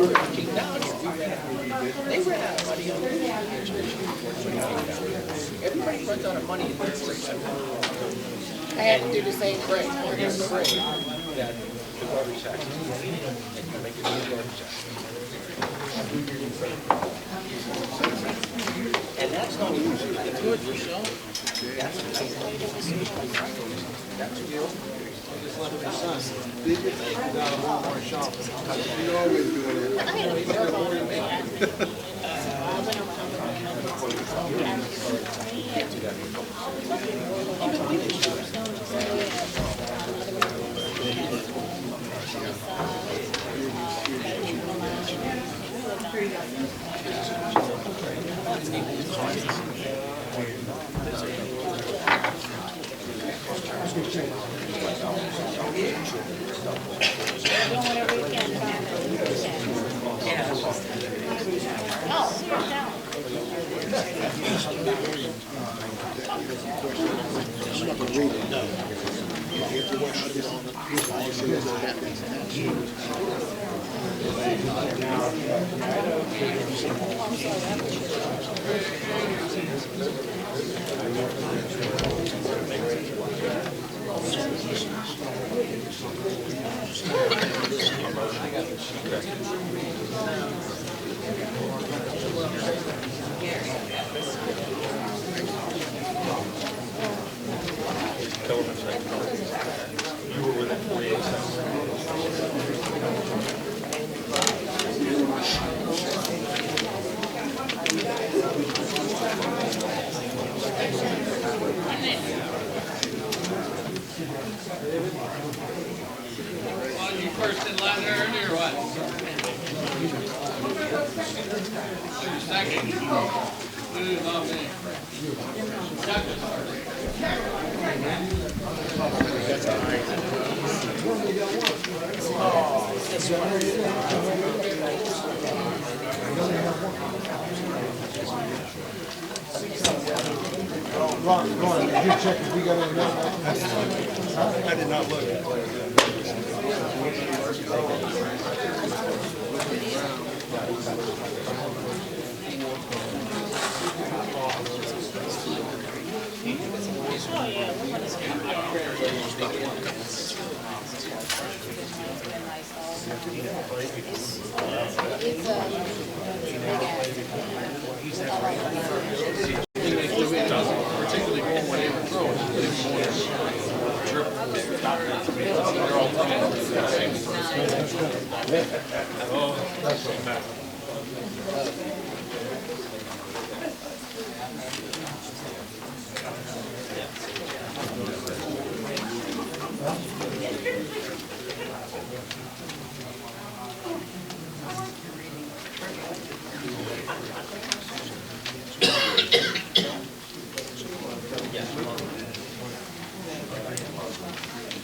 came down here, they ran out of money on the administration. Everybody runs out of money in their administration. I had to do the same thing. We're going to pray that the garbage tax is and you make it a garbage tax. And that's not even true. The good yourself, that's real. You always do You first in line early or what? You second? Who's on me? Second. Ron, did you check if we got any notes? I did not look.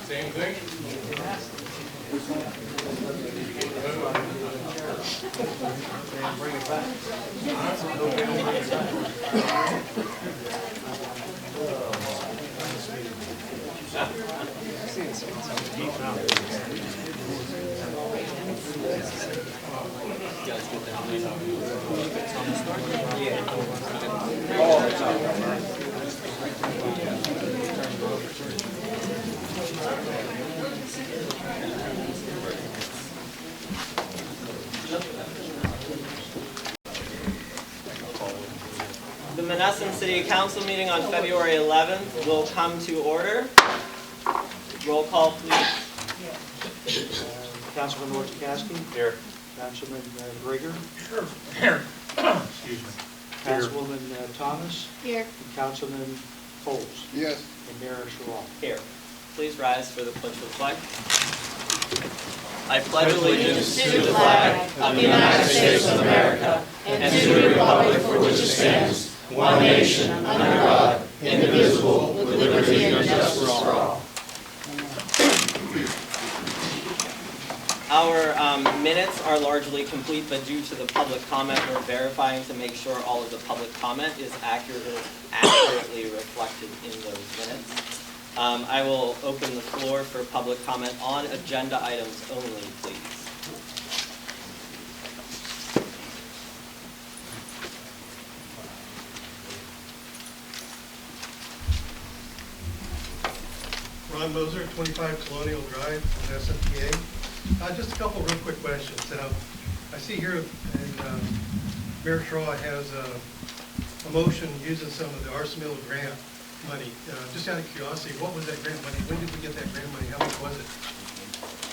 Same thing? Bring it back. The Monessen City Council meeting on February 11th will come to order. Roll call, please. Councilman Wojciechowski. Here. Councilman Grigger. Here. Excuse me. Councilwoman Thomas. Here. And Councilman Coles. Yes. And Mayor Sherrill. Here. Please rise for the pledge of the flag. I pledge allegiance to the flag of the United States of America and to the republic for which it stands, one nation, under God, indivisible, with liberty and justice for all. Our minutes are largely complete, but due to the public comment, we're verifying to make sure all of the public comment is accurately reflected in those minutes. I will open the floor for public comment on agenda items only, please. Ron Moser, 25 Colonial Drive, Monessen, PA. Just a couple real quick questions. I see here, and Mayor Shaw has a motion using some of the Arsenal grant money. Just out of curiosity, what was that grant money? When did we get that grant money? How much was it?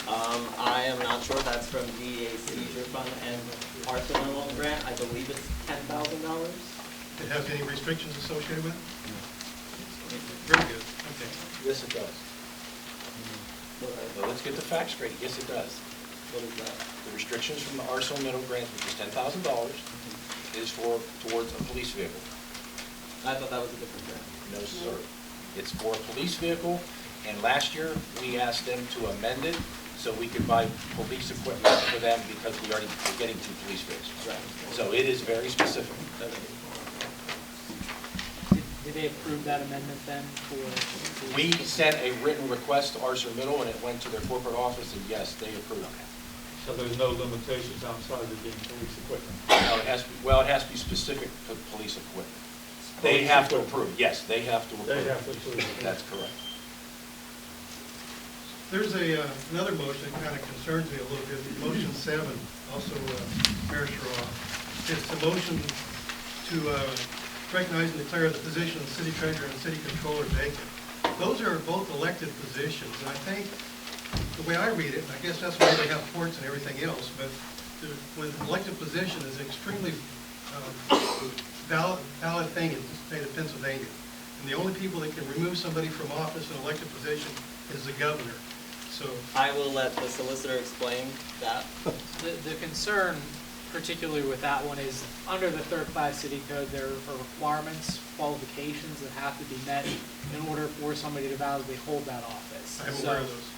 I am not sure. That's from DEA seizure fund and Arsenal grant. I believe it's $10,000. It has any restrictions associated with it? Very good, okay. Yes, it does. Well, let's get the facts straight. Yes, it does. What is that? The restrictions from the Arsenal Middle Grant, which is $10,000, is towards a police vehicle. I thought that was a different grant. No, sir. It's for a police vehicle, and last year, we asked them to amend it so we could buy police equipment for them because we already were getting 2 police vehicles. Right. So it is very specific. Did they approve that amendment then for? We sent a written request to Arsenal Middle, and it went to their corporate office, and yes, they approved it. So there's no limitations outside of being police equipment? No, it has to be specific to police equipment. They have to approve, yes, they have to approve. They have to approve. That's correct. There's another motion that kind of concerns me a little bit, motion 7, also Mayor Shaw. It's a motion to recognize and declare the position of city treasurer and city controller vacant. Those are both elected positions, and I think the way I read it, and I guess that's why they have courts and everything else, but when an elected position is an extremely valid thing in the state of Pennsylvania, and the only people that can remove somebody from office in an elected position is the governor. So I will let the solicitor explain that. The concern, particularly with that one, is under the third-class city code, there are requirements, qualifications that have to be met in order for somebody to validly hold that office. I'm aware of those.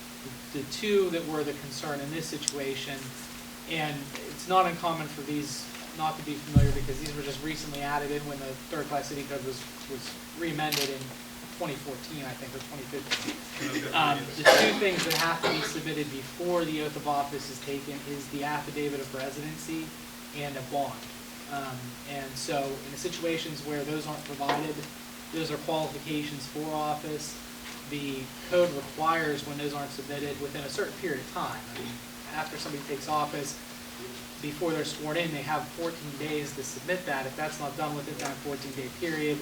The 2 that were the concern in this situation, and it's not uncommon for these not to be familiar because these were just recently added in when the third-class city code was re-amended in 2014, I think, or 2015. The 2 things that have to be submitted before the oath of office is taken is the affidavit of residency and a bond. And so in the situations where those aren't provided, those are qualifications for office. The code requires when those aren't submitted within a certain period of time. I mean, after somebody takes office, before they're sworn in, they have 14 days to submit that. If that's not done within that 14-day period,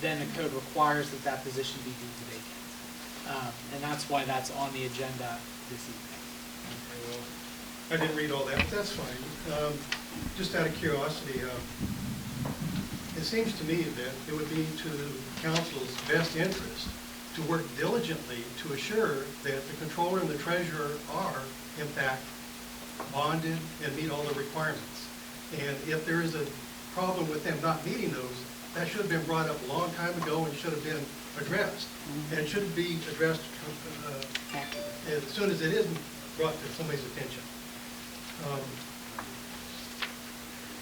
then the code requires that that position be deemed vacant. And that's why that's on the agenda this evening. I didn't read all that, but that's fine. Just out of curiosity, it seems to me that it would be to the council's best interest to work diligently to assure that the controller and the treasurer are, in fact, bonded and meet all the requirements. And if there is a problem with them not meeting those, that should have been brought up a long time ago and should have been addressed. And it should be addressed as soon as it isn't brought to somebody's attention.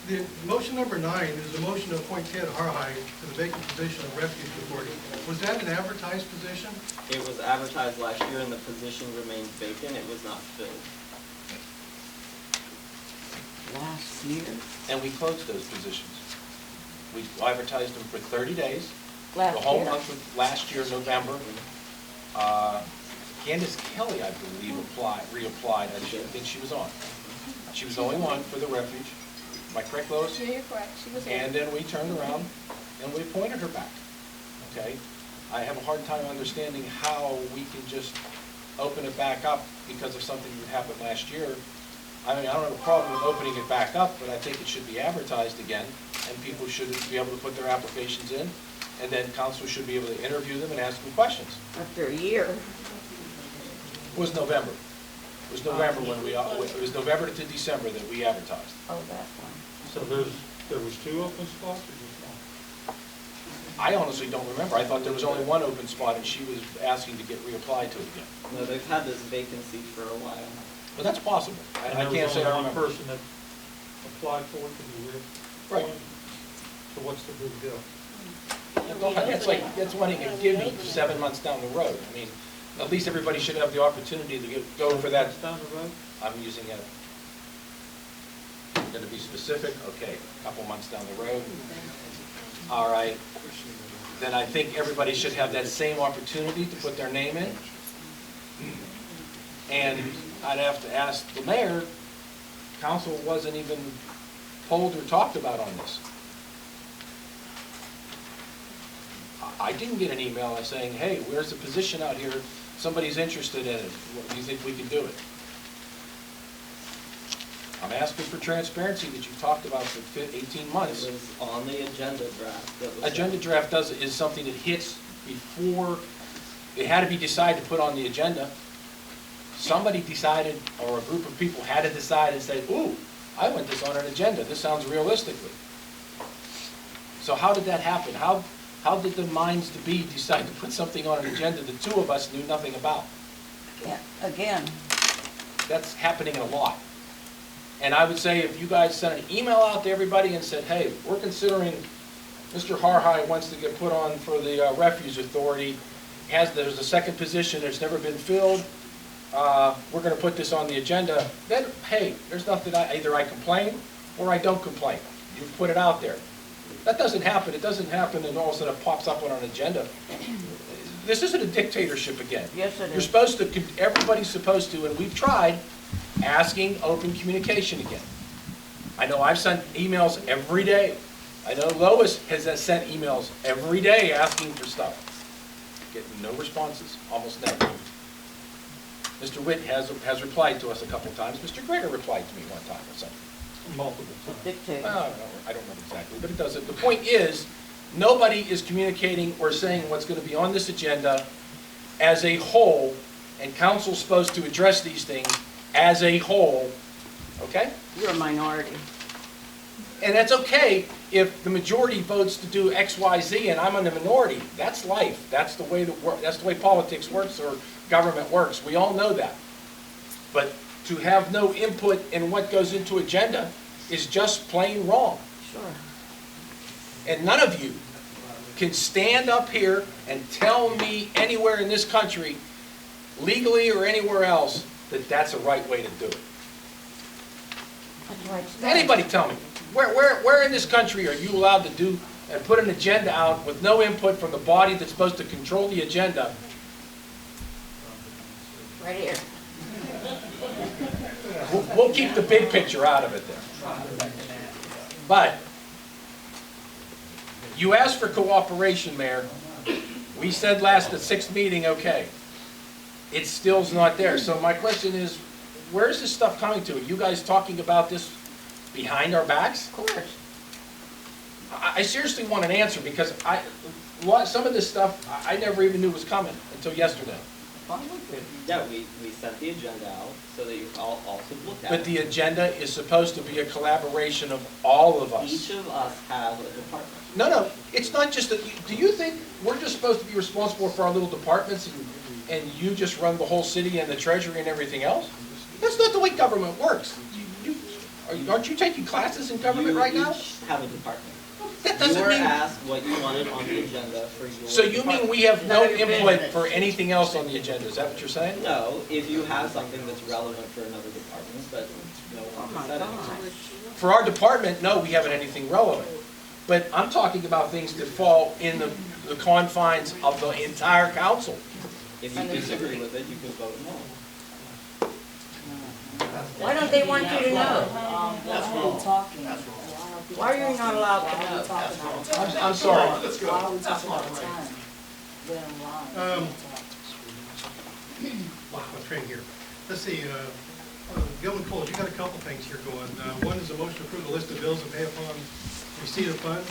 The motion number 9 is a motion to appoint Ted Harhide to the vacant position of refuge authority. Was that an advertised position? It was advertised last year and the position remains vacant. It was not filled. Last year? And we closed those positions. We advertised them for 30 days. Last The whole year. month of last year, November. Candace Kelly, I believe, reapplied. I think she was on. She was the only one for the refuge. Am I correct, Lois? Yeah, you're correct. She was And then we turned around and we appointed her back. Okay? I have a hard time understanding how we can just open it back up because of something that happened last year. I mean, I don't have a problem with opening it back up, but I think it should be advertised again, and people should be able to put their applications in, and then council should be able to interview them and ask them questions. After a year. It was November. It was November when it was November to December that we advertised. Oh, that one. So there was 2 open spots or just 1? I honestly don't remember. I thought there was only 1 open spot, and she was asking to get reapplied to it again. No, they've had this vacancy for a while. But that's possible. I And can't say I there was only remember. 1 person that applied for it to be reappointed? Right. So what's the big deal? That's wanting to give me 7 months down the road. I mean, at least everybody should have the opportunity to go for that. Down the road? I'm using it. Going to be specific? Okay, a couple months down the road. All right. Then I think everybody should have that same opportunity to put their name in. And I'd have to ask the mayor, council wasn't even told or talked about on this. I didn't get an email saying, hey, where's the position out here? Somebody's interested in it. Do you think we can do it? I'm asking for transparency that you talked about for 18 months. It was on the agenda draft. That was Agenda draft is something that hits before, it had to be decided to put on the agenda. Somebody decided, or a group of people had to decide and say, ooh, I want this on an agenda. This sounds realistically. So how did that happen? How did the minds to be decide to put something on an agenda the two of us knew nothing about? Yeah, again, That's happening a lot. And I would say if you guys sent an email out to everybody and said, hey, we're considering Mr. Harhide wants to get put on for the Refuge Authority, there's a second position that's never been filled, we're going to put this on the agenda, then, hey, there's nothing, either I complain or I don't complain. You put it out there. That doesn't happen. It doesn't happen and all of a sudden it pops up on an agenda. This isn't a dictatorship again. yes it You're is. supposed to, everybody's supposed to, and we've tried, asking open communication again. I know I've sent emails every day. I know Lois has sent emails every day asking for stuff. Getting no responses, almost never. Mr. Witt has replied to us a couple times. Mr. Greger replied to me one time or something. Multiple The times. dictator. I don't know exactly, but it doesn't. The point is, nobody is communicating or saying what's going to be on this agenda as a whole, and council's supposed to address these things as a whole, okay? You're a minority. And that's okay if the majority votes to do X, Y, Z, and I'm in the minority. That's life. That's the way that's the way politics works or government works. We all know that. But to have no input in what goes into agenda is just plain wrong. Sure. And none of you can stand up here and tell me anywhere in this country, legally or anywhere else, that that's the right way to do it. That's right. Anybody tell me, where in this country are you allowed to do and put an agenda out with no input from the body that's supposed to control the agenda? Right here. We'll keep the big picture out of it then. But you asked for cooperation, Mayor. We said last, the 6th meeting, okay. It still's not there. So my question is, where's this stuff coming to? Are you guys talking about this behind our backs? Of course. I seriously want an answer because some of this stuff I never even knew was coming until yesterday. Fine with it. Yeah, we sent the agenda out so that you all also look at But it. the agenda is supposed to be a collaboration of all of us. Each of us have a department. No, it's not just that. Do you think we're just supposed to be responsible for our little departments and you just run the whole city and the treasury and everything else? That's not the way government works. Aren't you taking classes in government right now? You each have a department. That You doesn't were mean. asked what you wanted on the agenda for your So you mean department. we have no input for anything else on the agenda? Is that what you're saying? No, if you have something that's relevant for another department, but no Oh one my said gosh. anything. For our department, no, we haven't anything relevant. But I'm talking about things that fall in the confines of the entire council. If you disagree with it, you can vote no. Why don't they want you to know? That's wrong. Talking. Why are you not allowed to know? I'm sorry. Why are we talking about time? When I'm lying. Lost my train here. Let's see, Gilman Coles, you got a couple things here going. One is a motion to approve the list of bills and pay upon receipt of funds.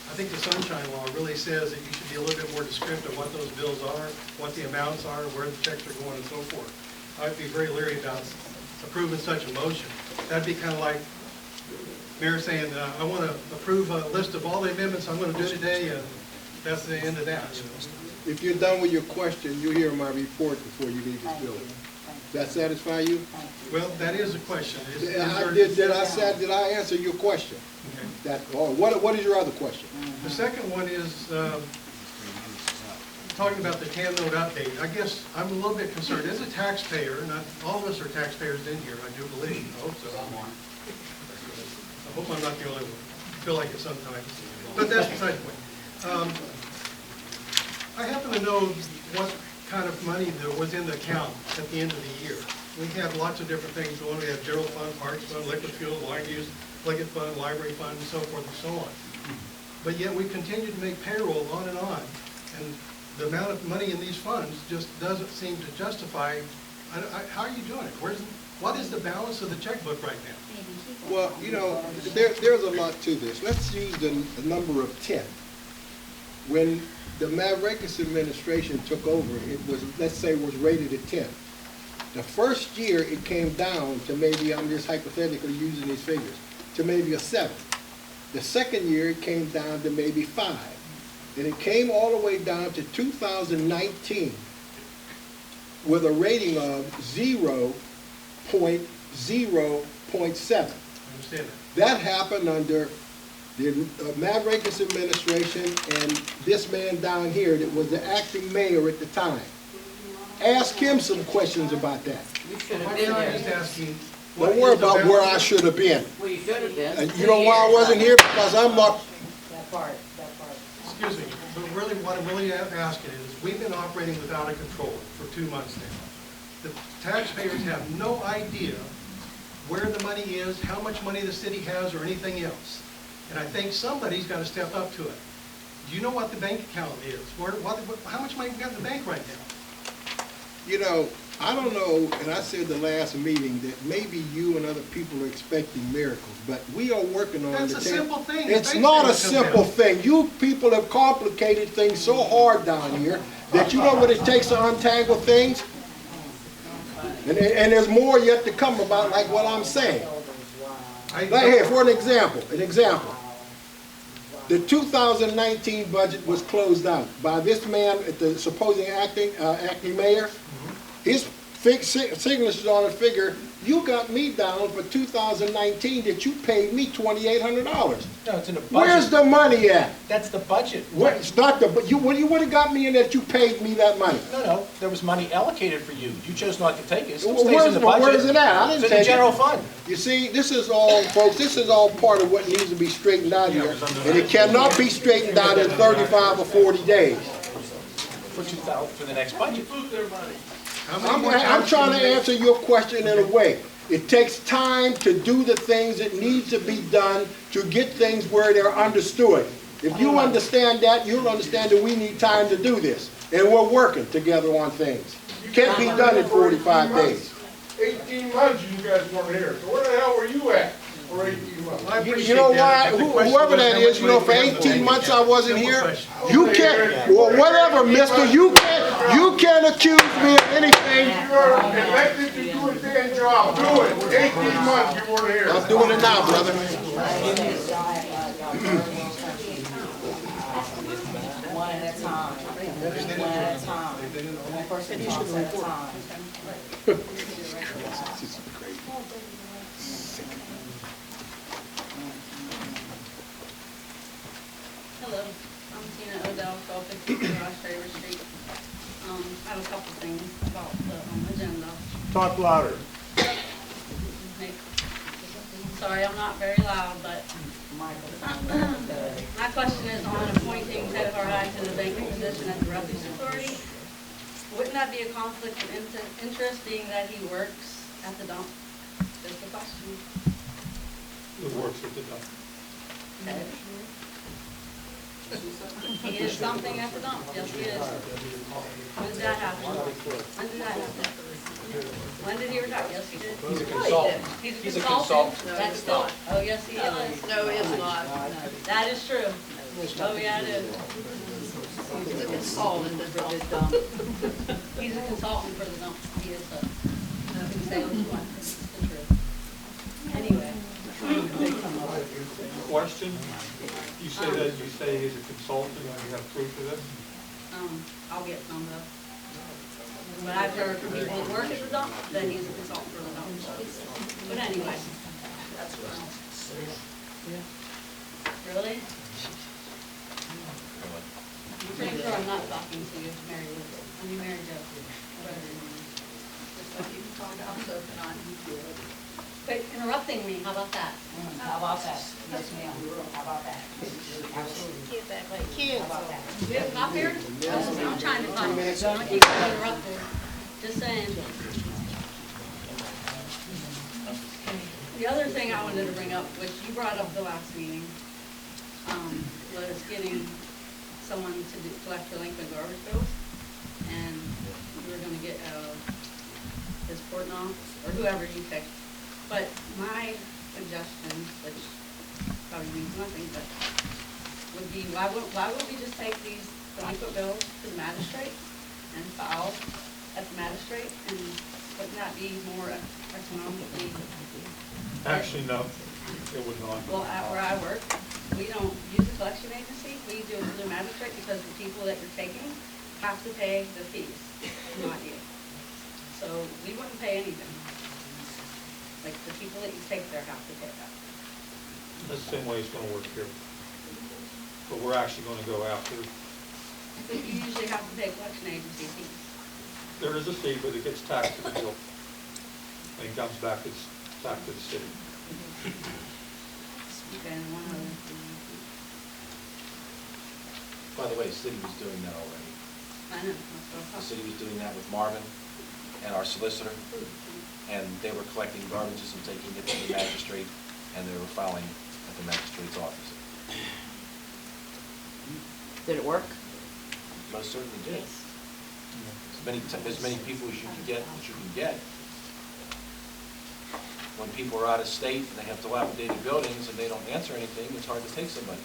I think the Sunshine Law really says that you should be a little bit more descriptive of what those bills are, what the amounts are, where the checks are going and so forth. I'd be very leery about approving such a motion. That'd be kind of like Mayor saying, I want to approve a list of all the amendments I'm going to do today, and that's the end of that. You know? If you're done with your question, you'll hear my report before you leave this Thank you. building. Does that satisfy you? Thank you. Well, that is a question. Is Did there- did I answer your question? Okay. What is your other question? The second one is talking about the TAN note update. I guess I'm a little bit concerned. As a taxpayer, not all of us are taxpayers in here, I do believe. I hope so. I hope I'm not the only one. I feel like it sometimes. But that's beside the point. I happen to know what kind of money that was in the account at the end of the year. We have lots of different things going. We have general fund, parks fund, liquid fuel, line use, liquid fund, library fund, and so forth and so on. But yet we continue to make payroll on and on. And the amount of money in these funds just doesn't seem to justify, how are you doing it? What is the balance of the checkbook right now? Well, you know, there's a lot to this. Let's use the number of 10. When the Mavrekas administration took over, it was, let's say, was rated at 10. The first year it came down to maybe, I'm just hypothetically using these figures, to maybe a 7. The second year it came down to maybe 5. And it came all the way down to 2019 with a rating of 0.0.7. I understand that. That happened under the Mavrekas administration and this man down here that was the acting mayor at the time. Ask him some questions about that. You should have I'm been just there. asking. what Don't worry is the about where I balance- should have been. Well, you should have been. And you know why I wasn't here? Because I'm not, That part. Excuse me, but really what I'm really asking is, we've been operating without a controller for 2 months now. The taxpayers have no idea where the money is, how much money the city has, or anything else. And I think somebody's got to step up to it. Do you know what the bank account is? How much money we got in the bank right now? you know, I don't know, and I said the last meeting that maybe you and other people are expecting miracles, but we are working on That's the a simple thing. It's The not a bank statement simple comes thing. You people have complicated things so hard down here that you know what it takes to untangle things? And there's more yet to come about like what I'm saying. out. Like here, for an example. The 2019 budget was closed out by this man, the supposing acting mayor. His signatures on the figure. You got me down for 2019 that you paid me $2,800. No, it's in the budget. Where's the money at? That's the budget. It's not the, but you would have got me in that you paid me that money. No, there was money allocated for you. You chose not to take it. It still Well, stays in the budget. where is it at? I didn't It's in take the general it. fund. You see, this is all, folks, this is all part of what needs to be straightened out here. And it cannot be straightened out in 35 or 40 days. For the next budget. I'm trying to answer your question in a way. It takes time to do the things that needs to be done to get things where they're understood. If you understand that, you'll understand that we need time to do this. And we're working together on things. Can't be done in 45 days. 18 months you guys weren't here, so where the hell were you at for 18 months? I You appreciate know that, why, but the question whoever was that how is, much you know, money for we have in the 18 bank. months I wasn't Simple here, question. you can't, well, whatever, mister, you can't accuse me of anything. You are elected to do a damn job, do it. 18 months you weren't here. I'm doing it now, brother. One at a time. One at a time. One person talks at a time. Hello, I'm Tina Odell, 1253 West Traver Street. I have a couple things about the agenda. Talk louder. Sorry, I'm not very loud, but my question is on appointing Ted Hardai to the vacant position at the Refuse Authority. Wouldn't that be a conflict of interest, being that he works at the dump? That's the question. Who works at the dump? Ted? He is something at the dump, yes he is. When did that happen? When did that happen? When did he retire? Yes, he did. He's a consultant. He's a consultant? That's not. Oh, yes, he is. No, it's not. That is true. Oh, yeah, it is. He's a consultant for the dump. He's a consultant for the dump. He is, I can say what you want. It's the truth. Anyway. Question? You say he's a consultant, and you have proof of this? I'll get some of it. But I've heard from people that work at the dump that he's a consultant for the dump. But anyway. Really? I'm pretty sure I'm not talking to you, Mary Lou. I mean, Mary Jo. Whatever your name is. Just so you can talk out so can I. quit interrupting me, how about that? How about that? Yes, ma'am. How about that? Absolutely. How about that? Do you have a copy here? I'm trying to find it, so I don't keep getting interrupted. Just saying. The other thing I wanted to bring up, which you brought up the last meeting, was getting someone to collect delinquent garbage bills. And we were gonna get, this Portnoy, or whoever you pick. But my suggestion, which probably means nothing, but would be, why would we just take these delinquent bills to the magistrate and file at the magistrate, and wouldn't that be more economically? Actually, no, it would not. Well, at where I work, we don't use a collection agency, we do it through the magistrate, because the people that you're taking have to pay the fees, not you. So we wouldn't pay anything. Like, the people that you take there have to pay that. That's the same way it's gonna work here. But we're actually gonna go after, But you usually have to pay collection agency fees. there is a fee, but it gets taxed to the bill. And it comes back, it's back to the city. Okay, and one other thing. By the way, the city was doing that already. I know, that's what The I'm city was doing that with Marvin and our solicitor, and they were collecting garbages and taking it to the magistrate, and they were filing at the magistrate's office. Did it work? Most certainly did. As many people as you can get. When people are out of state and they have dilapidated buildings and they don't answer anything, it's hard to take somebody.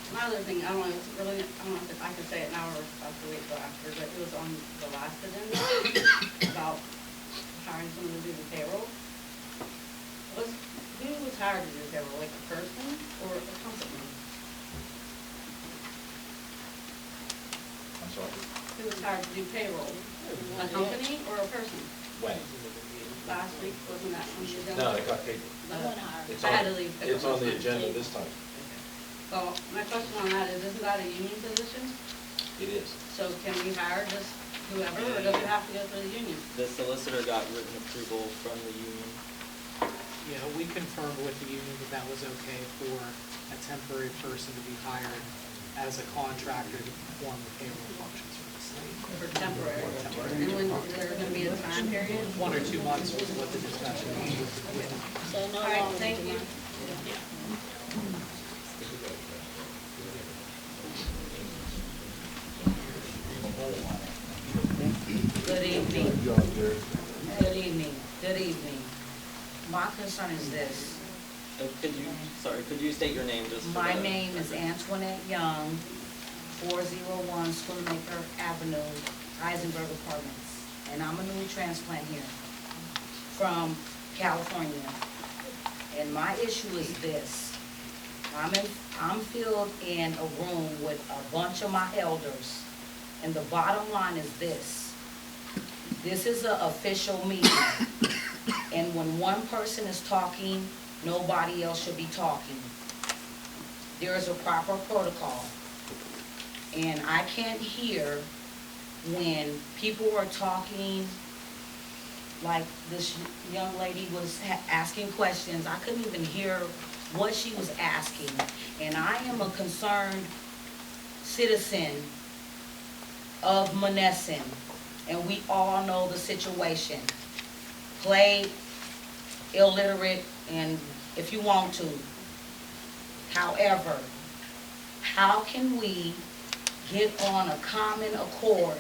My other thing, I don't know, it's really, I don't know if I can say it now or if I have to wait till after, but it was on the last agenda about hiring someone to do the payroll. Who was hired to do the payroll, like a person or a company? I'm sorry. Who was hired to do payroll? A company or a person? When? Last week, wasn't that on the agenda? No, they got paid. It's I had on- to leave. It's on the agenda this time. Well, my question on that is, isn't that a union position? It is. So can we hire just whoever, or does it have to go through the union? The solicitor got written approval from the union. Yeah, we confirmed with the union that that was okay for a temporary person to be hired as a contractor to perform the payroll functions for the state. For temporary? And when, is there gonna be a time period? 1 or 2 months was what the discussion was with. All right, thank you. Good evening. Good evening. Good evening. My concern is this. Could you state your name just for My the name is record? Antoinette Young, 401 Schoonmaker Avenue, Eisenberg Apartments. And I'm a new transplant here from California. And my issue is this. I'm filled in a room with a bunch of my elders. And the bottom line is this. This is an official meeting. And when one person is talking, nobody else should be talking. There is a proper protocol. And I can't hear when people are talking, like this young lady was asking questions. I couldn't even hear what she was asking. And I am a concerned citizen of Monessen, and we all know the situation. Play illiterate, and if you want to. However, how can we get on a common accord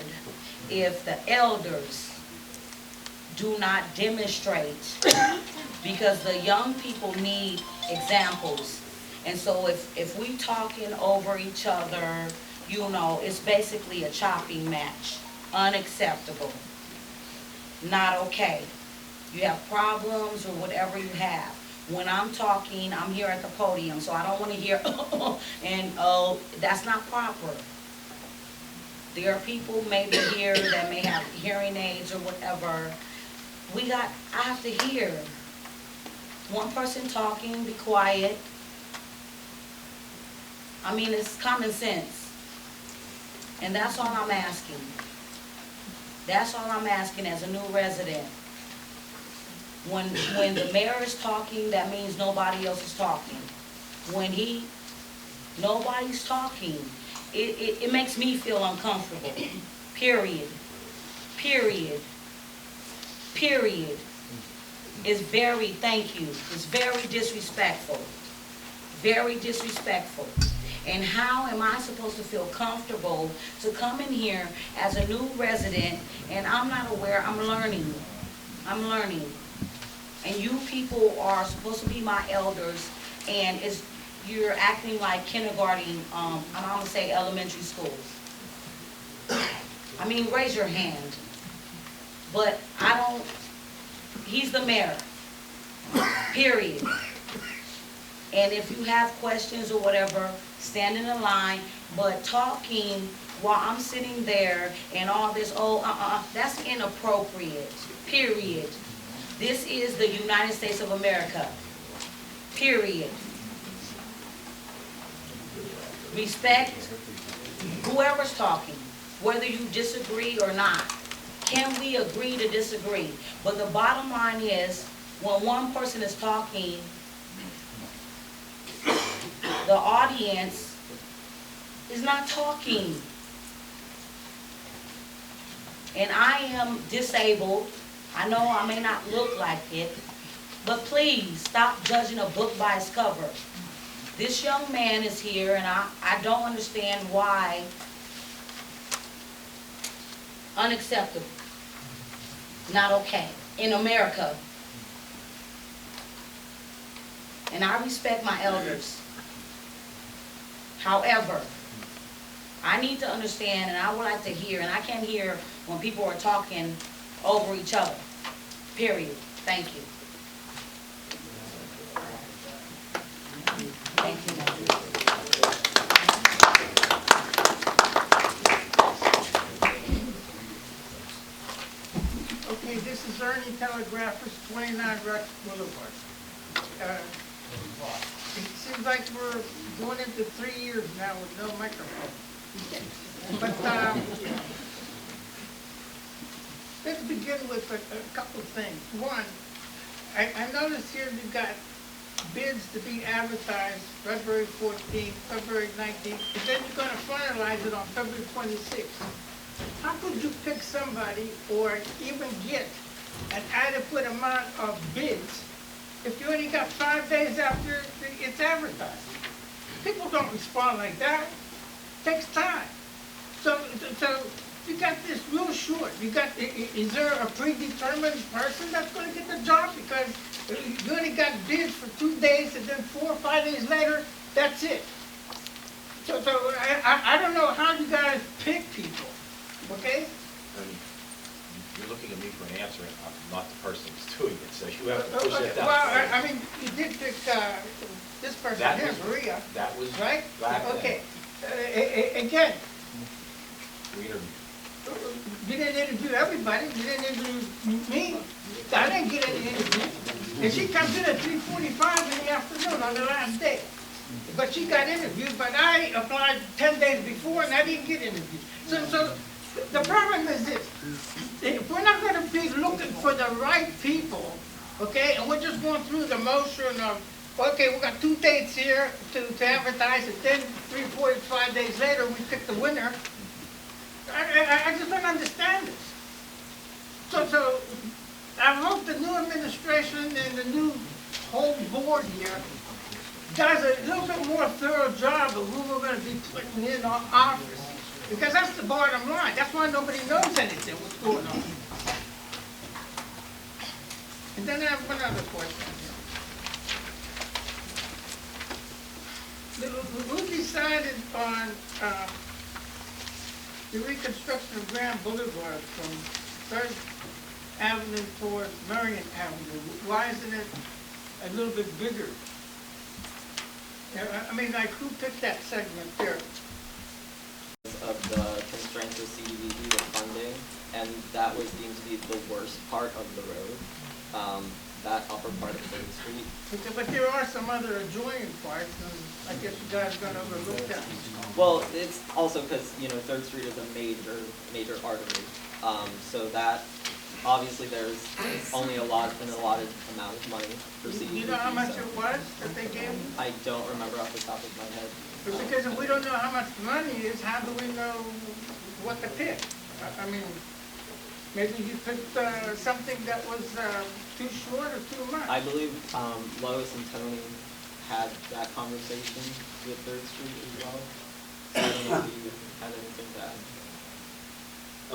if the elders do not demonstrate? Because the young people need examples. And so if we talking over each other, you know, it's basically a chopping match. Unacceptable. Not okay. You have problems or whatever you have. When I'm talking, I'm here at the podium, so I don't want to hear and oh, that's not proper. There are people maybe here that may have hearing aids or whatever. I have to hear. One person talking, be quiet. I mean, it's common sense. And that's all I'm asking. That's all I'm asking as a new resident. When the mayor is talking, that means nobody else is talking. When nobody's talking, it makes me feel uncomfortable. Period. Period. Period. It's thank you, it's very disrespectful. Very disrespectful. And how am I supposed to feel comfortable to come in here as a new resident and I'm not aware, I'm learning. I'm learning. And you people are supposed to be my elders and you're acting like kindergarten, I'm gonna say elementary schools. I mean, raise your hand. But he's the mayor. Period. And if you have questions or whatever, stand in the line, but talking while I'm sitting there and all this, that's inappropriate, period. This is the United States of America, period. Respect whoever's talking, whether you disagree or not. Can we agree to disagree? But the bottom line is, when one person is talking, the audience is not talking. And I am disabled. I know I may not look like it, but please stop judging a book by its cover. This young man is here, and I don't understand why. Unacceptable. Not okay. In America. And I respect my elders. However, I need to understand, and I would like to hear, and I can't hear when people are talking over each other. Period. Thank you. Thank you, Ma'am. Okay, this is Ernie Telegraphist, 29 Rex Boulevard. It seems like we're going into 3 years now with no microphone. But let's begin with a couple of things. One, I noticed here you've got bids to be advertised February 14th, February 19th, and then you're going to finalize it on February 26th. How could you pick somebody or even get an adequate amount of bids if you only got 5 days after it's advertised? People don't respond like that. It takes time. So you got this real short. Is there a predetermined person that's going to get the job? Because you only got bids for 2 days, and then 4 or 5 days later, that's it. So I don't know how you guys pick people. Okay? You're looking at me for an answer, and I'm not the person who's doing it, so you have to push Okay. it down. Well, I mean, you did pick this person That here, was- Maria, That was right? back then. Okay. Again, We interviewed. you didn't interview everybody. You didn't interview me. I didn't get any interviews. And she comes in at 3:45 in the afternoon on the last day. But she got interviewed, but I applied 10 days before and I didn't get interviewed. So the problem is this. If we're not going to be looking for the right people, okay, and we're just going through the motion of, okay, we got 2 dates here to advertise, and then 3, 4, 5 days later we pick the winner. I just don't understand this. So I hope the new administration and the new whole board here does a little bit more thorough job of who we're going to be putting in our office. Because that's the bottom line. That's why nobody knows anything what's going on. And then I have one other question here. Who decided on the reconstruction of Grand Boulevard from 3rd Avenue towards Marion Avenue? Why isn't it a little bit bigger? I mean, like, who picked that segment there? Of the constraints of CDBG, the funding, and that was deemed to be the worst part of the road. that upper part of Third Street. But there are some other adjoining parts, and I guess you guys are gonna overlook that. Well, it's also because, you know, Third Street is a major artery. So that, obviously there's only an allotted amount of money for CDBG. You know how much so it was that they gave you? I don't remember off the top of my head. Because if we don't know how much the money is, how do we know what to pick? I mean, maybe you picked something that was too short or too much. I believe Lois and Tony had that conversation with Third Street as well. So I don't know if you had anything to add.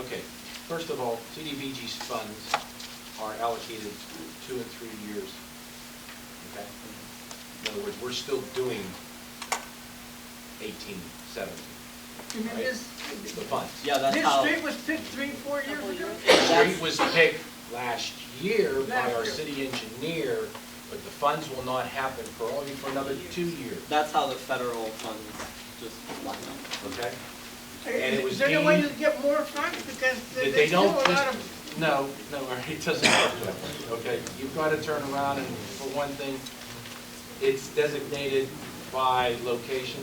Okay, first of all, CDBG's funds are allocated 2 and 3 years. Okay? In other words, we're still doing 18, 17, You mean right? this, The funds. Yeah, that's this how. street was picked 3-4 years ago? The street was picked last year by Last our year. city engineer, but the funds will not happen for only for another 2 years, That's how the federal funds just line up. okay? And it was Is there a way to deemed get more funds? Because that there's they still a don't lot just, of, no, it doesn't work that way, okay? You've got to turn around and, for one thing, it's designated by location.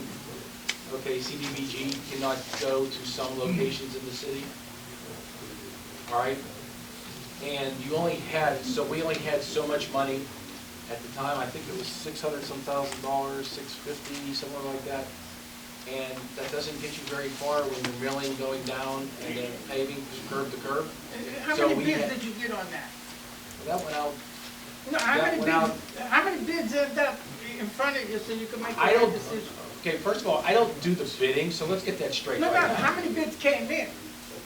Okay, CDBG cannot go to some locations in the city, all right? And you only had, so we only had so much money at the time. I think it was $600-some thousand, $650, somewhere like that. And that doesn't get you very far when you're milling going down and then paving curb to curb. how So many we bids had- did you get on that? That went out, No, how many bids end up in front of you so you can make the I right don't, decision? okay, first of all, I don't do the bidding, so let's get that straight No, right no, now. how many bids came in?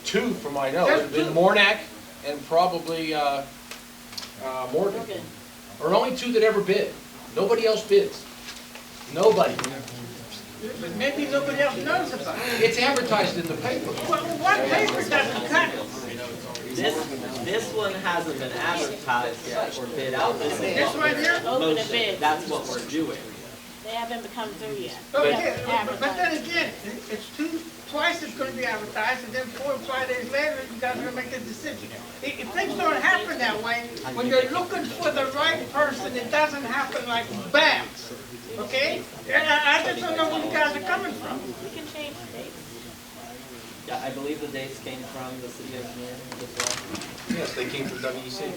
2 from I know, it would have been Just 2? Mornack and probably Morgan. Or only 2 that ever bid. Nobody else bids. Nobody. But maybe nobody else knows about it. It's advertised in the paper. Well, what paper doesn't cut it? This one hasn't been advertised yet or bid out. This is This what right here? we're Open the motion. bids. That's what we're doing. They haven't come through yet. Okay, Yeah, but then again, it's twice it's gonna be advertised, and then 4 or 5 days later, you guys are gonna make a decision. If things don't happen that way, when you're looking for the right person, it doesn't happen like bam, okay? And I just don't know where you guys are coming from. We can change the dates. Yeah, I believe the dates came from the city engineer as well. Yes, they came from WEC.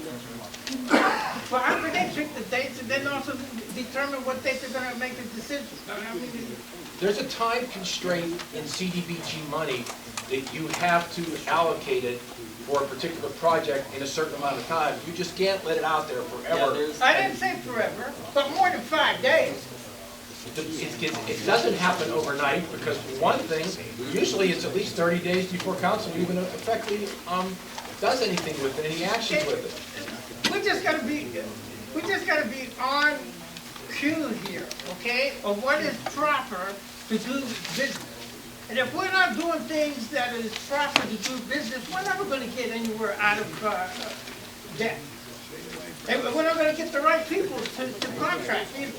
Well, how can they pick the dates and then also determine what dates they're gonna make a decision? I mean, There's a time constraint in CDBG money that you have to allocate it for a particular project in a certain amount of time. You just can't let it out there Yeah, forever. there's. I didn't say forever, but more than 5 days. It doesn't happen overnight because, for one thing, usually it's at least 30 days before council even effectively does anything with it, any action with it. We just gotta be on cue here, okay, of what is proper to do business. And if we're not doing things that is proper to do business, we're never gonna get anywhere out of debt. And we're not gonna get the right people to contract either.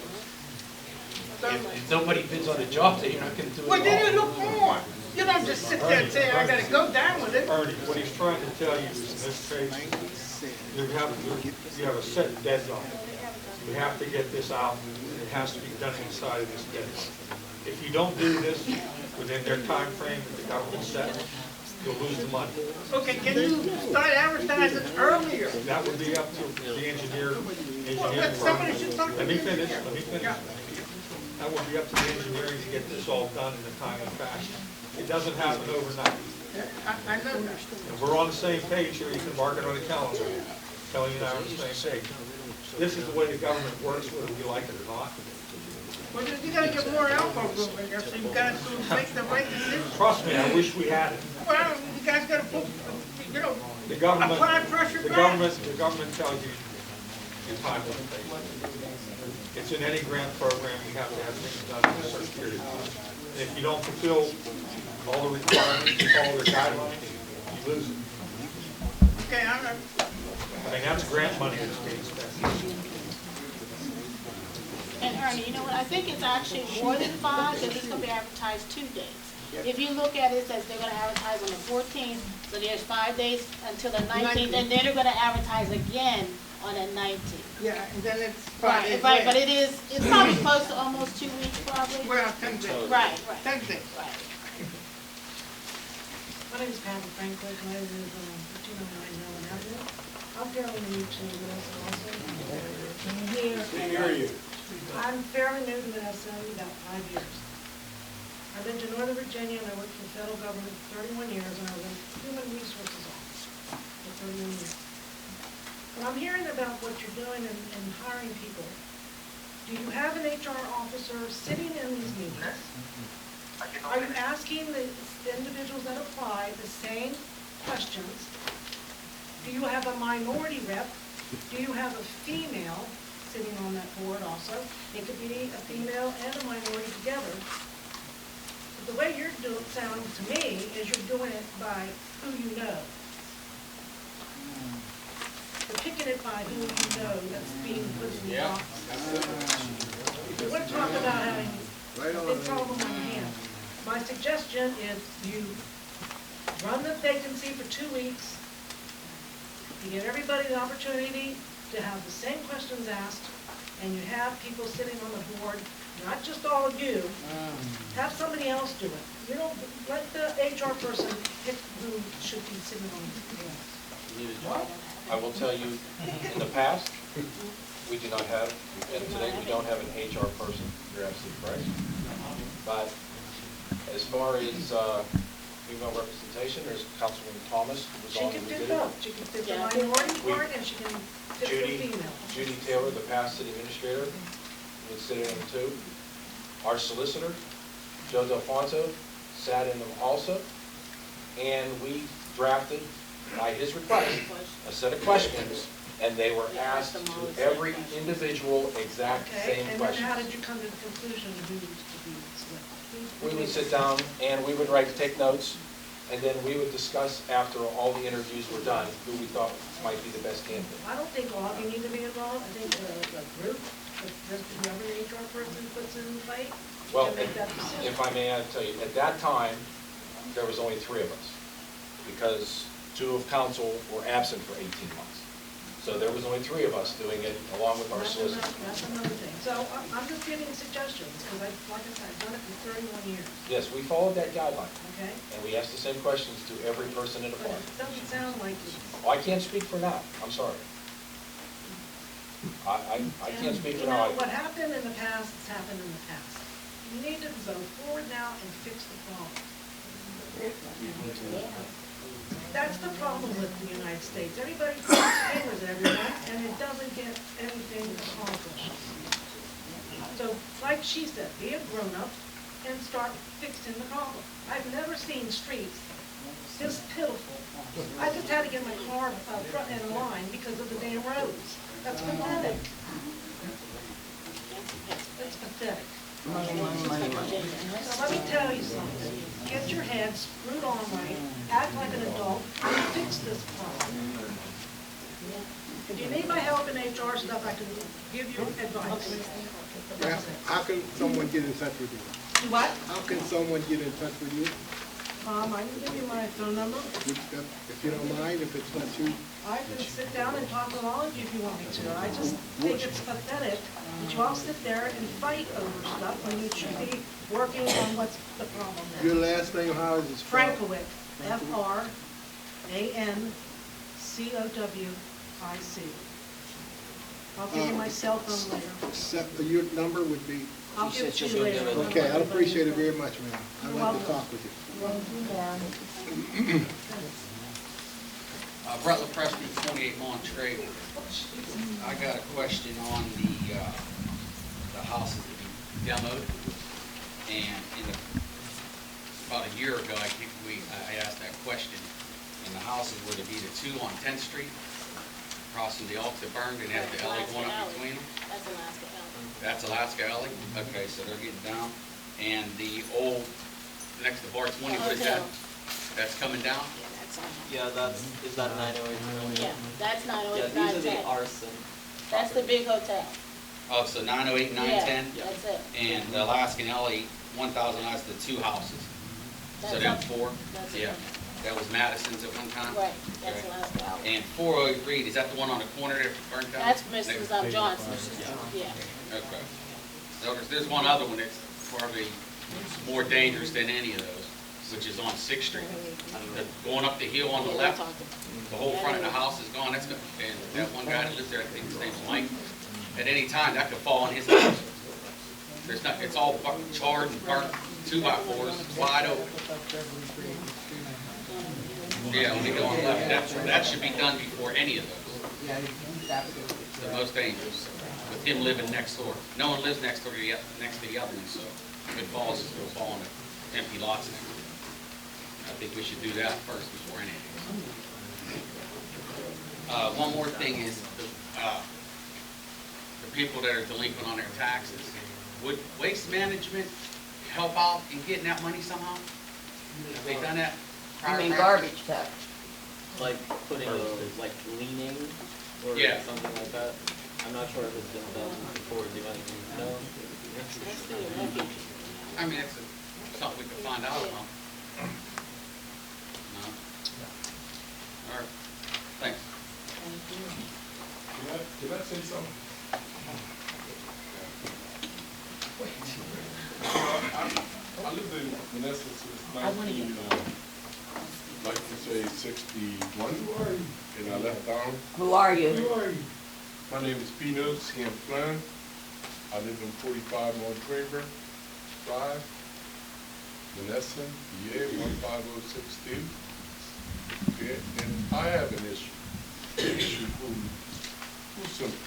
So, If nobody bids on a job, then you're not going to do it well, at then all. you look more. You don't just sit there and say, I gotta go down with it. Ernie, what he's trying to tell you is in this case, you have a set deadline. You have to get this out, and it has to be done inside of this deadline. If you don't do this within their time frame that the government set, you'll lose the money. Okay, can you start advertising earlier? That would be up to the engineering But somebody firm. should talk to Let me the finish, engineer. let me finish. Yeah. That would be up to the engineering to get this all done in a timely fashion. It doesn't happen overnight. I know that. And we're on the same page here, you can mark it on the calendar, telling you now we're on the same page. This is the way the government works, whether you like it or not. Well, you gotta get more elbow room in there so you guys can make the right decision. Trust me, I wish we had it. Well, you guys gotta put, you know, The government, apply pressure the back. government tells you your time limitations. It's in any grant program, you have to have things done in a certain period of time. And if you don't fulfill all the requirements, follow their guidelines, you lose it. Okay, I'm, I mean, that's grant money that's being spent. And Ernie, you know what, I think it's actually more than 5, because it's gonna be advertised 2 days. If you look at it, it says they're gonna advertise on the 14th, so there's 5 days until the 19th, and then they're gonna advertise again on that 19th. Yeah, and then it's 5 Right, days right, but later. it's probably close to almost 2 weeks probably. Well, 10 days. Right, right. 10 days. Right. My name is Patty Franklin, and I live on 1509 Mellon Avenue. I'm fairly new to Monessen also. Can hear you. I'm fairly new to Monessen, about 5 years. I've been to Northern Virginia and I worked for the federal government for 31 years, and I was in Human Resources Office for 31 years. But I'm hearing about what you're doing in hiring people. Do you have an HR officer sitting in these meetings? Are you asking the individuals that apply the same questions? Do you have a minority rep? Do you have a female sitting on that board also? It could be a female and a minority together. But the way you're doing, sounds to me, is you're doing it by who you know. You're picking it by who you know that's being put in the office. If you want to talk about having a big problem on hand, my suggestion is you run the vacancy for 2 weeks. You give everybody the opportunity to have the same questions asked, and you have people sitting on the board, not just all of you. Have somebody else do it. You don't, let the HR person pick who should be sitting on the board. I will tell you, in the past, we do not have, and today we don't have an HR person. You're absolutely correct. But as far as female representation, there's Councilwoman Thomas, who was She on can and we fit did it. both. She can fit the minority part and she can fit the female. Judy Taylor, the past city administrator, would sit in them too. Our solicitor, Joe Delfonso, sat in them also. And we drafted, by his request, a set of questions, and they were asked to every individual exact Okay, same and then questions. how did you come to the conclusion of who's to be selected? We would sit down and we would take notes, and then we would discuss after all the interviews were done, who we thought might be the best candidate. I don't think all of you need to be involved. I think the group, just whoever the HR person puts in the fight, Well, can make that decision. if I may, I'd tell you, at that time, there was only 3 of us, because 2 of council were absent for 18 months. So there was only 3 of us doing it, along with our solicitor. That's another thing. So I'm just giving suggestions, because like I said, I've done it for 31 years, Yes, we followed that guideline, okay? and we asked the same questions to every person in the But park. it doesn't sound like it's. I can't speak for now, I'm sorry. I can't speak for You now. know, what happened in the past has happened in the past. You need to go forward now and fix the problem. That's the problem with the United States. Everybody points fingers at everyone, and it doesn't get anything accomplished. So, like she said, be a grown-up and start fixing the problem. I've never seen streets this pitiful. I just had to get my car front end line because of the damn roads. That's pathetic. It's pathetic. So let me tell you something. Get your head screwed on right, act like an adult, and fix this problem. If you need my help in HR stuff, I can give you advice. Now, how can someone get in touch with you? What? How can someone get in touch with you? I can give you my phone number. If you don't mind, if it's not too... I can sit down and talk with all of you if you want me to. I just think it's pathetic that you all sit there and fight over stuff when you should be working on what's the problem Your there. last name, how is it spelled? Frankowic, Francowic. I'll give you my cell phone later. Your number would be... I'll give it to you later. Okay, I'd appreciate it very much, ma'am. I'd You're like to welcome. talk with you. Brett LaPresky, 28 Monterey. I got a question on the houses that you demoed. And about a year ago, I think I asked that question. And the houses were to be the 2 on 10th Street, crossing the Elk that burned and has the alley going up between them. That's Alaska Alley. That's Alaska Alley? Okay, so they're getting down. And the old, next to Bar 20, what is that? That's coming down? Yeah, that's on. Yeah, is that 908? Yeah, that's 908, Yeah, these are the 910. arson. That's the big hotel. Oh, so 908, 910? Yeah, that's it. And the Alaskan Alley, 1,000, that's the 2 houses. So That's them up. 4? That's Yeah. it. That was Madison's at one time? Right, that's Okay. the last gallery. And 403, is that the one on the corner there burnt down? That's Mrs. Johnson's, yeah. Okay. So there's one other one that's probably more dangerous than any of those, which is on 6th Street. Going up the hill on the left, the whole front of the house is gone. That's good. And that one guy that lives there, I think his name's Mike, at any time, that could fall on his house. There's not, it's all charred and burnt, 2x4s, wide open. Yeah, when you go on the left, that should be done before any of those. The most dangerous, with him living next door. No one lives next door to the, next to the other one, so if it falls, it's gonna fall on the empty lots and everything. I think we should do that first before anything. One more thing is, the people that are delinquent on their taxes, would Waste Management help out in getting that money somehow? Have they done that? I mean prior- garbage tax. Like putting, like leaning or Yeah. something like that. I'm not sure if it's been done before, do you know? That's the refuge. I mean, it's something we could find out about. No? All right, thanks. Can I say something? I lived in Monessen since 61, and I left town. Who are you? My name is Pino Sam Flynn. I live in 45 Montrever Drive, Monessen, PA 15062. Okay, and I have an issue. The issue who's simple.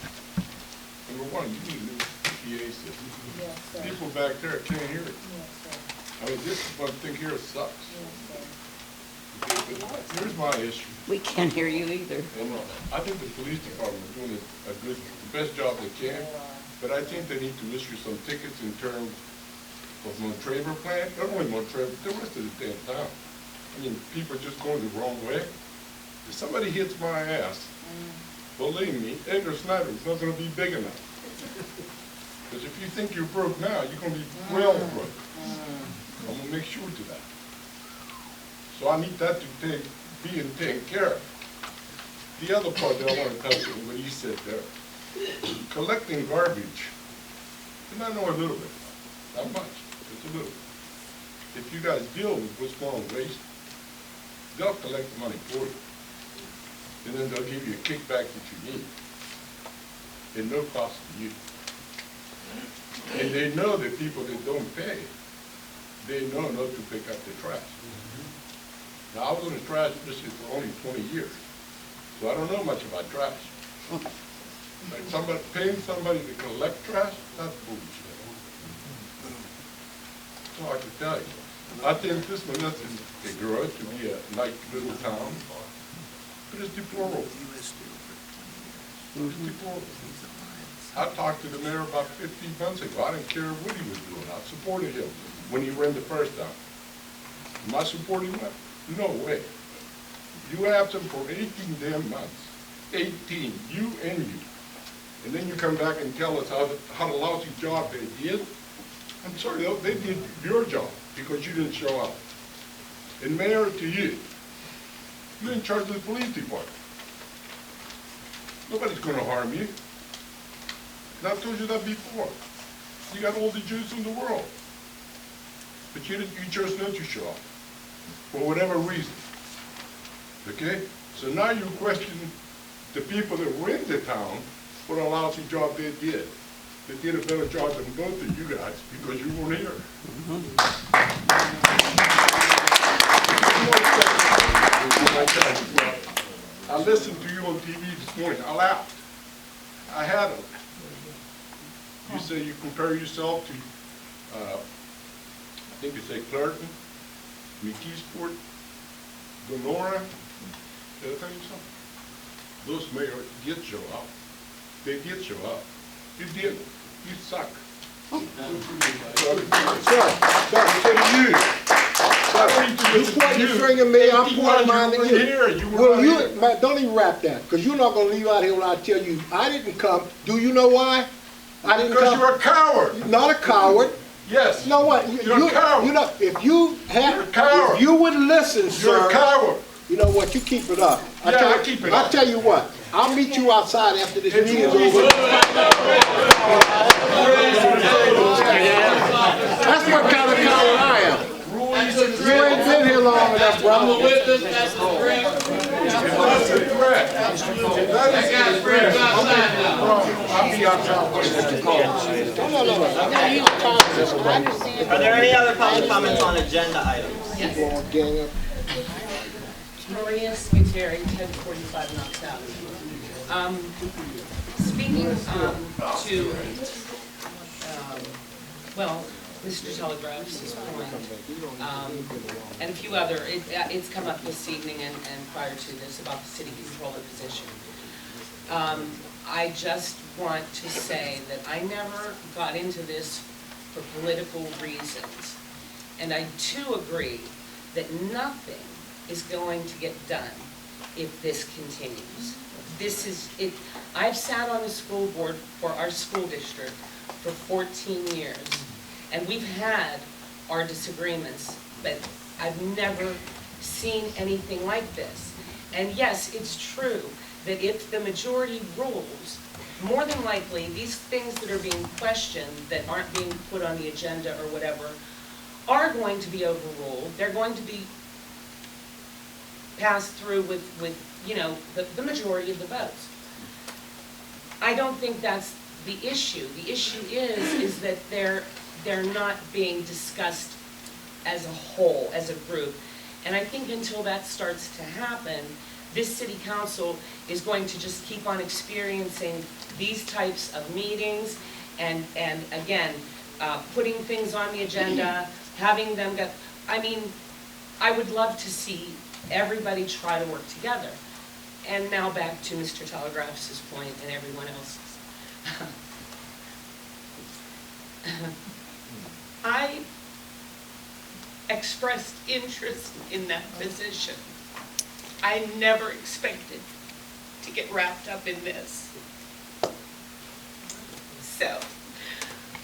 Number one, you need a new PA system. Yes, sir. People back there can't hear it. Yes, sir. I mean, this one thing here sucks. Yes, sir. Okay, but here's my issue. We can't hear you either. And I think the police department is doing the best job they can, but I think they need to issue some tickets in terms of Montrever plant, not only Montrever, the rest of the damn town. I mean, people are just going the wrong way. If somebody hits my ass, believe me, Edgar Snyder is not gonna be big enough. Because if you think you're broke now, you're gonna be well broke. I'm gonna make sure to that. So I need that to be taken care of. The other part that I want to touch on, what you said there, collecting garbage, and I know a little bit, not much, just a little. If you guys deal with what's going on waste, they'll collect the money for you. And then they'll give you a kickback that you need. At no cost to you. And they know that people that don't pay, they know not to pick up the trash. Now, I was in the trash business for only 20 years, so I don't know much about trash. Like paying somebody to collect trash, that's bullshit. That's all I can tell you. I think this Monessen can grow to be a nice little town, but it's deplorable. It's deplorable. I talked to the mayor about 15 months ago. I didn't care what he was doing. I supported him when he ran the first time. Am I supporting him? No way. You have them for 18 damn months. 18, you and you. And then you come back and tell us how the lousy job they did. I'm sorry, they did your job because you didn't show up. And mayor, to you, you're in charge of the police department. Nobody's gonna harm you. And I've told you that before. You got all the Jews in the world. But you chose not to show up, for whatever reason. Okay? So now you question the people that were in the town for the lousy job they did. They did a better job than both of you guys because you weren't here. I listened to you on TV this morning. I laughed. I had it. You say you compare yourself to, I think you say Clarendon, McKeesport, Donora. Did I tell you something? Those mayors did show up. They did show up. You did. You suck. Sir, you. You point your finger at me, I'm pointing mine at you. Well, you, don't even rap that, because you're not going to leave out here when I tell you I didn't come. Do you know why? I didn't come. Because you're a coward. Not a coward. Yes. You know what? You're a coward. You know, if you had, You're a coward. if you would listen, sir. You're a coward. You know what? You keep it up. Yeah, I keep it up. I tell you what. I'll meet you outside after this meeting is over. That's what kind of coward I am. You ain't been here long enough, brother. That's correct. That is correct. I'll be outside waiting at the call. No. Are there any other public comments on agenda items? Gang up. Maria Scuteri, 1045 Knox Avenue. Speaking to, Mr. Telegraph's point, and a few other, it's come up this evening and prior to this about the city controller position. I just want to say that I never got into this for political reasons. And I too agree that nothing is going to get done if this continues. This is it. I've sat on the school board for our school district for 14 years, and we've had our disagreements, but I've never seen anything like this. And yes, it's true that if the majority rules, more than likely, these things that are being questioned, that aren't being put on the agenda or whatever, are going to be overruled. They're going to be passed through with you know, the majority of the votes. I don't think that's the issue. The issue is that they're not being discussed as a whole, as a group. And I think until that starts to happen, this city council is going to just keep on experiencing these types of meetings and again, putting things on the agenda, having them get, I mean, I would love to see everybody try to work together. And now back to Mr. Telegraph's point and everyone else's. I expressed interest in that position. I never expected to get wrapped up in this. So,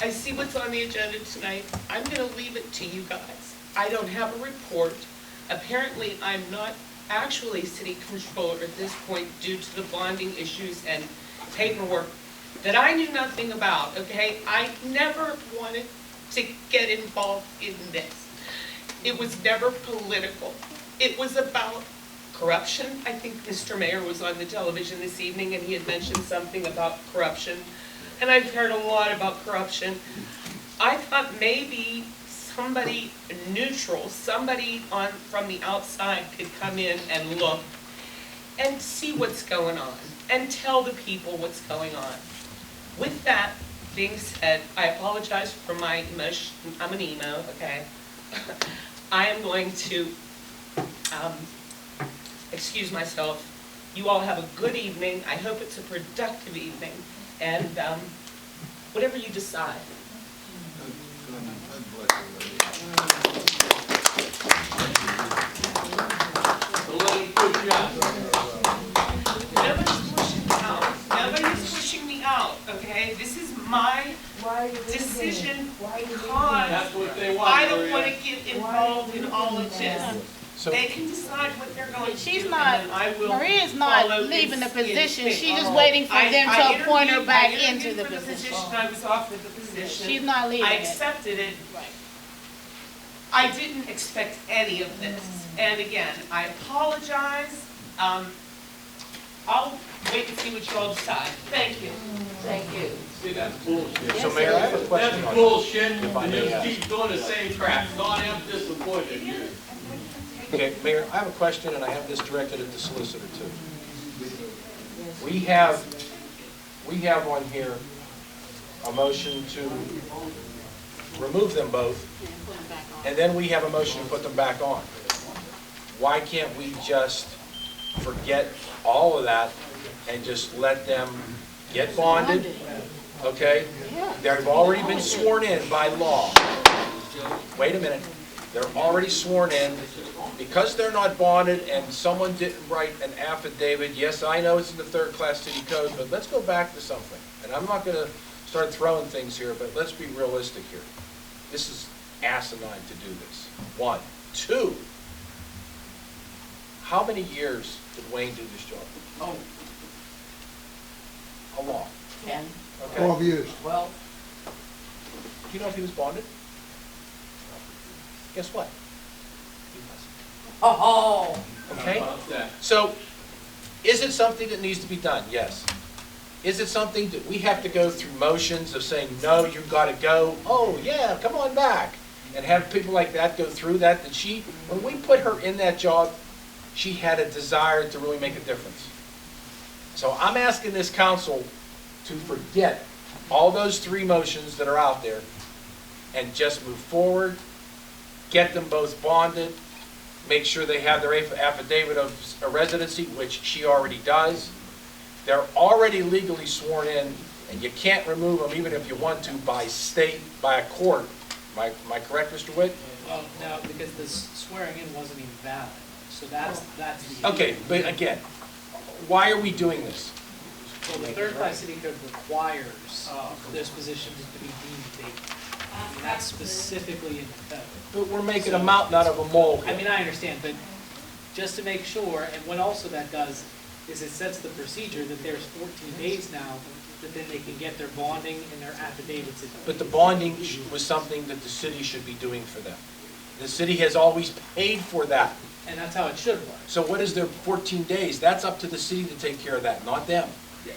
I see what's on the agenda tonight. I'm going to leave it to you guys. I don't have a report. Apparently, I'm not actually city controller at this point due to the bonding issues and paperwork that I knew nothing about, okay? I never wanted to get involved in this. It was never political. It was about corruption. I think Mr. Mayor was on the television this evening and he had mentioned something about corruption. And I've heard a lot about corruption. I thought maybe somebody neutral, somebody from the outside could come in and look and see what's going on and tell the people what's going on. With that being said, I apologize for my emotion. I'm an emo, okay? I am going to excuse myself. You all have a good evening. I hope it's a productive evening. And whatever you decide. Nobody's pushing me out. Nobody's pushing me out, okay? This is my decision because I don't want to get involved in all of this. So they can decide what they're going to She's do, not, and then I will Maria's not follow leaving the its position, instinct. she's just waiting for them to appoint her back into the I interviewed for the position. position, I was offered the position. She's not leaving I it. accepted it. Right. I didn't expect any of this. And again, I apologize. I'll wait and see what you all decide. Thank you. Thank you. See, that's bullshit. So Mayor, I have a question That's on bullshit, if I and may just ask. keep doing the same crap. God, I'm disappointed in you. Okay, Mayor, I have a question, and I have this directed at the solicitor, too. We have on here a motion to remove them both, and then we have a motion to put them back on. Why can't we just forget all of that and just let them get bonded, okay? They've already been sworn in by law. Wait a minute. They're already sworn in. Because they're not bonded and someone didn't write an affidavit, yes, I know it's in the third-class city code, but let's go back to something. And I'm not going to start throwing things here, but let's be realistic here. this is asinine to do this. One. Two, how many years did Wayne do this job? Oh, How long? 10, Okay. 12 years. 12. Do you know if he was bonded? Guess what? Oh, Okay? So, is it something that needs to be done? Yes. Is it something that we have to go through motions of saying, no, you've got to go, oh, yeah, come on back? And have people like that go through that? That she, when we put her in that job, she had a desire to really make a difference. So I'm asking this council to forget all those three motions that are out there and just move forward, get them both bonded, make sure they have their affidavit of residency, which she already does. They're already legally sworn in, and you can't remove them even if you want to by state, by a court. Am I correct, Mr. Witt? Well, no, because the swearing in wasn't even valid, so that's the. Okay, but again, why are we doing this? Well, the third class city code requires those positions to be deemed vacant. And that's specifically in the code. But we're making a mountain out of a molehill. I mean, I understand, but just to make sure, and what also that does is it sets the procedure that there's 14 days now that then they can get their bonding and their affidavits. But the bonding was something that the city should be doing for them. The city has always paid for that. And that's how it should work. So what is their 14 days? That's up to the city to take care of that, not them.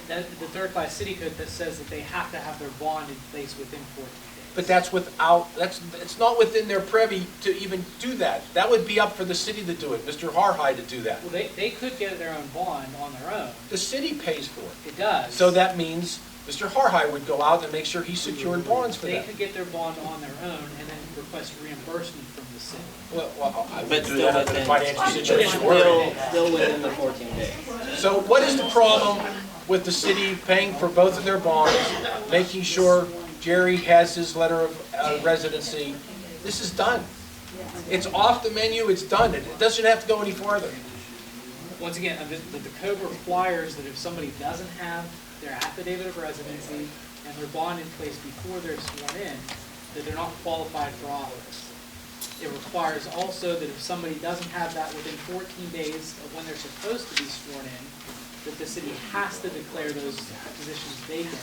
The third class city code that says that they have to have their bond in place within 14 days. But that's it's not within their privy to even do that. That would be up for the city to do it, Mr. Harhide to do that. Well, they could get their own bond on their own. The city pays for it. It does. So that means Mr. Harhide would go out and make sure he secured bonds for They that. could get their bond on their own and then request reimbursement from the city. Well, I But would do still that if the within, financial situation were. still within the 14 days. So what is the problem with the city paying for both of their bonds, making sure Jerry has his letter of residency? This is done. It's off the menu, it's done. It doesn't have to go any farther. Once again, the code requires that if somebody doesn't have their affidavit of residency and their bond in place before they're sworn in, that they're not qualified for office. It requires also that if somebody doesn't have that within 14 days of when they're supposed to be sworn in, that the city has to declare those positions vacant,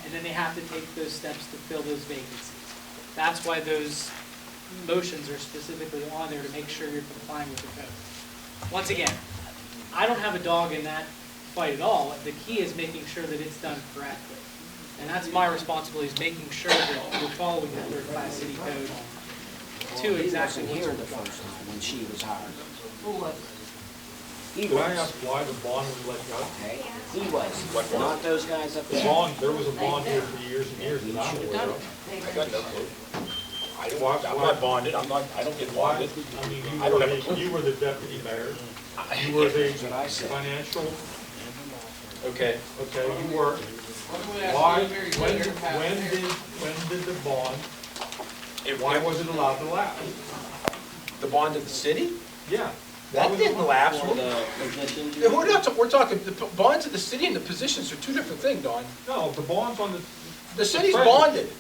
and then they have to take those steps to fill those vacancies. That's why those motions are specifically on there to make sure you're complying with the code. Once again, I don't have a dog in that fight at all. The key is making sure that it's done correctly. And that's my responsibility, is making sure that we're following the third class city code to exactly what's here the required. first time when she was hired. Who was? He Could I was. ask why the bond was let go? Okay, he was, not those guys up The there. bond, there was a bond here for years and years that I'm aware of. I got no clue. Why- I'm not bonded, I don't get Why, bonded. I mean, I don't have a clue. you were the deputy mayor, you were the That's what I said. financial, Okay. okay, you were. Why, when did the bond, why was it allowed to lapse? The bond of the city? Yeah. That didn't lapse. For the positions. Yeah, we're talking, the bonds of the city and the positions are two different things, Don. No, the bonds on the. The city's treasury. bonded.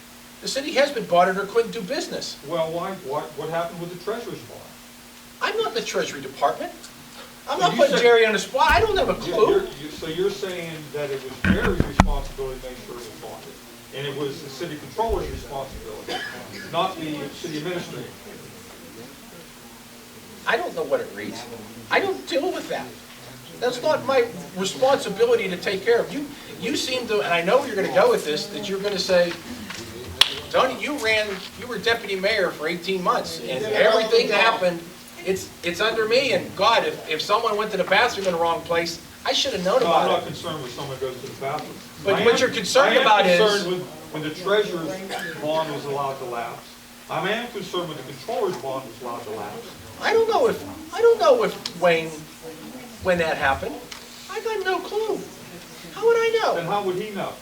The city has been bonded or couldn't do business. Well, what happened with the treasurer's bond? I'm not in the Treasury Department. I'm Well, not you putting said- Jerry on the spot. I don't have a clue. So you're saying that it was Jerry's responsibility to make sure it was bonded, and it was the city controller's responsibility, not the city administrator. I don't know what it reads. I don't deal with that. That's not my responsibility to take care of. You seem to, and I know where you're gonna go with this, that you're gonna say, Tony, you were deputy mayor for 18 months, and everything that happened, it's under me, and God, if someone went to the bathroom in the wrong place, I should have known No, I'm about not it. concerned when someone goes to the bathroom. But I what am- you're concerned about I am is- concerned with when the treasurer's bond was allowed to lapse. I am concerned when the controller's bond was allowed to lapse. I don't know if Wayne, when that happened. I got no clue. How would I know? Then how would he know?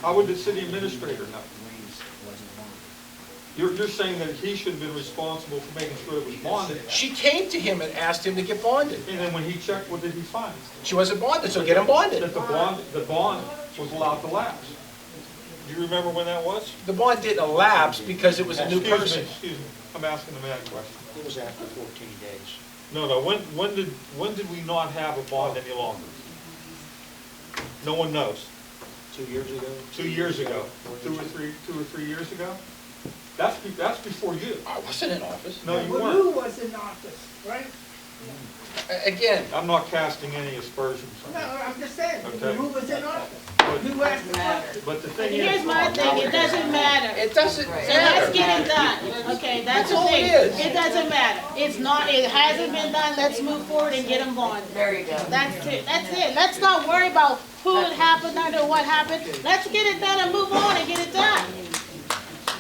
How would the city administrator know? You're saying that he should have been responsible for making sure it was bonded, She came to him and asked him to get bonded. and then when he checked, what did he find? She wasn't bonded, so get him bonded. That the bond was allowed to lapse. Do you remember when that was? The bond didn't elapse because it was a new person. Excuse me, I'm asking the man a question. It was after 14 days. No, when did we not have a bond any longer? No one knows. 2 years ago? 2 years ago, 2 or 3 years ago? That's before you. I wasn't in office. No, you Well, weren't. Lou was in office, right? Again, I'm not casting any aspersions No, on I'm just saying, Okay. Lou was in office. But- Who asked the question? But the thing is. Here's my thing, it doesn't matter. it doesn't So let's matter. get it done, okay, that's That's the all thing. it is. It doesn't matter, it's not, it hasn't been done, let's move forward and get them bonded. There you go. That's it, let's not worry about who it happened under, what happened, let's get it done and move on and get it done.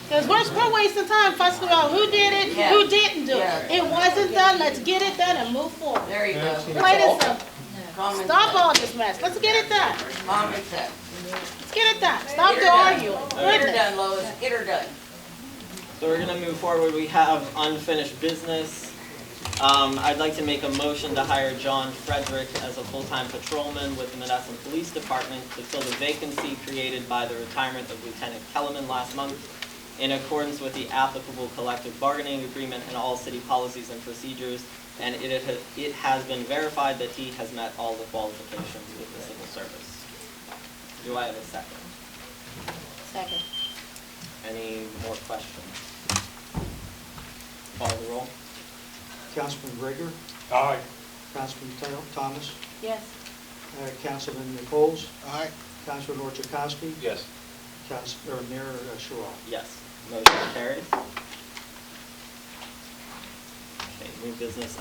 Because we're wasting time fussing about who did it, who didn't do it. It wasn't done, let's get it done and move forward. There you go. Plain and simple. Stop all this mess, let's get it done. Common sense. Let's get it done, stop Get the her done. arguing. Get her Goodness. done, Lois, get her done. So we're gonna move forward. We have unfinished business. I'd like to make a motion to hire John Frederick as a full-time patrolman with the Monessen Police Department to fill the vacancy created by the retirement of Lieutenant Kellerman last month in accordance with the applicable collective bargaining agreement and all city policies and procedures. And it has been verified that he has met all the qualifications with the civil service. Do I have a second? Second. Any more questions? Call the roll. Councilman Grigor, Aye. Councilman Thomas, Yes. Councilman Nichols, Aye. Councilman Orchakowski, Yes. Mayor Sherrod. Yes. Motion carries. Okay, new business,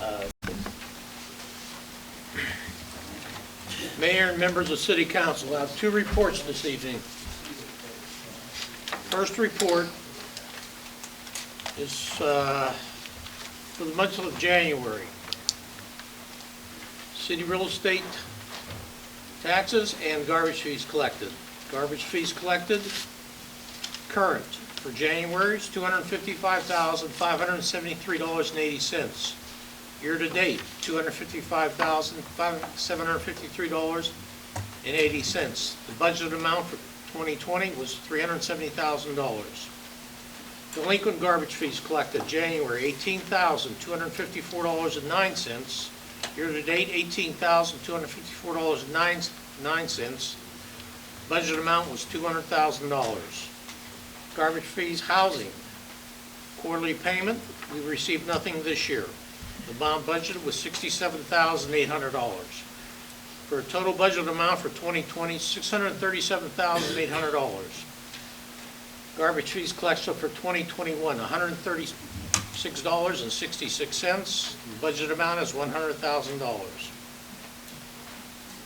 Mayor and members of City Council, I have two reports this evening. First report is for the month of January. City real estate taxes and garbage fees collected. Garbage fees collected, current for January is $255,573.80. Year-to-date, $255,753.80. The budget amount for 2020 was $370,000. Delinquent garbage fees collected, January, $18,254.09. Year-to-date, $18,254.09. Budget amount was $200,000. Garbage fees, housing. Quarterly payment, we received nothing this year. The bond budget was $67,800. For a total budget amount for 2020, $637,800. Garbage fees collection for 2021, $136.66. The budget amount is $100,000.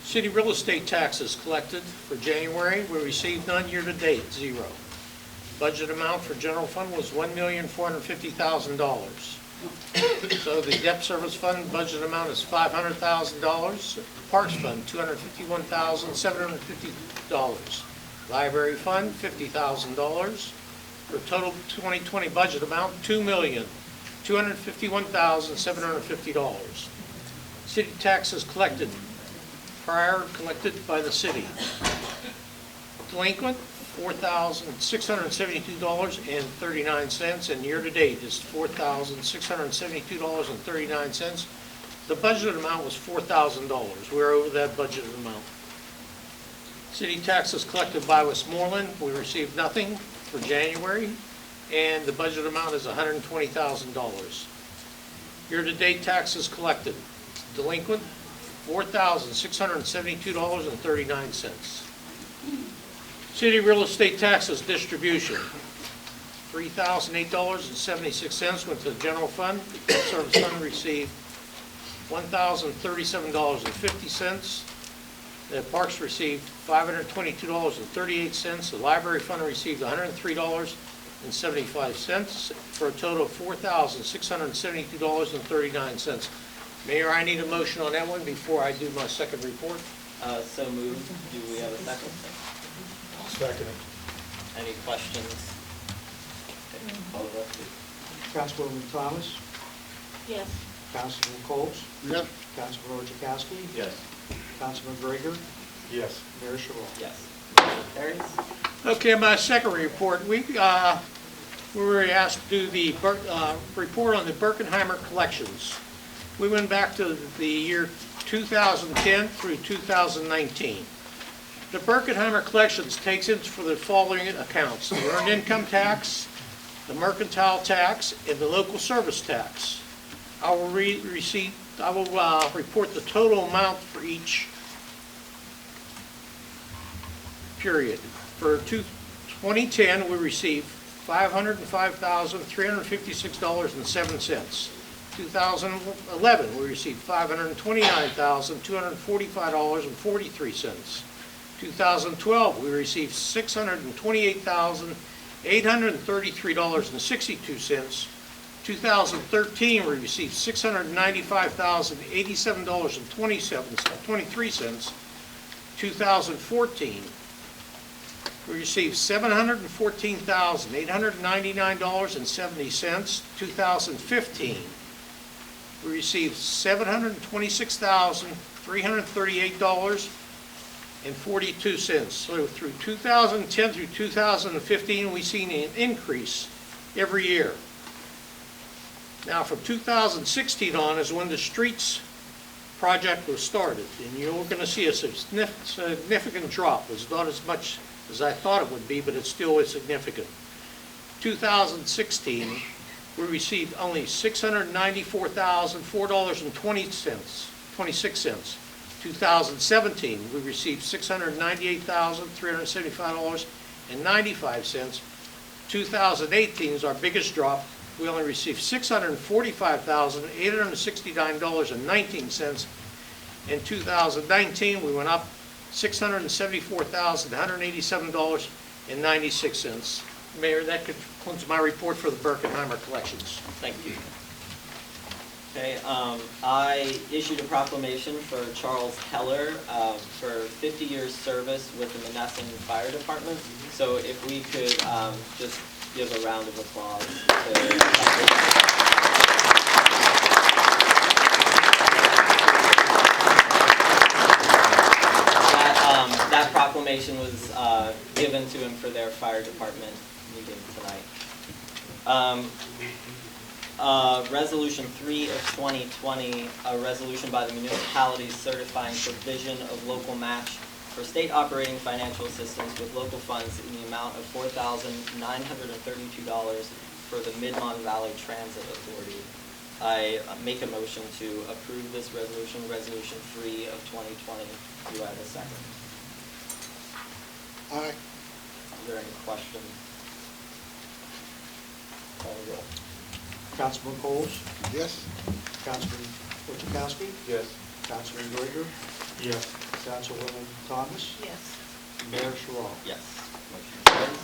City real estate taxes collected for January, we received none. Year-to-date, zero. Budget amount for general fund was $1,450,000. So the debt service fund budget amount is $500,000. Parks fund, $251,750. Library fund, $50,000. For total 2020 budget amount, $2,251,750. City taxes collected, prior collected by the city. Delinquent, $4,672.39, and year-to-date is $4,672.39. The budgeted amount was $4,000. We're over that budgeted amount. City taxes collected by Westmoreland, we received nothing for January, and the budget amount is $120,000. Year-to-date taxes collected, delinquent, $4,672.39. City real estate taxes distribution, $3,008.76 went to the general fund. The debt service fund received $1,037.50. The parks received $522.38. The library fund received $103.75 for a total of $4,672.39. Mayor, I need a motion on that one before I do my second report. So moved. Do we have a second? Second. Any questions? Okay, call the roll, please. Councilwoman Thomas, Yes. Councilman Nichols, Yes. Councilman Orchakowski, Yes. Councilman Grigor, Yes. Mayor Sherrod. Yes. Motion carries. Okay, my second report, we were asked to do the report on the Birkenheimer collections. We went back to the year 2010 through 2019. The Birkenheimer collections takes in for the following accounts: the earned income tax, the mercantile tax, and the local service tax. I will report the total amount for each period. For 2010, we received $505,356.07. 2011, we received $529,245.43. 2012, we received $628,833.62. 2013, we received $695,087.23. 2014, we received $714,899.70. 2015, we received $726,338.42. So through 2010 through 2015, we've seen an increase every year. Now, from 2016 on is when the streets project was started, and you're going to see a significant drop. It's not as much as I thought it would be, but it still is significant. 2016, we received only $694,004.26. 2017, we received $698,375.95. 2018 is our biggest drop. We only received $645,869.19. In 2019, we went up $674,187.96. Mayor, that concludes my report for the Birkenheimer collections. Thank you. Okay, I issued a proclamation for Charles Keller for 50 years service with the Monessen Fire Department. So if we could just give a round of applause to that proclamation was given to him for their fire department meeting tonight. Resolution 3 of 2020, a resolution by the municipalities certifying provision of local match for state operating financial assistance with local funds in the amount of $4,932 for the Mid-Mon Valley Transit Authority. I make a motion to approve this resolution, Resolution 3 of 2020. Do I have a second? Aye. Is there any questions? Call the roll. Councilman Coles? Yes. Councilman Orchakowski? Yes. Councilman Grego? Yes. Councilwoman Thomas? Yes. Mayor Sherrod? Yes. Motion carries.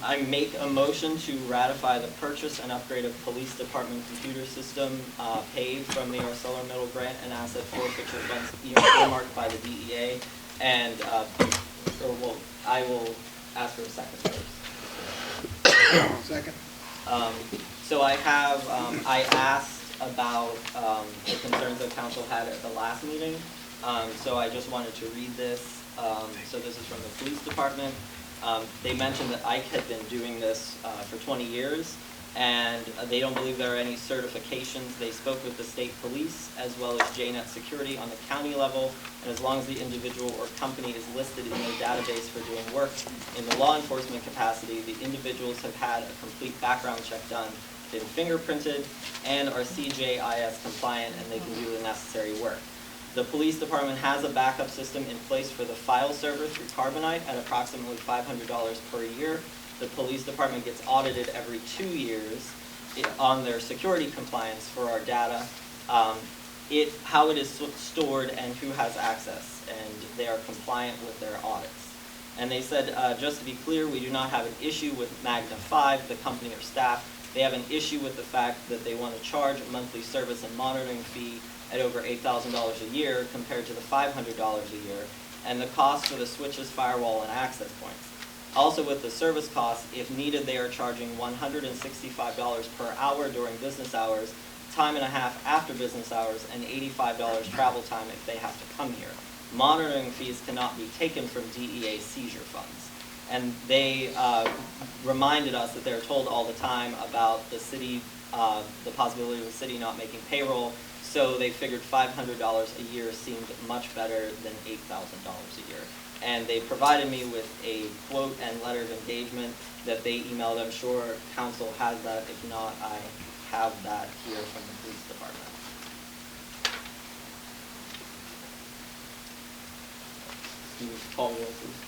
I make a motion to ratify the purchase and upgrade of police department computer system paid from the ArcelorMittal grant and asset forfeiture funds earmarked by the DEA. And I will ask for a second first. Second. So I have, I asked about the concerns that council had at the last meeting. So I just wanted to read this. So this is from the police department. They mentioned that Ike had been doing this for 20 years, and they don't believe there are any certifications. They spoke with the state police as well as JNet Security on the county level, and as long as the individual or company is listed in their database for doing work in the law enforcement capacity, the individuals have had a complete background check done, been fingerprinted, and are CJIS compliant, and they can do the necessary work. The police department has a backup system in place for the file server through Carbonite at approximately $500 per year. The police department gets audited every 2 years on their security compliance for our data, how it is stored and who has access, and they are compliant with their audits. And they said, just to be clear, we do not have an issue with Magna 5, the company or staff. They have an issue with the fact that they want to charge a monthly service and monitoring fee at over $8,000 a year compared to the $500 a year, and the cost for the switches, firewall, and access points. Also with the service costs, if needed, they are charging $165 per hour during business hours, time and a half after business hours, and $85 travel time if they have to come here. monitoring fees cannot be taken from DEA seizure funds. And they reminded us that they're told all the time about the city, the possibility of the city not making payroll, so they figured $500 a year seemed much better than $8,000 a year. And they provided me with a quote and letter of engagement that they emailed. I'm sure council has that. If not, I have that here from the police department. Can you call the roll, please?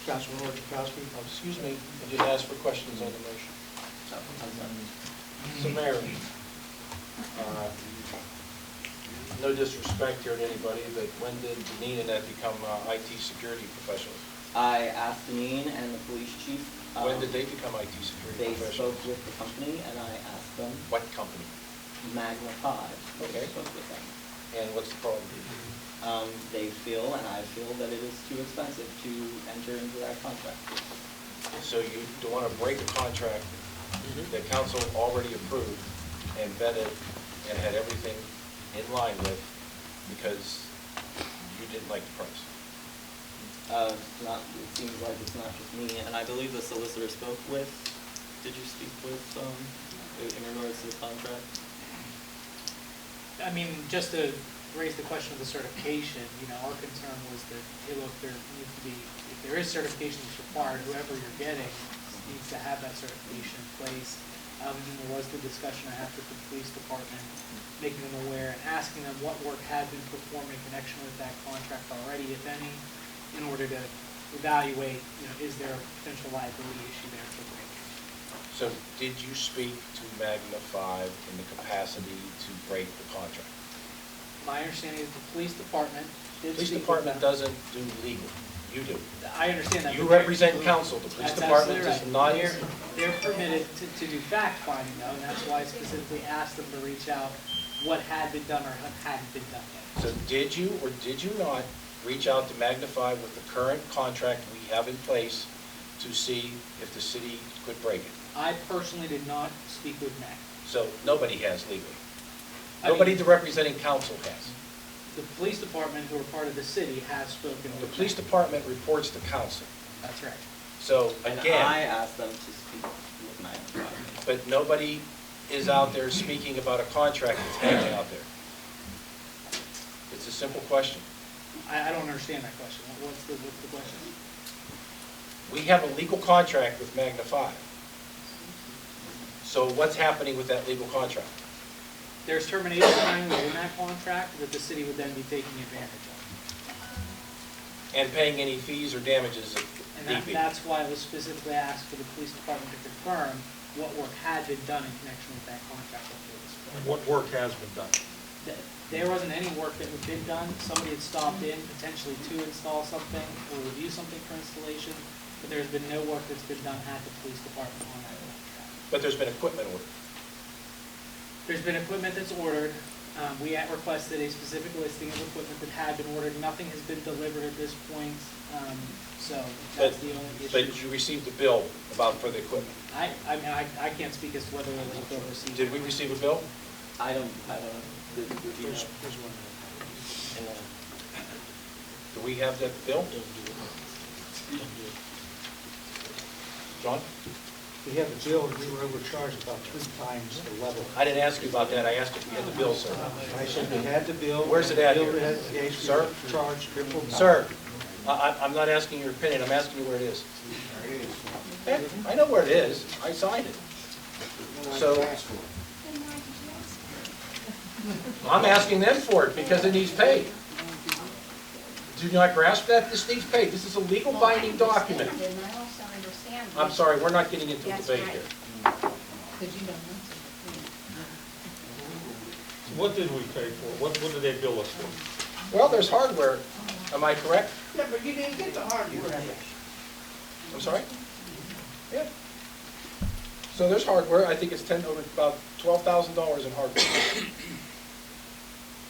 Councilman Orchakowski? Excuse me, I did ask for questions on the motion. So Mayor, no disrespect here to anybody, but when did Deneen and that become IT security professionals? I asked Deneen and the police chief. When did they become IT security They professionals? spoke with the company, and I asked them. What company? Magna 5. Okay. They spoke with them. And what's the problem? They feel, and I feel, that it is too expensive to enter into that contract. So you don't want to break a contract that council already approved and vetted and had everything in line with because you didn't like the price? It seems like it's not just me, and I believe the solicitor spoke with, did you speak with, in regards to the contract? I mean, just to raise the question of the certification, our concern was that, hey, look, there needs to be, if there is certification that's required, whoever you're getting needs to have that certification in place. And there was the discussion I had with the police department, making them aware and asking them what work had been performed in connection with that contract already, if any, in order to evaluate, is there a potential liability issue there for breakage. So did you speak to Magna 5 in the capacity to break the contract? My understanding is the police department did Police speak department with them. doesn't do legal. You do. I understand that. You but they're- represent council. The police That's department absolutely does not. right. They're permitted to do fact finding though, and that's why I specifically asked them to reach out what had been done or hadn't been done yet. So did you or did you not reach out to Magnify with the current contract we have in place to see if the city could break it? I personally did not speak with Mac. So nobody has legally. I mean- Nobody representing council has. The police department, who are part of the city, has spoken with The police Mac. department reports to council. That's right. So And I again, asked them to speak with Magna 5. but nobody is out there speaking about a contract that's hanging out there. It's a simple question. I don't understand that question. What's the question? We have a legal contract with Magna 5. So what's happening with that legal contract? There's termination language in that contract that the city would then be taking advantage of. And paying any fees or damages if And need be. that's why I was specifically asked for the police department to confirm what work had been done in connection with that contract up to this point. And what work has been done? There wasn't any work that had been done. Somebody had stopped in potentially to install something or review something for installation, but there's been no work that's been done at the police department on that contract. But there's been equipment ordered. There's been equipment that's ordered. We had requested a specific listing of equipment that had been ordered. Nothing has been delivered at this point, so that's the only issue. But you received a bill for the equipment. I mean, I can't speak as to whether there was a bill received. Did we receive a bill? I don't know. There's one. Do we have that bill? John? We have a bill, and we were overcharged about 3 times the level. I didn't ask you about that. I asked if we had the bill, sir. I said we had the bill. Where's it at Bill here? had the HP Sir? Charged triple. Sir, I'm not asking your opinion. I'm asking you where it is. I know where it is. I signed it. So I'm asking them for it because it needs paid. Do you not grasp that? This needs paid. This is a legal binding document. And I also understand. I'm sorry, we're not getting into a That's debate right. here. Because you don't want What did we pay for? What did they bill us for? Well, there's hardware. Am I correct? Yeah, but you didn't get the hardware. I'm sorry? Yeah. So there's hardware. I think it's about $12,000 in hardware.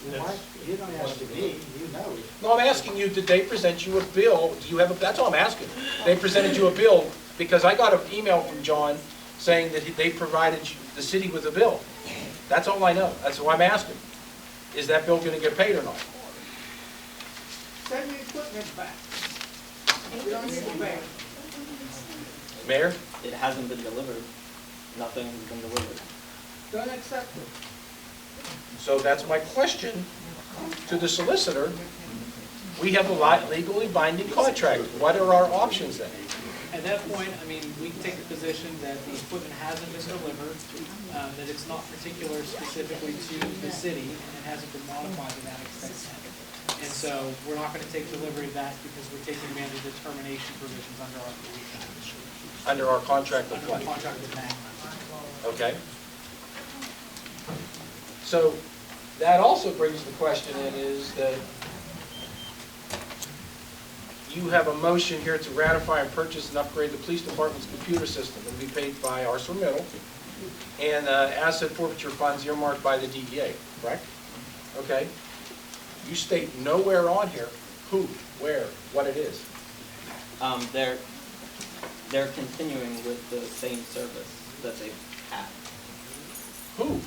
You don't ask me, you know. No, I'm asking you, did they present you a bill? Do you have that's all I'm asking. They presented you a bill because I got an email from John saying that they provided the city with a bill. That's all I know. That's what I'm asking. Is that bill going to get paid or not? Send your equipment back. We don't need it back. Mayor? It hasn't been delivered. Nothing has been delivered. Don't accept it. So that's my question to the solicitor. We have a legally binding contract. What are our options then? At that point, I mean, we can take the position that the equipment hasn't been delivered, that it's not particular specifically to the city, and it hasn't been modified to that extent. And so we're not going to take delivery of that because we're taking advantage of the termination provisions under our Contract with under our what? contract with Magna. Okay. So that also brings the question in is that you have a motion here to ratify and purchase and upgrade the police department's computer system. It will be paid by ArcelorMittal and asset forfeiture funds earmarked by the DEA, correct? Okay. You state nowhere on here who, where, what it is. They're continuing with the same service that they've had. Who?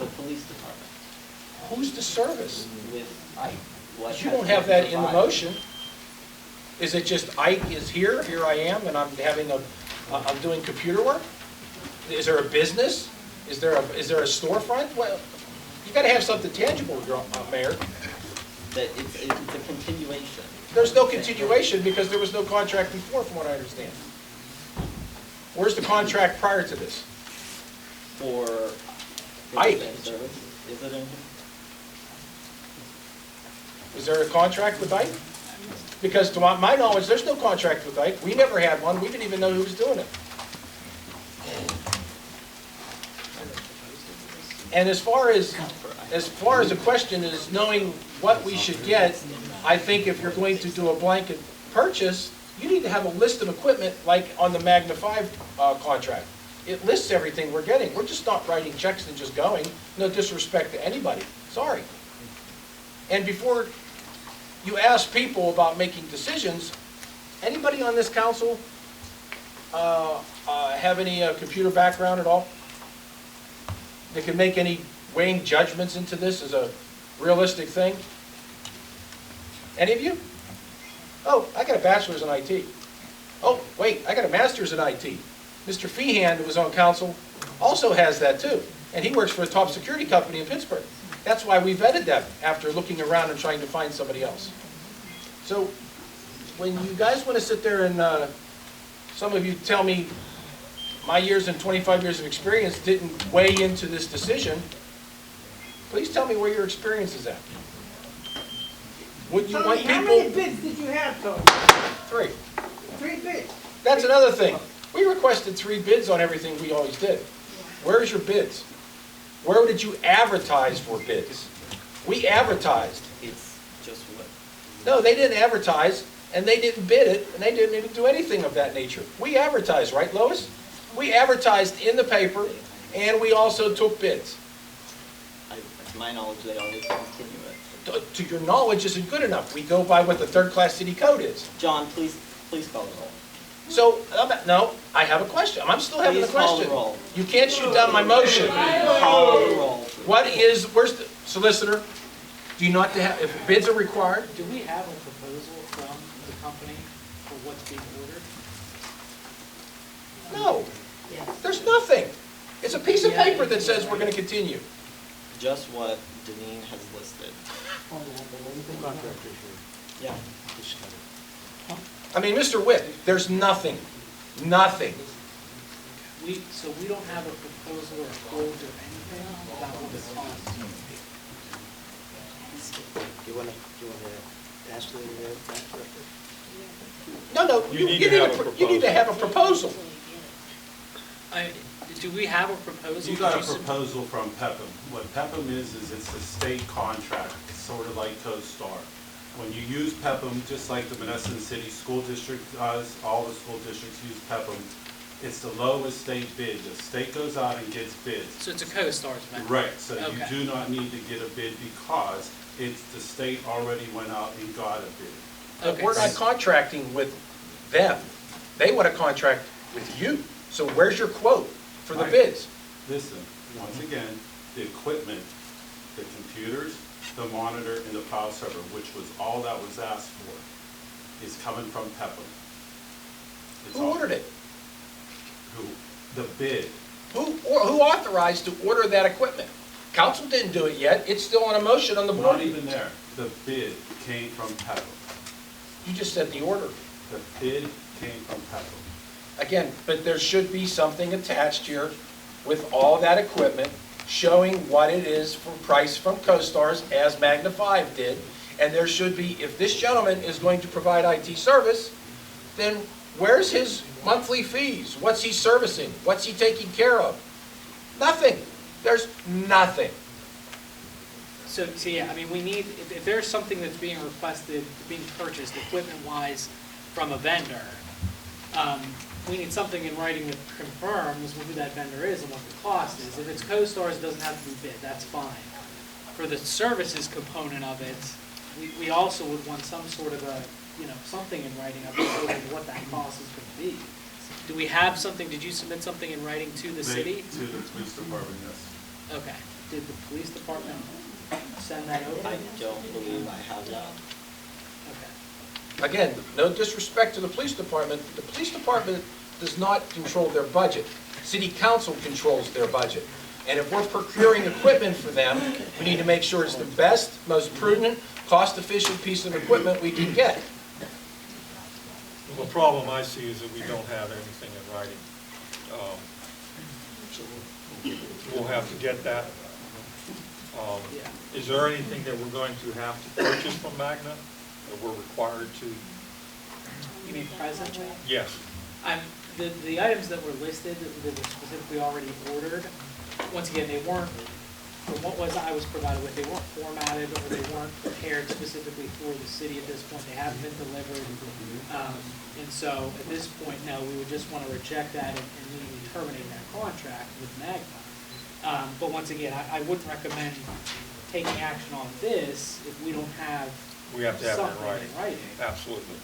The police department. Who's the service? With Ike. What You has don't have been that in the provided. motion. Is it just Ike is here I am, and I'm doing computer work? Is there a business? Is there a storefront? Well, you gotta have something tangible, Mayor. That it's a continuation. There's no continuation because there was no contract before, from what I understand. Where's the contract prior to this? For Ike. the same service. Is it in here? Is there a contract with Ike? Because to my knowledge, there's no contract with Ike. We never had one. We didn't even know who was doing it. And as far as the question is knowing what we should get, I think if you're going to do a blanket purchase, you need to have a list of equipment like on the Magna 5 contract. It lists everything we're getting. We're just not writing checks and just going. No disrespect to anybody. Sorry. And before you ask people about making decisions, anybody on this council have any computer background at all? They can make any weighing judgments into this as a realistic thing? Any of you? Oh, I got a bachelor's in IT. Oh, wait, I got a master's in IT. Mr. Feehan, who was on council, also has that too. And he works for a top security company in Pittsburgh. That's why we vetted them after looking around and trying to find somebody else. So when you guys want to sit there and some of you tell me my years and 25 years of experience didn't weigh into this decision, please tell me where your experience is at. Would you want people... How many bids did you have, Tony? 3. 3 bids. That's another thing. We requested 3 bids on everything we always did. Where's your bids? Where did you advertise for bids? We advertised. It's just what? No, they didn't advertise, and they didn't bid it, and they didn't even do anything of that nature. We advertised, right, Lois? We advertised in the paper, and we also took bids. To my knowledge, they always continue it. To your knowledge isn't good enough. We go by what the third-class city code is. John, please call the roll. So, no, I have a question. I'm still having a Please call the question. roll. You can't shoot down my motion. Call the roll. Where's the solicitor? Do you not have, if bids are required? Do we have a proposal from the company for what's being ordered? No. There's nothing. It's a piece of paper that says we're going to continue. Just what Deneen has listed. Yeah. I mean, Mr. Witt, there's nothing. Nothing. So we don't have a proposal or a quote or anything about what this costs? You wanna ask them No, you need to have a proposal. Do we have a proposal? You got a proposal from Pepin. What Pepin is it's a state contract, sort of like CoStar. When you use Pepin, just like the Monessen City School District does, all the school districts use Pepin, it's the lowest state bid. The state goes out and gets bids. So it's a co-star's method? Right, so Okay. you do not need to get a bid because it's, the state already went out and got a bid. Okay. We're not contracting with them. They want to contract with you. So where's your quote for the bids? Listen, once again, the equipment, the computers, the monitor, and the file server, which was all that was asked for, is coming from Pepin. It's Who all- ordered it? Who, the bid. Who authorized to order that equipment? Council didn't do it yet, it's still on a motion on the board. Not even there. The bid came from Pepin. You just said the order. The bid came from Pepin. Again, but there should be something attached here with all that equipment showing what it is for price from CoStars, as Magna 5 did. And there should be, if this gentleman is going to provide IT service, then where's his monthly fees? What's he servicing? What's he taking care of? Nothing. There's nothing. So yeah, I mean, we need, if there's something that's being requested, being purchased equipment-wise from a vendor, we need something in writing that confirms who that vendor is and what the cost is. If it's CoStars, it doesn't have to be bid, that's fine. For the services component of it, we also would want some sort of a, something in writing of what that cost is going to be. Do we have something, did you submit something in writing to the city? To the police department, yes. Okay. Did the police department send that over? I don't believe I have that. Okay. Again, no disrespect to the police department, the police department does not control their budget. City council controls their budget. And if we're procuring equipment for them, we need to make sure it's the best, most prudent, cost-efficient piece of equipment we can get. Well, the problem I see is that we don't have anything in writing. We'll have to get that. Is there anything that we're going to have to purchase from Magna that we're required to? You mean presently? Yes. The items that were listed, that were specifically already ordered, once again, they weren't, from what I was provided with, they weren't formatted or they weren't prepared specifically for the city at this point. They haven't been delivered. And so at this point, no, we would just want to reject that and immediately terminate that contract with Magna. But once again, I wouldn't recommend taking action on this if we don't have We have to have it something in writing. Absolutely.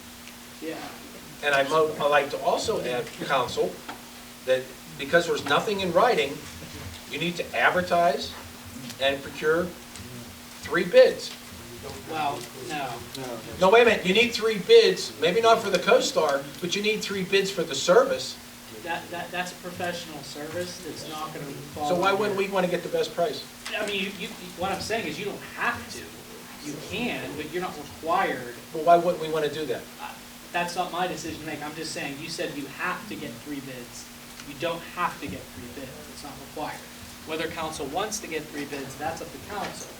Yeah. And I'd like to also add, council, that because there's nothing in writing, you need to advertise and procure 3 bids. Well, no. No, wait a minute, you need 3 bids, maybe not for the CoStar, but you need 3 bids for the service. That's a professional service that's not going to fall. So why wouldn't we want to get the best price? I mean, what I'm saying is you don't have to. You can, but you're not required. But why wouldn't we want to do that? That's not my decision to make. I'm just saying, you said you have to get 3 bids. You don't have to get 3 bids. It's not required. Whether council wants to get 3 bids, that's up to council.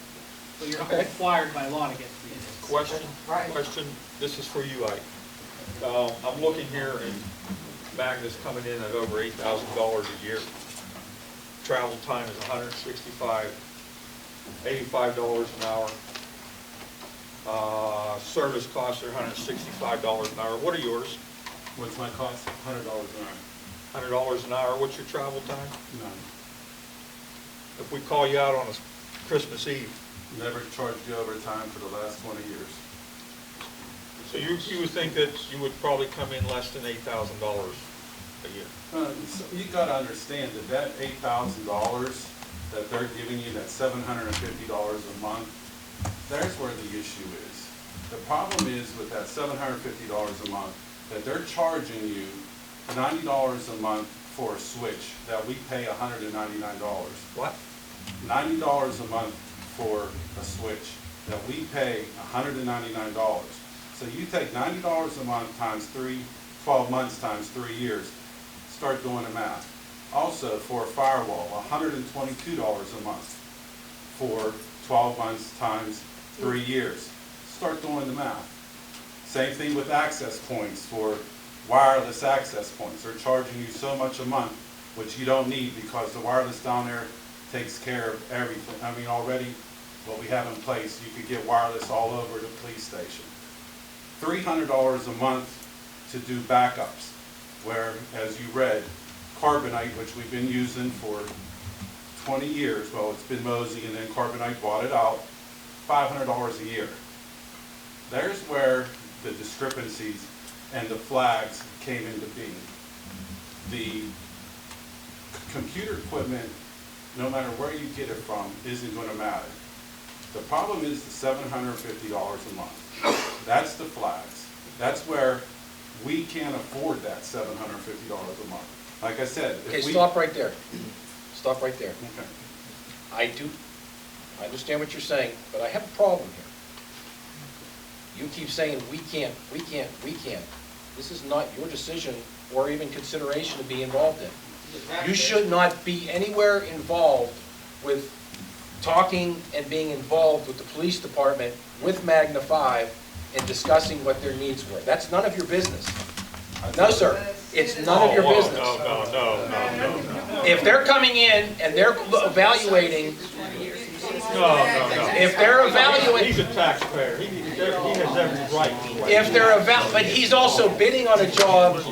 But you're not required by law to get 3 bids. Question, this is for you, Ike. I'm looking here and Magna's coming in at over $8,000 a year. Travel time is $165, $85 an hour. Service costs are $165 an hour. What are yours? What's my cost? $100 an hour. $100 an hour. What's your travel time? None. If we call you out on a Christmas Eve? Never charged you overtime for the last 20 years. So you would think that you would probably come in less than $8,000 a year? So you gotta understand that $8,000 that they're giving you, that $750 a month, there's where the issue is. The problem is with that $750 a month, that they're charging you $90 a month for a switch that we pay $199. What? $90 a month for a switch that we pay $199. So you take $90 a month times 12 months times 3 years, start doing the math. Also for a firewall, $122 a month for 12 months times 3 years. Start doing the math. Same thing with access points for wireless access points. They're charging you so much a month, which you don't need because the wireless down there takes care of everything. I mean, already what we have in place, you could get wireless all over the police station. $300 a month to do backups, where, as you read, Carbonite, which we've been using for 20 years, well, it's been Mosey and then Carbonite bought it out, $500 a year. There's where the discrepancies and the flags came into being. The computer equipment, no matter where you get it from, isn't going to matter. The problem is the $750 a month. That's the flags. That's where we can't afford that $750 a month. Like I said, if Okay, we... stop right there. Stop right there. Okay. I understand what you're saying, but I have a problem here. You keep saying, we can't, we can't, we can't. This is not your decision or even consideration to be involved in. You should not be anywhere involved with talking and being involved with the police department, with Magna 5, and discussing what their needs were. That's none of your business. No, sir. It's none of your business. No. If they're coming in and they're evaluating, No. if they're evaluating, He's a taxpayer. He has every right. if they're but he's also bidding on a job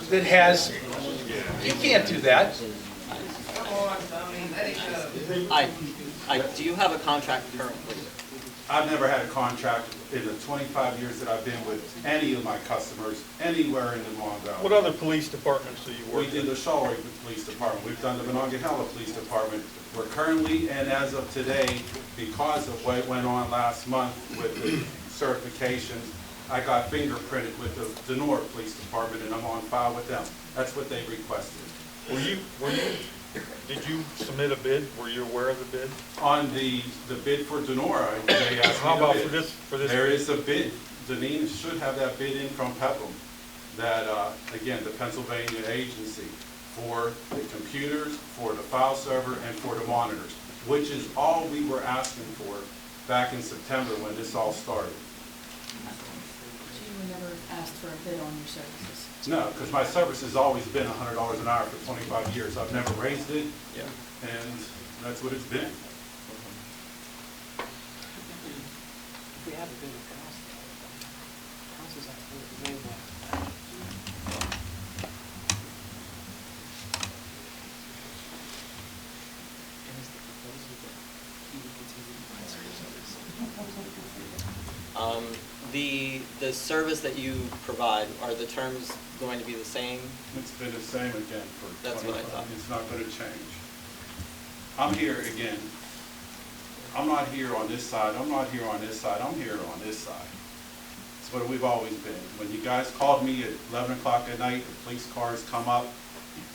that has, you can't do that. Do you have a contract currently? I've never had a contract in the 25 years that I've been with any of my customers anywhere in the Mon Valley. What other police departments do you work We did the Shawley Police Department. We've done the Monongahela Police Department. We're currently, and as of today, because of what went on last month with the certifications, I got fingerprinted with the Denora Police Department, and I'm on file with them. That's what they requested. Did you submit a bid? Were you aware of the bid? On the bid for Denora, they asked me How about to bid. for this? There is a bid. Deneen should have that bid in from Pepin, that, again, the Pennsylvania agency, for the computers, for the file server, and for the monitors, which is all we were asking for back in September when this all started. So you were never asked for a bid on your services? No, because my service has always been $100 an hour for 25 years. I've never raised it, and that's what it's been. If we have a bid with council's have to waive that. And is the proposal that he would continue to provide service? The service that you provide, are the terms going to be the same? It's been the same again for That's what I 25. thought. It's not going to change. I'm here again. I'm not here on this side. I'm not here on this side. I'm here on this side. It's what we've always been. When you guys called me at 11 o'clock at night, the police cars come up,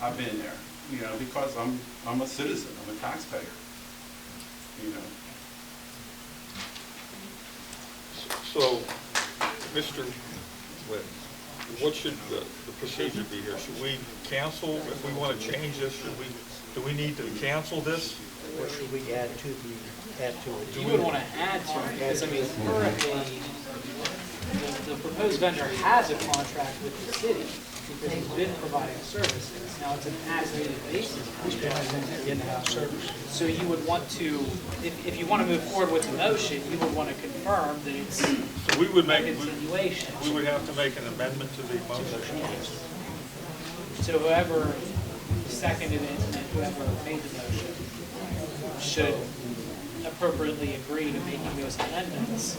I've been there. You know, because I'm a citizen. I'm a taxpayer. You know. So, Mr. Witt, what should the procedure be here? Should we cancel, if we want to change this, do we need to cancel this? Or should we add to it? You would want to add to it, because I mean, currently, the proposed vendor has a contract with the city, because he's been providing services. Now, it's an as-needed basis. So you would want to, if you want to move forward with the motion, you would want to confirm that it's So we would a continuation. We would have to make an amendment to the motion. So whoever seconded it and whoever made the motion should appropriately agree to making those amendments,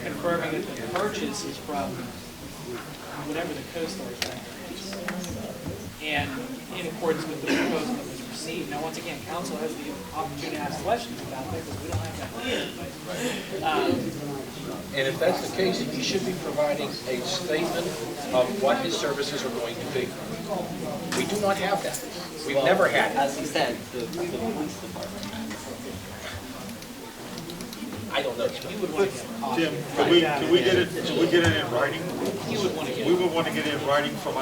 confirming that the purchase is from whatever the co-star's vendor is, and in accordance with the proposal that was received. Now, once again, council has the opportunity to ask questions about that, because we don't have that here, but, And if that's the case, he should be providing a statement of what his services are going to be. We do not have that. We've never had it. As he said, the police department. I don't know. you would want to get a copy. Jim, can we get it in writing? You would want to get We would want to get it in writing from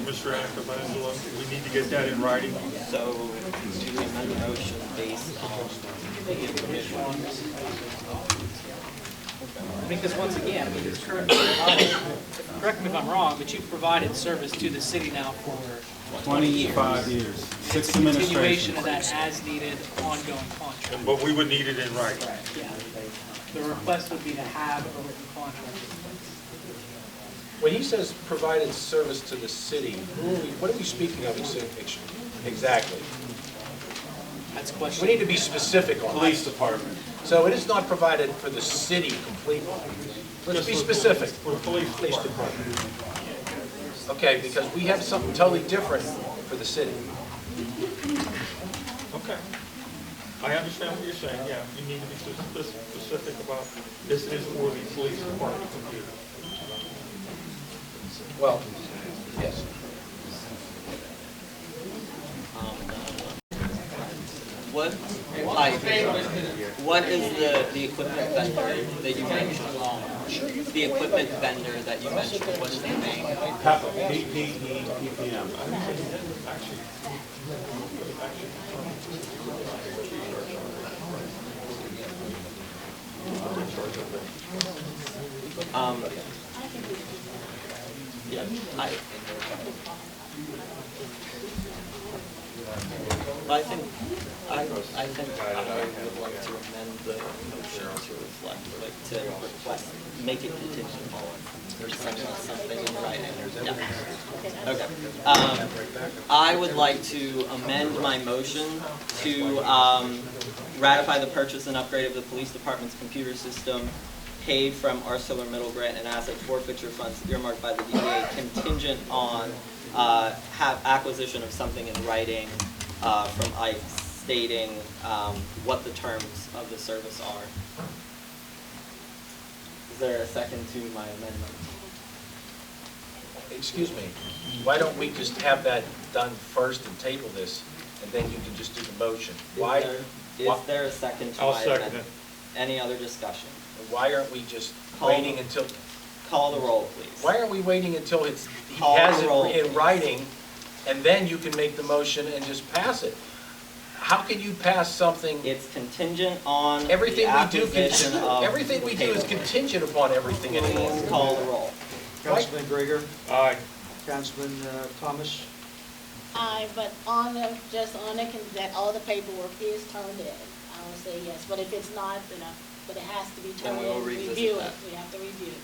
Mr. Acavangelo. We need to get that in writing. So, do we amend the motion based on the information? Because once again, I mean, it's currently provided, correct me if I'm wrong, but you've provided service to the city now for 20 years. 25 years. It's a continuation of that as-needed ongoing contract. But we would need it in writing. Yeah. The request would be to have a written contract. When he says provided service to the city, what are we speaking of exactly? That's a question. We need to be specific on that. Police department. So it is not provided for the city completely. Let's be specific. For the police department. Okay, because we have something totally different for the city. Okay. I understand what you're saying, yeah, you need to be specific about, this is for the police department computer. Well, yes. What is the equipment vendor that you mentioned? The equipment vendor that you mentioned, what is the name? PPM. Yeah, I think I would like to amend the motion to reflect, like to request, make it contingent on there's something in writing. Yeah. Okay. I would like to amend my motion to ratify the purchase and upgrade of the police department's computer system paid from ArcelorMittal grant and asset forfeiture funds earmarked by the DDA contingent on acquisition of something in writing from ICE stating what the terms of the service are. Is there a second to my amendment? Excuse me, why don't we just have that done first and table this, and then you can just do the motion? Why? Is there a second to I'll my second amendment? Any other discussion? Why aren't we just waiting until? Call the roll, please. Why aren't we waiting until he Call has the it roll, in please. writing, and then you can make the motion and just pass it? How can you pass something? It's contingent on Everything the we do, acquisition of everything we do is contingent upon everything anymore. Please call the roll. Councilman Gregor, Aye. Councilman Thomas, Aye, but just on the, that all the paperwork is turned in, I will say yes, but if it's not, then but it has to be Then turned we will in, revisit review that. it, we have to review it.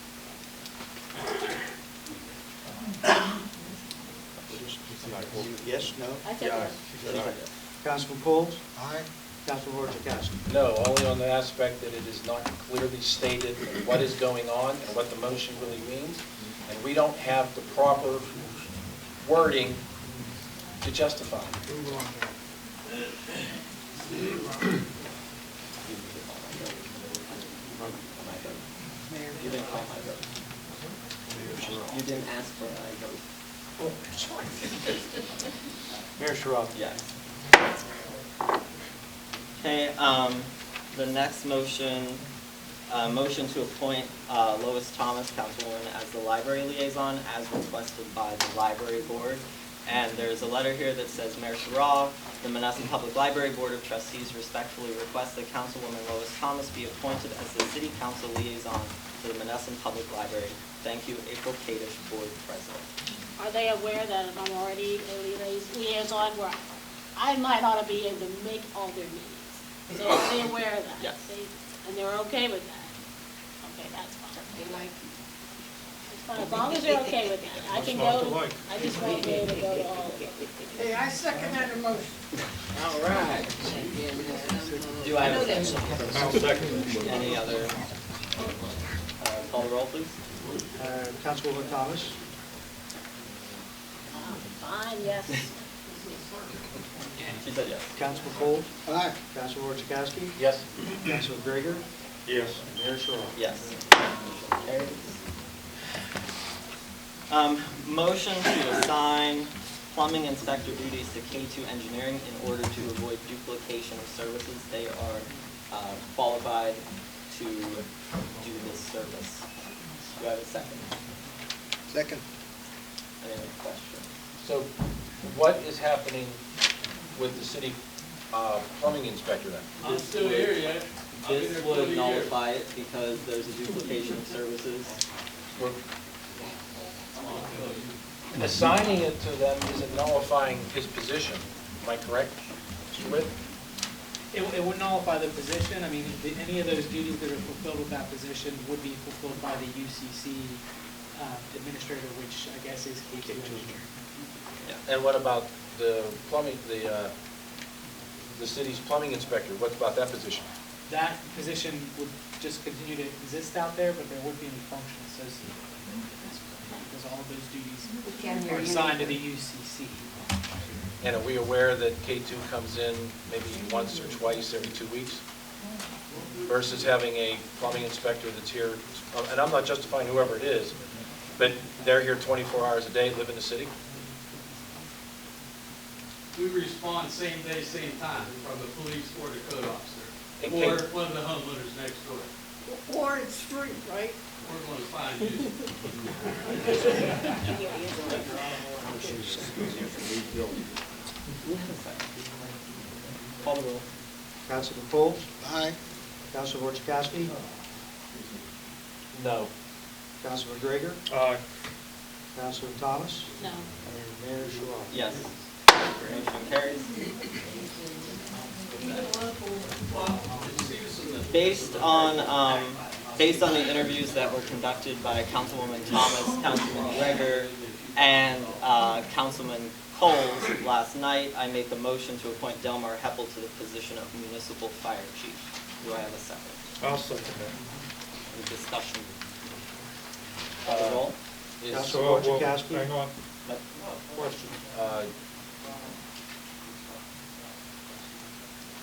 yes, no? I said yes. Councilman Coles? Aye. Councilman Orchakowski? No, only on the aspect that it is not clearly stated what is going on and what the motion really means, and we don't have the proper wording to justify. You didn't call my vote. You didn't ask for my vote. Mayor Sherrod? Yes. Okay, the next motion, motion to appoint Lois Thomas, Councilwoman, as the library liaison as requested by the library board. And there's a letter here that says, Mayor Sherrod, the Monessen Public Library Board of Trustees respectfully request that Councilwoman Lois Thomas be appointed as the City Council liaison to the Monessen Public Library. Thank you, April Kadish, Board President. Are they aware that I'm already a liaison where I might ought to be able to make all their meetings? So are they aware of that? Yes. And they're okay with that? Okay, that's fine. They like you. It's fine, as long as they're okay with that. I can Not to go, like. I just want to be able to go to all of them. Hey, I second that motion. All right. Do I have a second? I'll second. Any other, call the roll, please? Councilwoman Thomas? Fine, yes. She said yes. Councilman Coles? Aye. Councilman Orchakowski? Yes. Councilman Gregor? Yes. Mayor Sherrod? Yes. Motion to assign plumbing inspector duties to K2 Engineering in order to avoid duplication of services. They are qualified to do this service. Do I have a second? Second. Any other questions? So what is happening with the city plumbing inspector then? I'm still here yet. This would nullify it because there's a duplication of services. Assigning it to them isn't nullifying his position, am I correct, Mr. Witt? It would nullify the position. I mean, any of those duties that are fulfilled with that position would be fulfilled by the UCC administrator, which I guess is K2 engineer. And what about the plumbing, the city's plumbing inspector? What about that position? That position would just continue to exist out there, but there wouldn't be any function associated with it. Because all of those duties are assigned to the UCC. And are we aware that K2 comes in maybe once or twice every 2 weeks? Versus having a plumbing inspector that's here, and I'm not justifying whoever it is, but they're here 24 hours a day, live in the city? We respond same day, same time, from the police or the code officer, And or Kate- one of the homeowners next door. Or it's free, right? We're going to find you. Call the roll. Councilman Coles? Aye. Councilman Chakowski? No. Councilman Gregor? Aye. Councilman Thomas? No. And Mayor Sherrod? Yes. Motion carries. Based on the interviews that were conducted by Councilwoman Thomas, Councilman Gregor, and Councilman Coles last night, I make a motion to appoint Delmar Heppel to the position of Municipal Fire Chief. Do I have a second? I'll second that. Any discussion? Call the roll? Councilman Chakowski? Hang on, Yep. question.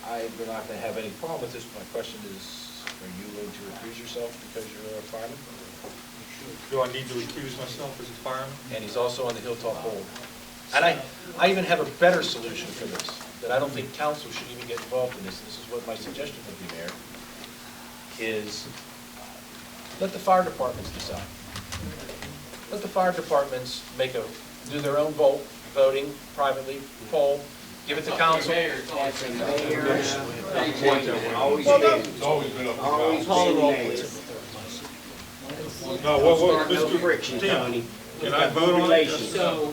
I'm not going to have any problem with this. My question is, are you willing to recuse yourself because you're a fireman? Do I need to recuse myself as a fireman? And he's also on the Hilltop Board. And I even have a better solution for this, that I don't think council should even get involved in this. This is what my suggestion would be, Mayor, is let the fire departments decide. Let the fire departments do their own voting privately, poll, give it to council. It's always been up to council. Call the roll, please. No, Mr. Tim, can I vote on it? So,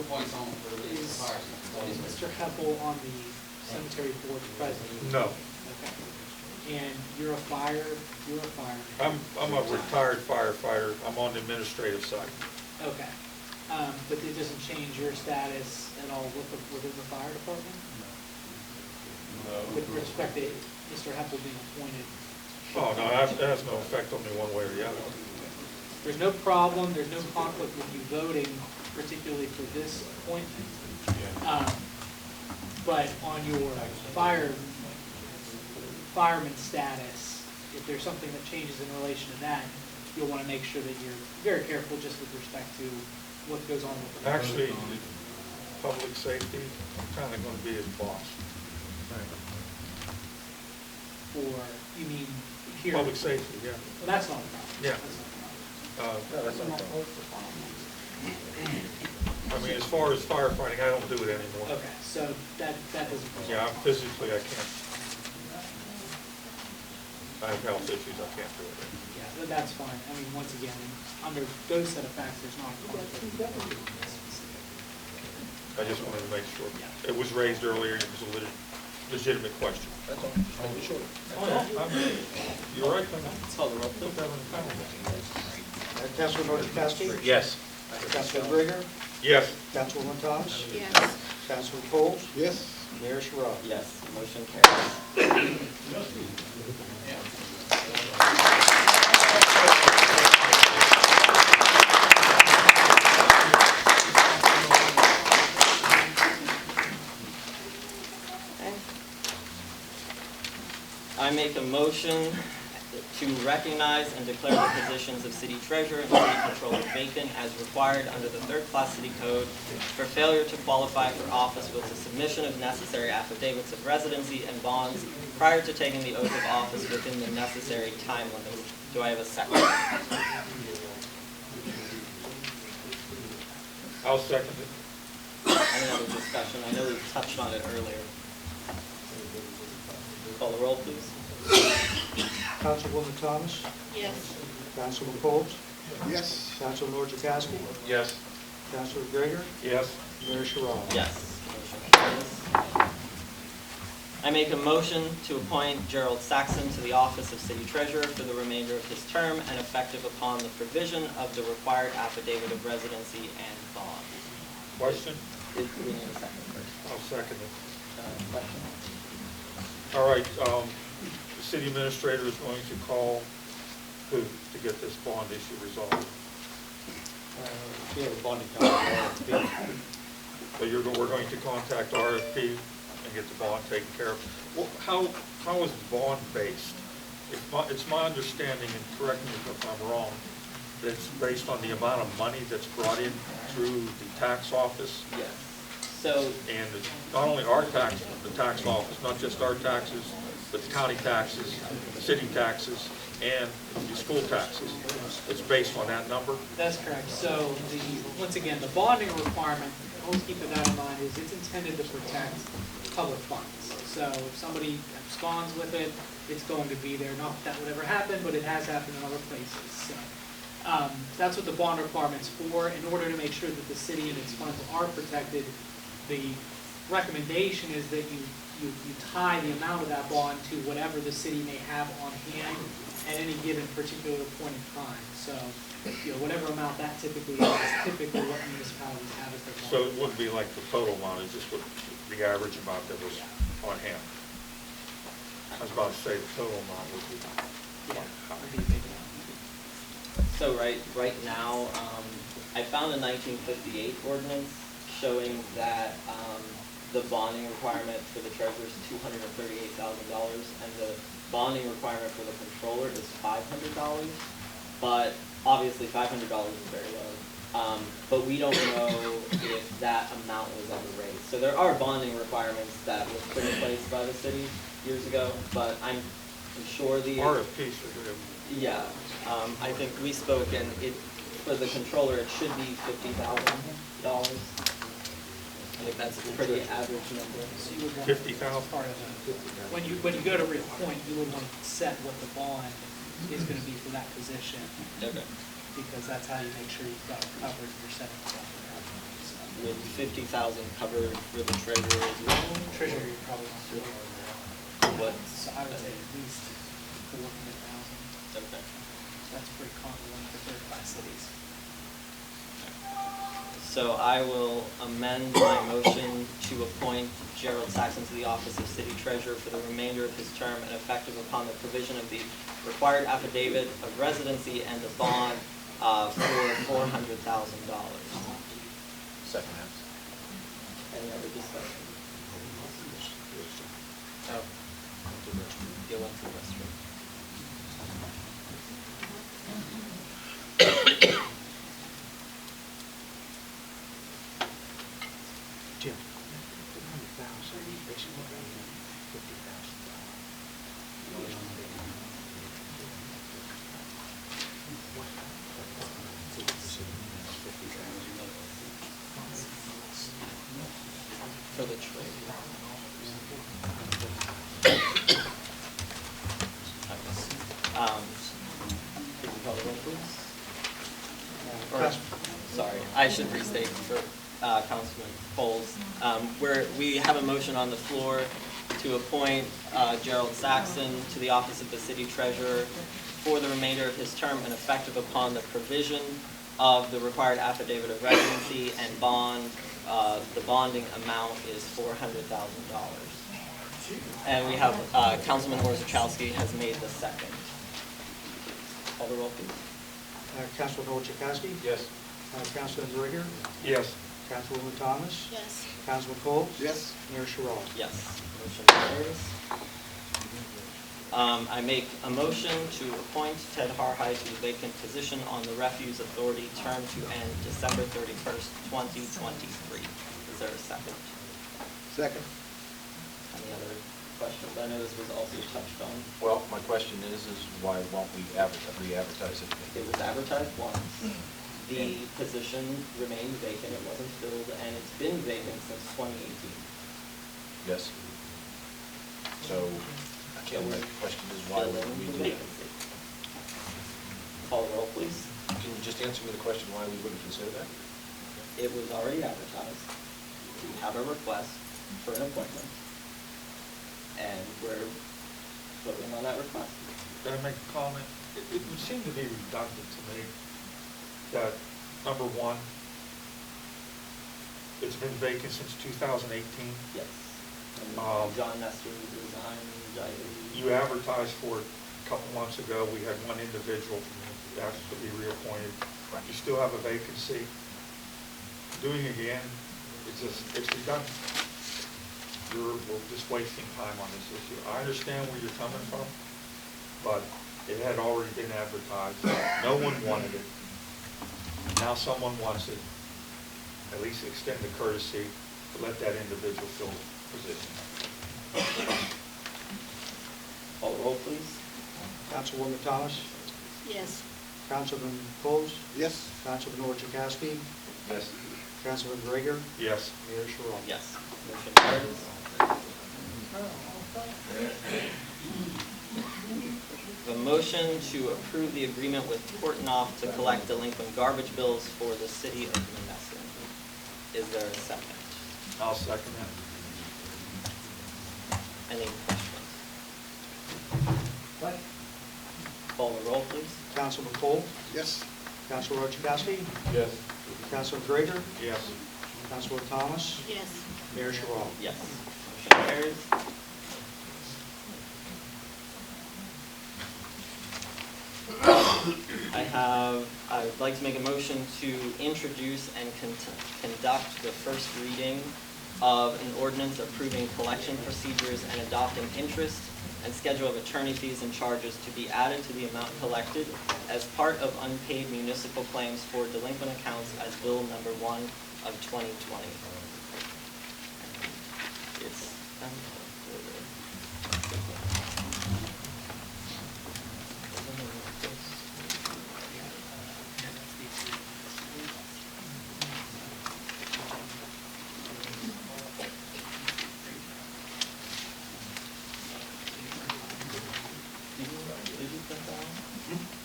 is Mr. Heppel on the cemetery board president? No. Okay. And you're a fireman? I'm a retired firefighter. I'm on the administrative side. Okay. But it doesn't change your status at all within the fire department? With respect to Mr. Heppel being appointed? Oh, no, that has no effect on me one way or the other. There's no problem, there's no conflict with you voting, particularly for this appointment. But on your fireman status, if there's something that changes in relation to that, you'll want to make sure that you're very careful just with respect to what goes on with the Actually, public safety, I'm kind of going to be his boss. Or, you mean here? Public safety, yeah. Well, that's not a problem. Yeah. That's not a problem. I mean, as far as firefighting, I don't do it anymore. Okay, so that doesn't. Yeah, I'm physically, I can't. I have health issues, I can't do it. Yeah, that's fine. I mean, once again, under those set of facts, there's not a conflict. I just wanted to make sure. It was raised earlier, it was a legitimate question. That's all, just making sure. Oh, yeah, you're right. Let's call the roll, please. Councilman Chakowski? Yes. Councilman Gregor? Yes. Councilwoman Thomas? Yes. Councilman Coles? Yes. Mayor Sherrod? Yes, motion carries. I make a motion to recognize and declare the positions of city treasurer and city controller vacant as required under the third-class city code for failure to qualify for office with the submission of necessary affidavits of residency and bonds prior to taking the oath of office within the necessary time limits. Do I have a second? I'll second it. Any other discussion? I know we touched on it earlier. Call the roll, please. Councilwoman Thomas? Yes. Councilman Coles? Yes. Councilman Chakowski? Yes. Councilman Gregor? Yes. Mayor Sherrod? Yes. Motion carries. I make a motion to appoint Gerald Saxon to the office of city treasurer for the remainder of his term and effective upon the provision of the required affidavit of residency and bond. Question? We need a second first. I'll second it. Question? All right, the city administrator is going to call who to get this bond issue resolved? We have a bonding company. So we're going to contact RFP and get the bond taken care of. Well, how is the bond based? It's my understanding, and correct me if I'm wrong, that it's based on the amount of money that's brought in through the tax office? Yes. So, And it's not only our tax, the tax office, not just our taxes, but the county taxes, the city taxes, and the school taxes. It's based on that number? That's correct. So once again, the bonding requirement, always keep that in mind, is it's intended to protect public funds. So if somebody absconds with it, it's going to be there. Not that would ever happen, but it has happened in other places. So that's what the bond requirement's for. In order to make sure that the city and its funds are protected, the recommendation is that you tie the amount of that bond to whatever the city may have on hand at any given particular point in time. So, whatever amount that typically is typically what municipalities have as their bond. So it wouldn't be like the total amount, it's just what the average amount that was on hand? I was about to say the total amount would be on hand. So right now, I found a 1958 ordinance showing that the bonding requirement for the treasurer is $238,000, and the bonding requirement for the controller is $500. But obviously, $500 is very low. But we don't know if that amount was ever raised. So there are bonding requirements that were put in place by the city years ago, but I'm sure the RFPs are good. Yeah, I think we spoke, and for the controller, it should be $50,000. I think that's a pretty average number. So you would want 50,000? part of the, when you go to reappoint, you would want to set what the bond is going to be for that position. Okay. Because that's how you make sure you've got it covered if you're setting it up. So, With 50,000 covered for the treasurer as well? Treasurer, you probably want to do What? So I would say at least 400,000. Okay. That's pretty common one for third-class cities. So I will amend my motion to appoint Gerald Saxon to the office of city treasurer for the remainder of his term and effective upon the provision of the required affidavit of residency and the bond for $400,000. Second half. Any other discussion? Oh. Go into the restroom. Jim. For the trade. Could you call the roll, please? Sorry, I should restate for Councilman Bowles. We have a motion on the floor to appoint Gerald Saxon to the office of the city treasurer for the remainder of his term and effective upon the provision of the required affidavit of residency and bond. The bonding amount is $400,000. And we have Councilman Orzechowski has made the second. Call the roll, please. Councilman Orchakowski? Yes. Councilman Rieger? Yes. Councilwoman Thomas? Yes. Councilman Coles? Yes. Mayor Sherrod? Yes. Motion carries. I make a motion to appoint Ted Harhide to the vacant position on the Refuse Authority, term to end December 31st, 2023. Is there a second? Second. Any other questions? I know this was also touched on. Well, my question is why won't we re-advertise it? It was advertised once. The position remained vacant. It wasn't filled, and it's been vacant since 2018. Yes. So, again, my question is why would we do it? Call the roll, please. Can you just answer me the question why we wouldn't consider that? It was already advertised. We have a request for an appointment, and we're voting on that request. Can I make a comment? It would seem to be redundant to me that, number one, it's been vacant since 2018. Yes. And John Nestor resigned. You advertised for it a couple months ago. We had one individual asked to be reappointed. You still have a vacancy. Doing again it's redundant. We're just wasting time on this issue. I understand where you're coming from, but it had already been advertised. No one wanted it. Now someone wants it. At least extend the courtesy to let that individual fill the position. Call the roll, please. Councilwoman Thomas? Yes. Councilman Coles? Yes. Councilman Orchakowski? Yes. Councilman Gregor? Yes. Mayor Sherrod? Yes. Motion carries. A motion to approve the agreement with Portnoy to collect delinquent garbage bills for the city of Monessen. Is there a second? I'll second that. Any questions? Call the roll, please. Councilman Cole? Yes. Councilman Orchakowski? Yes. Councilman Gregor? Yes. Councilwoman Thomas? Yes. Mayor Sherrod? Yes. Motion carries. I would like to make a motion to introduce and conduct the first reading of an ordinance approving collection procedures and adopting interest and schedule of attorney fees and charges to be added to the amount collected as part of unpaid municipal claims for delinquent accounts as Bill number 1 of 2020. It's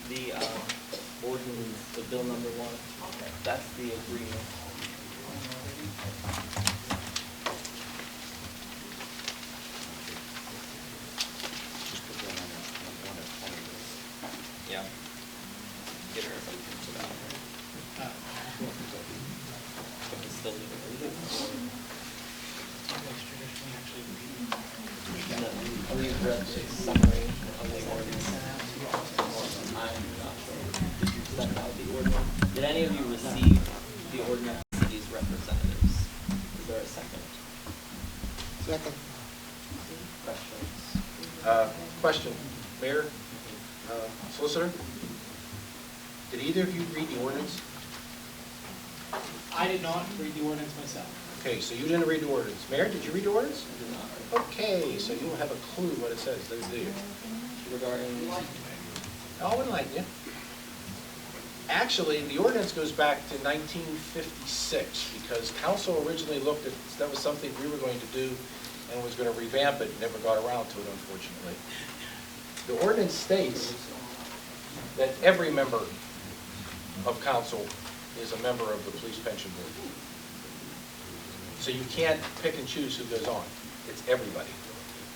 the ordinance, the bill number 1, that's the agreement. Yeah. Get her to that. It's still legal. No, we've read the summary of the ordinance. I'm not sure. Did you send out the ordinance? Did any of you receive the ordinance city's representatives? Is there a second? Second. Questions? Question, Mayor, Solicitor? Did either of you read the ordinance? I did not read the ordinance myself. Okay, so you didn't read the ordinance. Mayor, did you read the ordinance? I did not. Okay, so you don't have a clue what it says, do you? Regarding, I'll enlighten you. Actually, the ordinance goes back to 1956 because council originally looked at, that was something we were going to do and was going to revamp it, never got around to it, unfortunately. The ordinance states that every member of council is a member of the police pension board. So you can't pick and choose who goes on. It's everybody.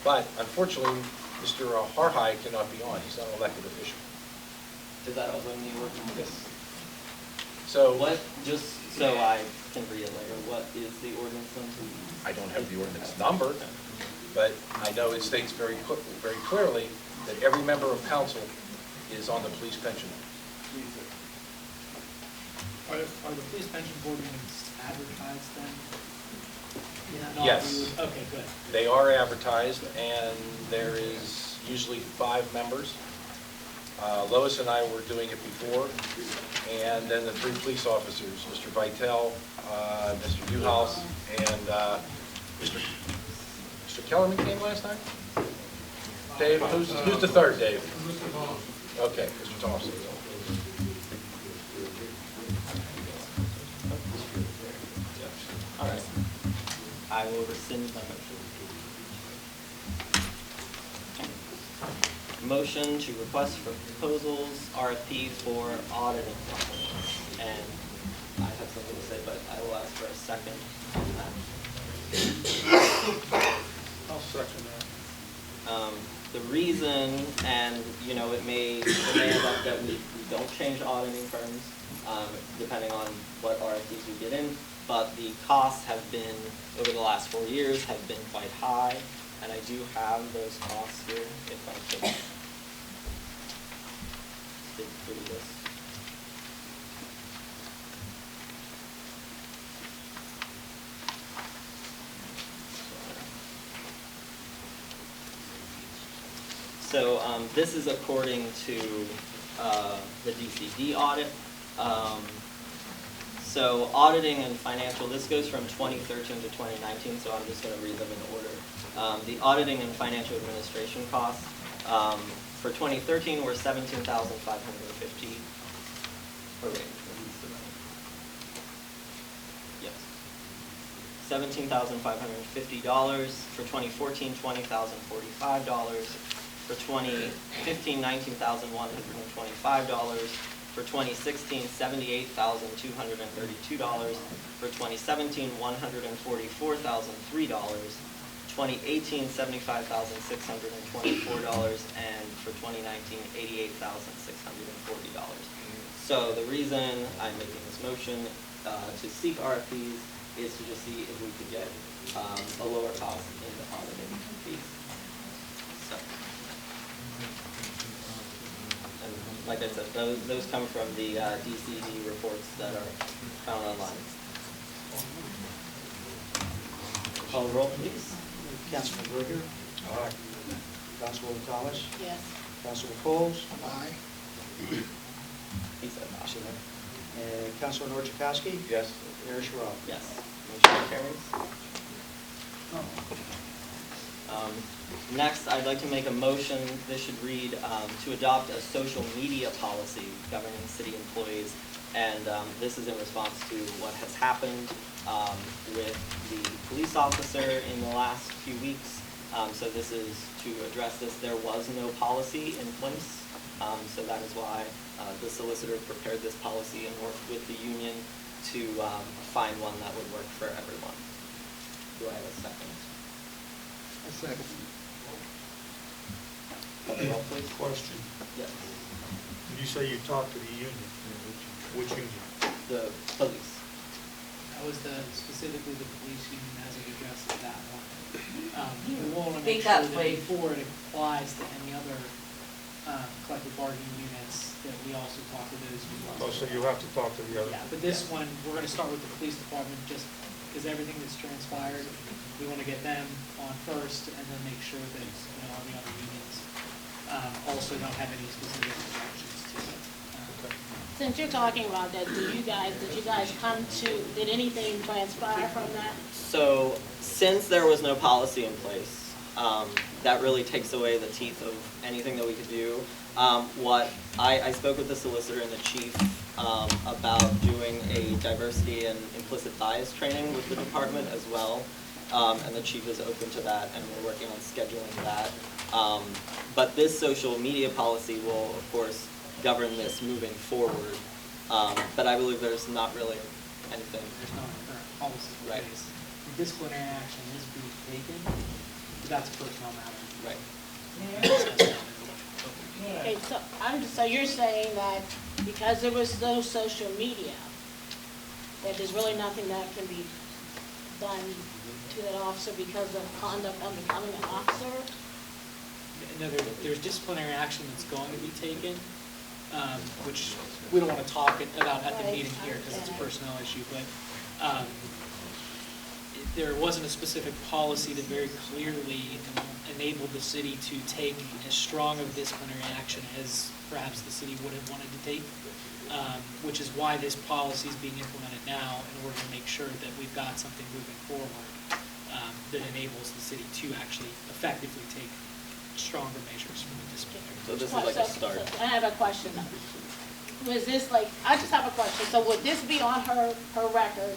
But unfortunately, Mr. Harhide cannot be on. He's not an elected official. is that also in the ordinance? Yes. So What, just so I can read it later, what is the ordinance number? I don't have the ordinance number, but I know it states very clearly that every member of council is on the police pension. Are the police pension board meetings advertised then? Not Yes. Okay, good. They are advertised, and there is usually 5 members. Lois and I were doing it before, and then the 3 police officers, Mr. Vitale, Mr. Newhouse, and Mr. Kellerman came last night? Dave, who's the third, Dave? Okay, Mr. Thompson. All right. I will rescind my motion. Motion to request for proposals, RFP for auditing companies. And I have something to say, but I will ask for a second on that. I'll second that. The reason, and you know, it may end up that we don't change auditing firms, depending on what RFPs we get in, but the costs have been, over the last 4 years, have been quite high, and I do have those costs here, if I could dig through this. So this is according to the DCD audit. So auditing and financial, this goes from 2013 to 2019, so I'm just going to read them in order. The auditing and financial administration costs for 2013 were $17,550. Oh wait, yes. $17,550. For 2014, $20,045. For 2015, $19,125. For 2016, $78,232. For 2017, $144,003. 2018, $75,624. And for 2019, $88,640. So the reason I'm making this motion to seek RFPs is to just see if we could get a lower cost in the auditing fees. So, and like I said, those come from the DCD reports that are found online. Call the roll, please. Councilman Grigger? Aye. Councilwoman Thomas? Yes. Councilman Coles? Aye. He said aye. And Councilman Orchakowski? Yes. Mayor Sherrod? Yes. Motion carries. Next, I'd like to make a motion, this should read, to adopt a social media policy governing city employees. And this is in response to what has happened with the police officer in the last few weeks. So this is to address this. There was no policy in place. So that is why the solicitor prepared this policy and worked with the union to find one that would work for everyone. Do I have a second? A second. Roll, please. Question. Yes. Did you say you talked to the union? Which union? The police. That was specifically the police union as it addresses that one. We want to make Speak up, sure that please. before it applies to any other collective bargaining units, that we also talk to those who. Oh, so you have to talk to the other. Yeah, but this one, we're going to start with the police department, just because everything that's transpired, we want to get them on first, and then make sure that, all the other unions also don't have any specific objections to it. Since you're talking about that, did you guys did anything transpire from that? So since there was no policy in place, that really takes away the teeth of anything that we could do. I spoke with the solicitor and the chief about doing a diversity and implicit bias training with the department as well. And the chief is open to that, and we're working on scheduling that. But this social media policy will, of course, govern this moving forward. But I believe there's not really anything. There's not a current policy in Right. place. Disciplinary action is being taken, but that's a personnel matter. Right. Okay, so you're saying that because there was no social media, that there's really nothing that can be done to that officer because of conduct of becoming an officer? No, there's disciplinary action that's going to be taken, which we don't want to talk about at the meeting here because it's a personnel issue, but there wasn't a specific policy that very clearly enabled the city to take as strong of disciplinary action as perhaps the city would have wanted to take, which is why this policy is being implemented now in order to make sure that we've got something moving forward that enables the city to actually effectively take stronger measures for the disciplinary. So this is like a start. I have a question. Was this I just have a question. So would this be on her record?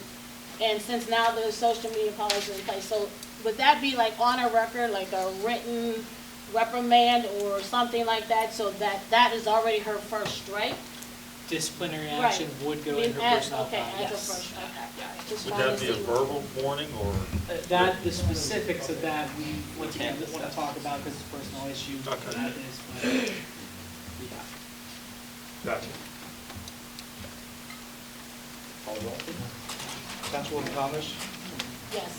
And since now the social media policy is in place, so would that be on her record, like a written reprimand or something like that, so that is already her first strike? Disciplinary action would go in her personnel file, Okay, as a yes. first, okay. Just Would wanted that to be a see. verbal warning or? The specifics of that, we once again don't want to talk about because it's a personal issue. Okay. That is, but, yeah. Gotcha. Call the roll. Councilwoman Thomas? Yes.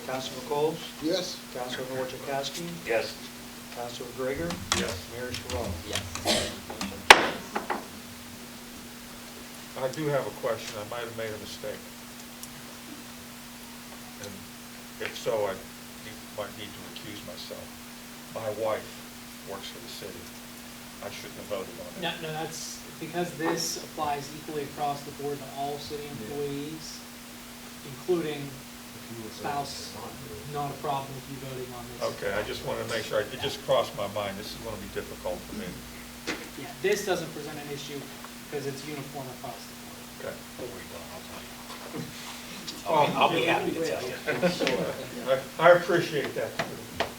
Councilman Coles? Yes. Councilman Orchakowski? Yes. Councilman Grigger? Yes. Mayor Sherrod? Yes. I do have a question. I might have made a mistake. And if so, I might need to recuse myself. My wife works for the city. I shouldn't have voted on it. No, that's, because this applies equally across the board to all city employees, including spouse, not a problem with you voting on this. Okay, I just wanted to make sure, it just crossed my mind, this is going to be difficult for me. Yeah, this doesn't present an issue because it's uniform across the board. Okay. I'll be happy to tell you. I appreciate that.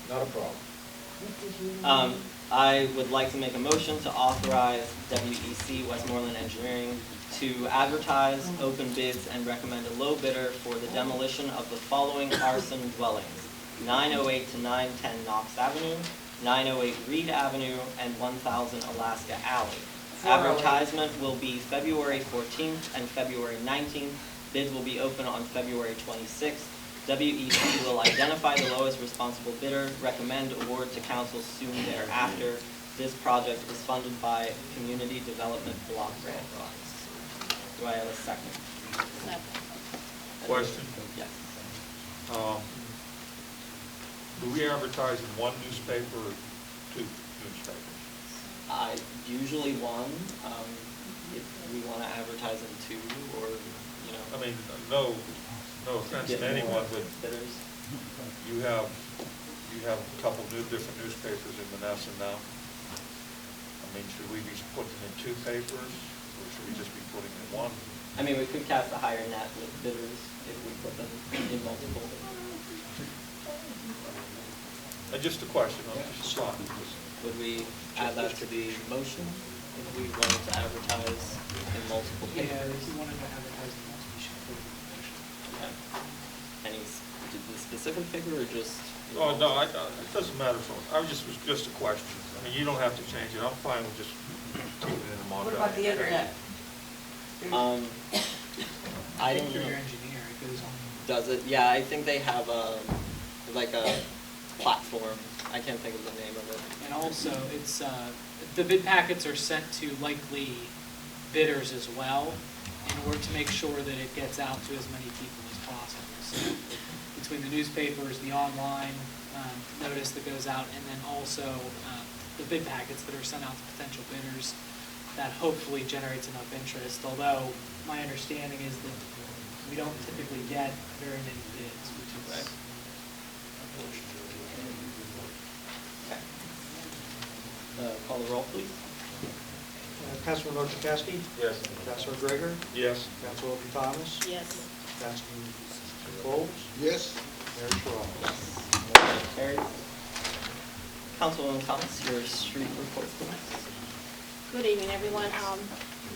Not a problem. I would like to make a motion to authorize WEC Westmoreland Engineering to advertise, open bids, and recommend a low bidder for the demolition of the following arson dwellings: 908 to 910 Knox Avenue, 908 Reed Avenue, and 1000 Alaska Alley. Advertisement will be February 14th and February 19th. Bids will be open on February 26th. WEC will identify the lowest responsible bidder, recommend award to council soon thereafter. This project is funded by Community Development Block Grant funds. Do I have a second? Question? Yes. Do we advertise in one newspaper or two newspapers? Usually one, if we want to advertise in two, or, you know. I mean, no offense to anyone, but bidders. you have a couple different newspapers in Monessen now. I mean, should we be putting in two papers, or should we just be putting in one? I mean, we could cast a higher net with bidders if we put them in multiple. Just a question, I'm just thought. Would we add that to the motion if we wanted to advertise in multiple papers? Yeah, if you wanted to advertise in multiple, you should put it in the motion. Okay. Any the specific paper or just? Oh, no, it doesn't matter. Was just a question. I mean, you don't have to change it. I'm fine with just keeping it in the Monday. What about the internet? I don't Through know. your engineer, it goes on. Does it? Yeah, I think they have a platform. I can't think of the name of it. And also, it's, the bid packets are sent to likely bidders as well, in order to make sure that it gets out to as many people as possible. So between the newspapers, the online notice that goes out, and then also the bid packets that are sent out to potential bidders, that hopefully generates enough interest. Although my understanding is that we don't typically get very many bids, which is unfortunate. Call the roll, please. Councilman Orchakowski? Yes. Councilman Gregor? Yes. Councilwoman Thomas? Yes. Councilman Coles? Yes? Mayor Sherrod? Motion carries. Councilwoman Thomas, your street report, please. Good evening, everyone.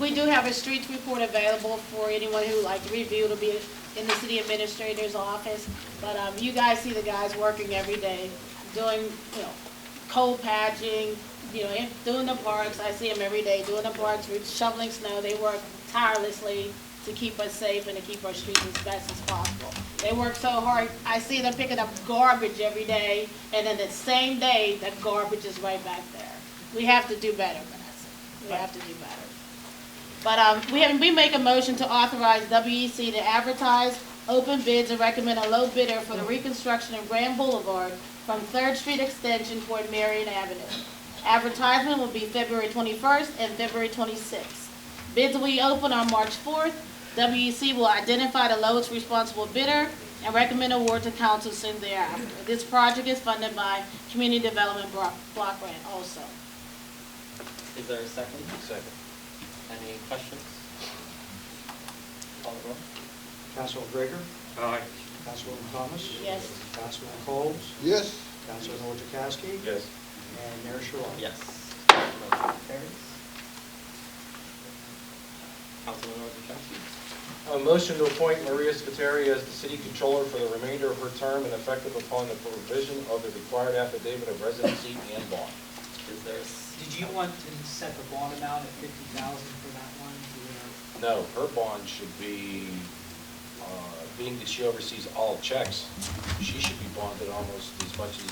We do have a streets report available for anyone who would like to review. It'll be in the city administrator's office. But you guys see the guys working every day, doing, cold patching, doing the parks. I see them every day doing the parks, shoveling snow. They work tirelessly to keep us safe and to keep our streets as best as possible. They work so hard. I see them picking up garbage every day, and then the same day, that garbage is right back there. We have to do better, Vanessa. We have to do better. But we make a motion to authorize WEC to advertise, open bids, and recommend a low bidder for the reconstruction of Grand Boulevard from 3rd Street Extension toward Marion Avenue. Advertisement will be February 21st and February 26th. Bids will be open on March 4th. WEC will identify the lowest responsible bidder and recommend award to council soon thereafter. This project is funded by Community Development Block Grant also. Is there a second? Second. Any questions? Call the roll. Councilman Gregor? Aye. Councilwoman Thomas? Yes. Councilman Coles? Yes? Councilman Orchakowski? Yes. And Mayor Sherrod? Yes. Motion carries. Councilman Orchakowski. A motion to appoint Maria Spiteri as the city controller for the remainder of her term and effective upon the provision of the required affidavit of residency and bond. Is there? Did you want to set the bond amount at $50,000 for that one? No, her bond should be, being that she oversees all checks, she should be bonded almost as much as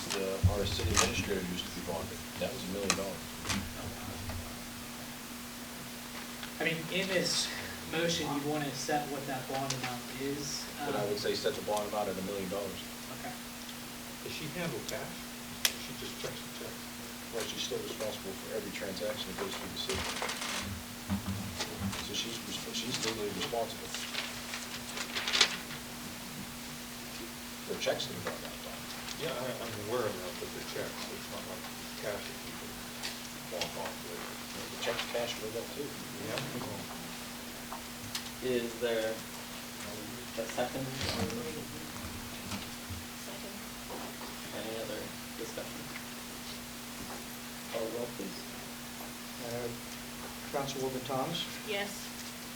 our city administrator used to be bonded. That was $1 million. I mean, in this motion, you want to set what that bond amount is. But I would say set the bond amount at $1 million. Okay. Does she handle cash? Or she just checks the check? well, she's still responsible for every transaction that goes through the city. So she's legally responsible. Her checks can go out that time. Yeah, I'm aware of that, but the checks, it's not like cash that you can walk off with. The check cash will go too. Yeah. Is there a second? Any other discussion? Call the roll, please. Councilwoman Thomas? Yes.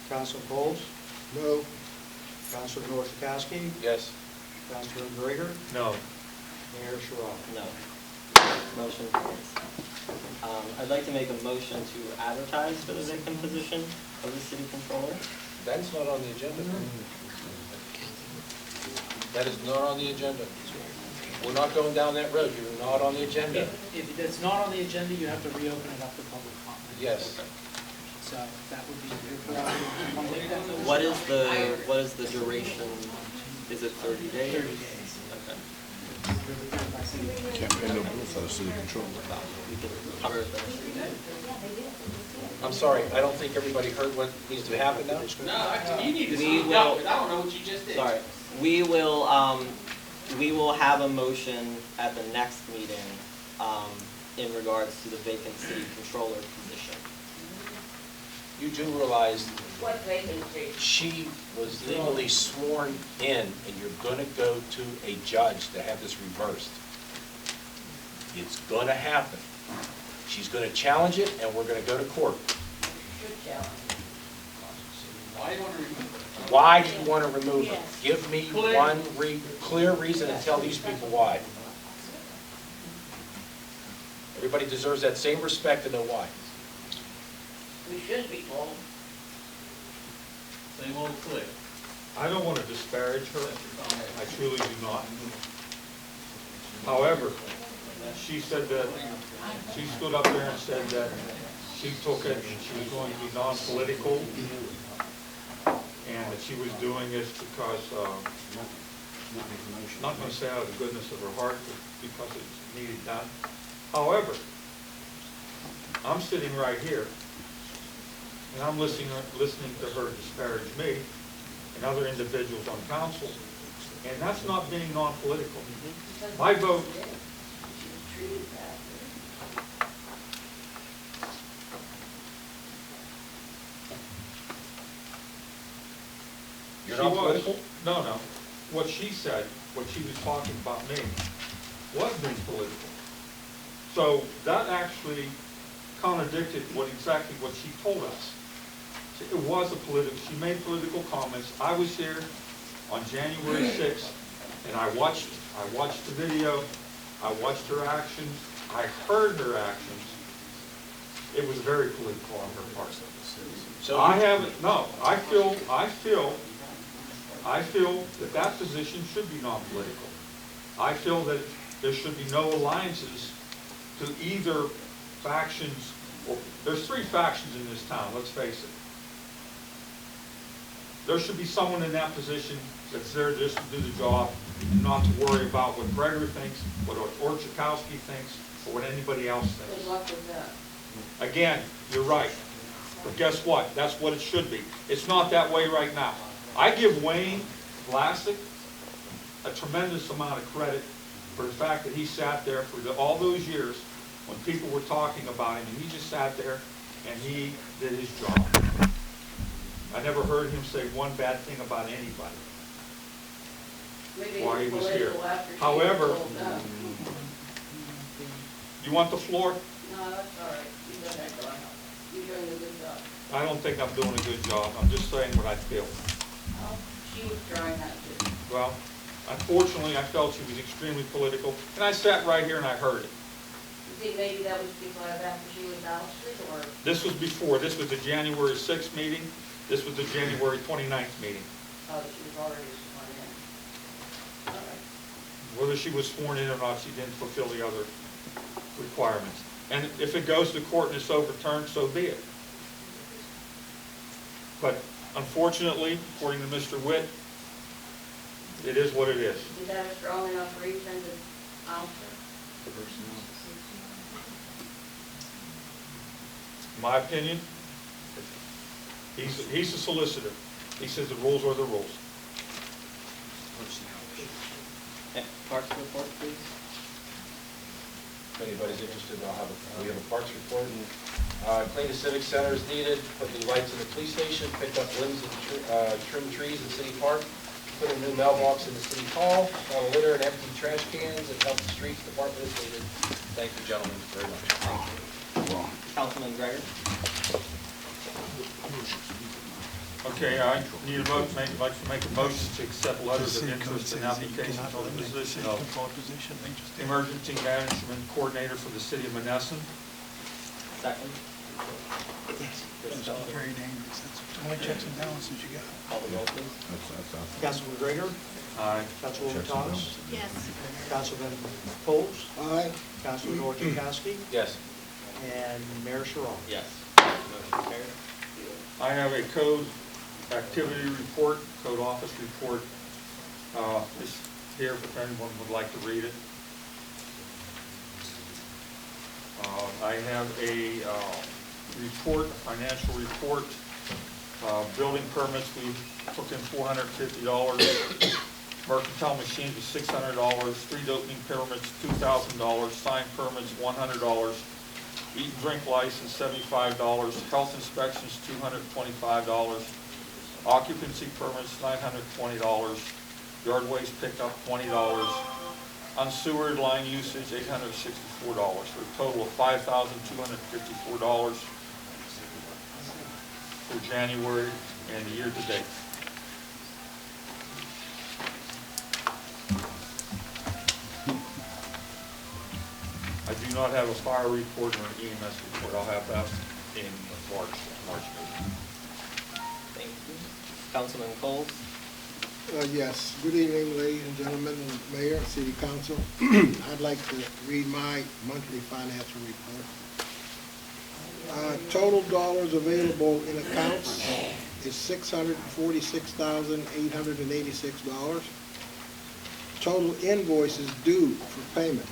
Council Coles? No. Councilor Chakowski? Yes. Councilor Gregor? No. Mayor Sherrod? No. Motion carries. I'd like to make a motion to advertise for the vacant position of the city controller. That's not on the agenda. That is not on the agenda. We're not going down that road. You're not on the agenda. If it's not on the agenda, you have to reopen it up for public comment. Yes. So that would be your prerogative. Want to make that motion? What is the duration? Is it 30 days? 30 days. Okay. Can't pay no bill for the city controller. We can cover it then. I'm sorry, I don't think everybody heard what needs to happen now. No, you need to We speak will- up, because I don't know what you just did. Sorry. We will have a motion at the next meeting in regards to the vacant city controller position. You do realize What vacancy? she was legally sworn in, and you're gonna go to a judge to have this reversed. It's gonna happen. She's gonna challenge it, and we're gonna go to court. Should challenge. Why do you want to remove it? Why do you want to remove her? Yes. Give me Clear. one clear reason and tell these people why. Everybody deserves that same respect to know why. We should be told. Same old clip. I don't want to disparage her, I truly do not. However, she said that, she stood up there and said that she took it and she was going to be non-political, and that she was doing this because, not going to say out of the goodness of her heart, but because it needed done. However, I'm sitting right here, and I'm listening to her disparage me and other individuals on council, and that's not being non-political. My vote, You're she not was- political? No, no. What she said, what she was talking about me, was being political. So that actually contradicted exactly what she told us. It was a political, she made political comments. I was here on January 6th, and I watched the video, I watched her actions, I heard her actions. It was very political on her part. So I haven't, no, I feel that that position should be non-political. I feel that there should be no alliances to either factions, or, there's three factions in this town, let's face it. There should be someone in that position that's there just to do the job, and not to worry about what Gregory thinks, what Chakowski thinks, or what anybody else thinks. Good luck with that. Again, you're right. But guess what? That's what it should be. It's not that way right now. I give Wayne Vlasic a tremendous amount of credit for the fact that he sat there for all those years when people were talking about him, and he just sat there and he did his job. I never heard him say one bad thing about anybody Maybe while he it's was here. political after she However, was told that. you want the floor? No, that's all right. You go ahead, Don. You're doing a good job. I don't think I'm doing a good job. I'm just saying what I feel. Well, she was trying that too. Well, unfortunately, I felt she was extremely political, and I sat right here and I heard it. You think maybe that was because after she was ousted, or? This was before. This was the January 6th meeting. This was the January 29th meeting. Oh, she was already sworn in. All right. Whether she was sworn in or not, she didn't fulfill the other requirements. And if it goes to court and it's overturned, so be it. But unfortunately, according to Mr. Witt, it is what it is. Is that a strong enough reason to oust her? in my opinion, he's a solicitor. He says the rules are the rules. Parks report, please. If anybody's interested, we have a parks report. Clean the civic center is needed, put new lights in the police station, picked up limbs and trim trees in City Park, put a new mailbox in the City Hall, install litter and empty trash cans, and help the streets department is needed. Thank you, gentlemen, very much. Councilman Gregor. Okay, I need like to make a motion to accept letters of interest and applications for the position of Emergency Management Coordinator for the City of Monessen. Second. Very dangerous. That's the only checks and balances you got. Call the roll, please. Councilman Gregor? Aye. Councilwoman Thomas? Yes. Councilman Coles? Aye. Councilman Orchakowski? Yes. And Mayor Sherrod? Yes. Motion carried. I have a code activity report, code office report. It's here if anyone would like to read it. I have a report, a financial report. Building permits, we took in $450. Mercantile machines was $600. Street opening permits, $2,000. Sign permits, $100. Eat and drink license, $75. Health inspections, $225. Occupancy permits, $920. Yard waste pickup, $20. Unsewered line usage, $864, for a total of $5,254 for January and year to date. I do not have a fire report or an EMS report. I'll have that in March meeting. Thank you. Councilman Coles. Yes, good evening, ladies and gentlemen, and Mayor, City Council. I'd like to read my monthly financial report. Total dollars available in accounts is $646,886. Total invoices due for payment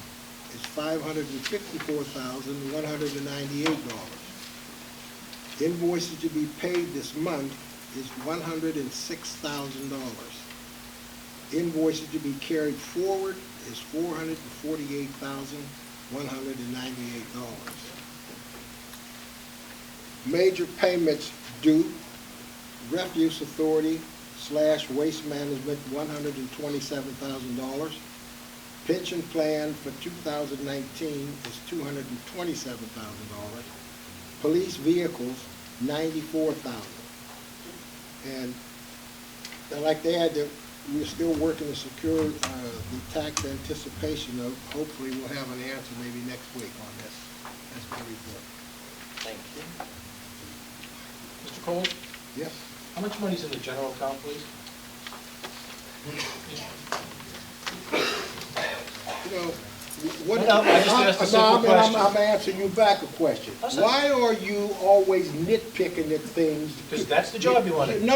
is $554,198. Invoices to be paid this month is $106,000. Invoices to be carried forward is $448,198. Major payments due: Refuse Authority / Waste Management, $127,000. Pension plan for 2019 is $227,000. Police vehicles, $94,000. And I'd like to add that we're still working to secure the tax anticipation note. Hopefully we'll have an answer maybe next week on this. That's my report. Thank you. Mr. Cole? Yes? How much money's in the general account, please? You know, what, No, I just asked a simple question. I'm answering you back a question. Why are you always nitpicking at things? Because that's the job you want to do. No.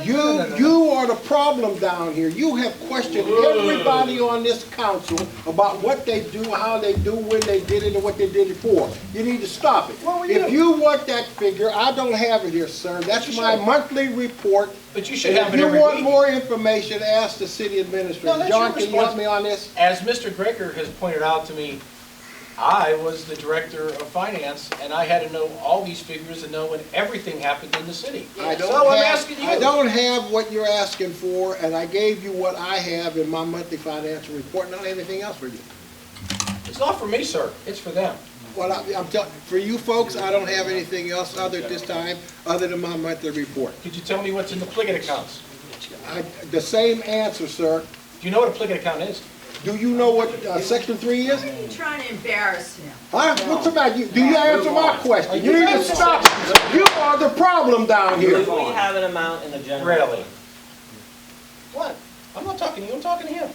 You are the problem down here. You have questioned everybody on this council about what they do, how they do, when they did it, and what they did it for. You need to stop it. If you want that figure, I don't have it here, sir. That's my monthly report. But you should have it every week. If you want more information, ask the city administrator. No, John, can you help me on this? As Mr. Greger has pointed out to me, I was the director of finance, and I had to know all these figures and know when everything happened in the city. I'm asking you. I don't have what you're asking for, and I gave you what I have in my monthly financial report. Not anything else for you. It's not for me, sir. It's for them. Well, I'm telling for you folks, I don't have anything else other at this time, other than my monthly report. Could you tell me what's in the Pliget accounts? The same answer, sir. Do you know what a Pliget account is? Do you know what Section 3 is? You're trying to embarrass him. Huh? What's the matter? Do you answer my question? You need to stop. You are the problem down here. Do we have an amount in the general? Really? What? I'm not talking to you. I'm talking to him.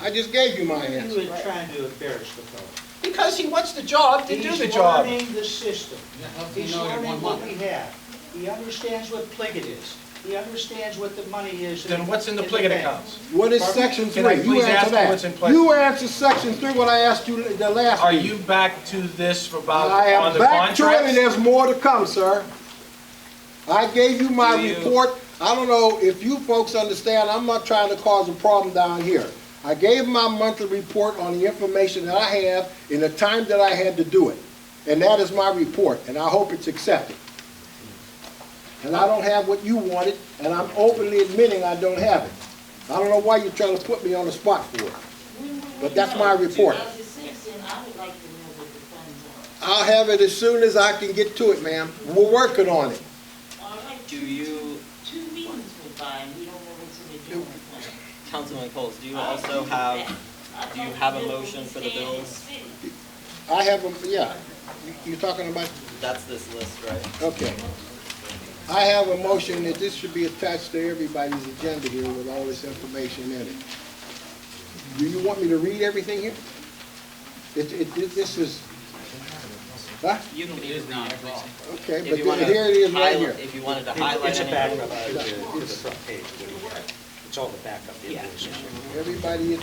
I just gave you my answer. You were trying to embarrass the fellow. Because he wants the job to do the job. He's learning the system. He's learning what we have. He understands what Pliget is. He understands what the money is. Then what's in the pliget accounts? What is section Can I 3? please You ask answer you what's in that. place? You answer section 3 when I asked you the last Are meeting. you back to this about, I on am the back to it, and contracts? there's more to come, sir. I gave you my Do you- report. I don't know if you folks understand, I'm not trying to cause a problem down here. I gave my monthly report on the information that I have in the time that I had to do it. And that is my report, and I hope it's accepted. And I don't have what you wanted, and I'm openly admitting I don't have it. I don't know why you're trying to put me on the spot for it. But that's my report. As a citizen, I would like to know what the funds are. I'll have it as soon as I can get to it, ma'am. We're working on it. All right, Do you, 2 meetings went by and we don't know what's in the general fund. Councilman Coles, do you also have, do you have a motion for the bills? I have them, yeah. You're talking about, That's this list, right? okay. I have a motion that this should be attached to everybody's agenda here with all this information in it. Do you want me to read everything here? This is, huh? You don't need to read everything. Okay, If but you wanna here it is right highlight- here. If you wanted to highlight It's a anything. backup to the front page. What do you have? It's all the backup invoices. Everybody,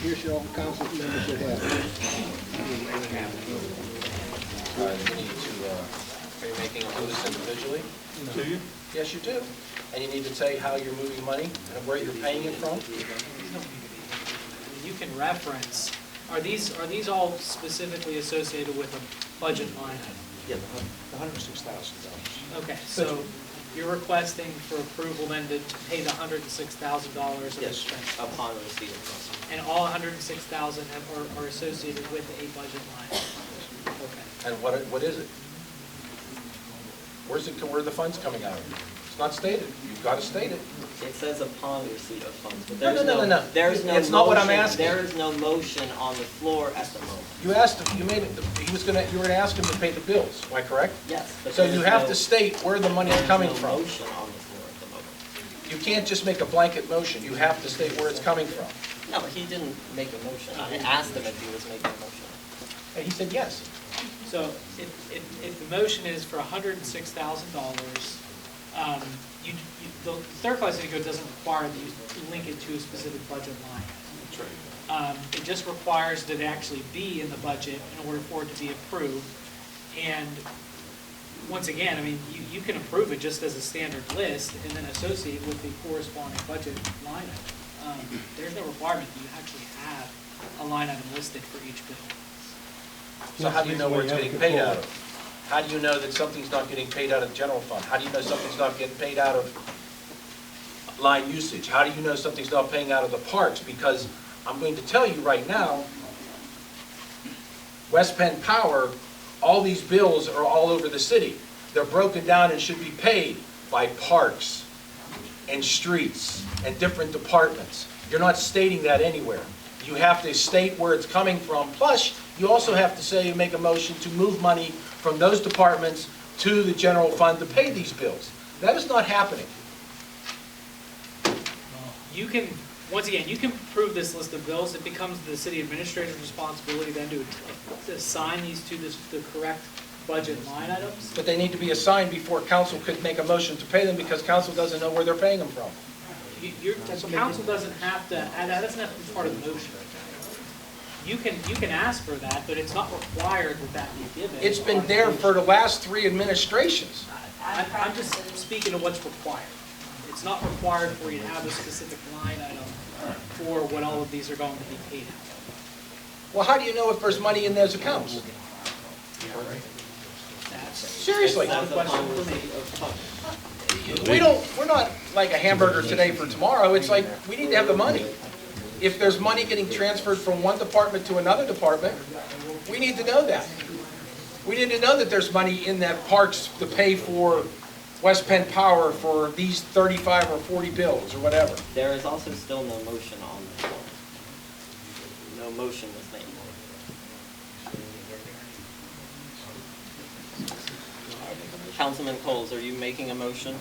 here should all council members should have it. You need to, are you making do this individually? Do you? Yes, you do. And you need to say how you're moving money and where you're paying it from. You can reference, are these all specifically associated with a budget line item? Yeah, the $106,000. Okay, so you're requesting for approval then to pay the $106,000 of Yes, expense? upon receipt of funds. And all 106,000 are associated with a budget line? Okay. And what is it? Where are the funds coming out of? It's not stated. You've got to state it. It says upon receipt of funds, but No, there's no. there's no It's not what I'm motion- asking. There is no motion on the floor at the moment. You asked him, you made it, you were gonna ask him to pay the bills, am I correct? Yes, but So there's you have no- to state where the money is there's coming no from. motion on the floor at the moment. You can't just make a blanket motion. You have to state where it's coming from. No, he didn't make a motion. I asked him if he was making a motion. And he said yes. So if the motion is for $106,000, the third class city code doesn't require that you link it to a specific budget line. That's right. It just requires that it actually be in the budget in order for it to be approved. And once again, I mean, you can approve it just as a standard list and then associate with the corresponding budget line item. There's no requirement that you actually have a line item listed for each bill. So how do you know where it's getting paid out of? How do you know that something's not getting paid out of the general fund? How do you know something's not getting paid out of line usage? How do you know something's not paying out of the parks? Because I'm going to tell you right now, West Penn Power, all these bills are all over the city. They're broken down and should be paid by parks and streets and different departments. You're not stating that anywhere. You have to state where it's coming from. Plus, you also have to say, make a motion to move money from those departments to the general fund to pay these bills. That is not happening. You can, once again, you can approve this list of bills. It becomes the city administrator's responsibility then to assign these to the correct budget line items. But they need to be assigned before council could make a motion to pay them because council doesn't know where they're paying them from. Council doesn't have to, that doesn't have to be part of the motion. You can ask for that, but it's not required that that be given. It's been there for the last 3 administrations. I'm just speaking of what's required. It's not required for you to have a specific line item for what all of these are going to be paid out. Well, how do you know if there's money in those accounts? Seriously. That's a question for me. We're not like a hamburger today for tomorrow. It's like, we need to have the money. If there's money getting transferred from one department to another department, we need to know that. We need to know that there's money in that parks to pay for West Penn Power for these 35 or 40 bills or whatever. There is also still no motion on the floor. No motion was made. Councilman Coles, are you making a motion?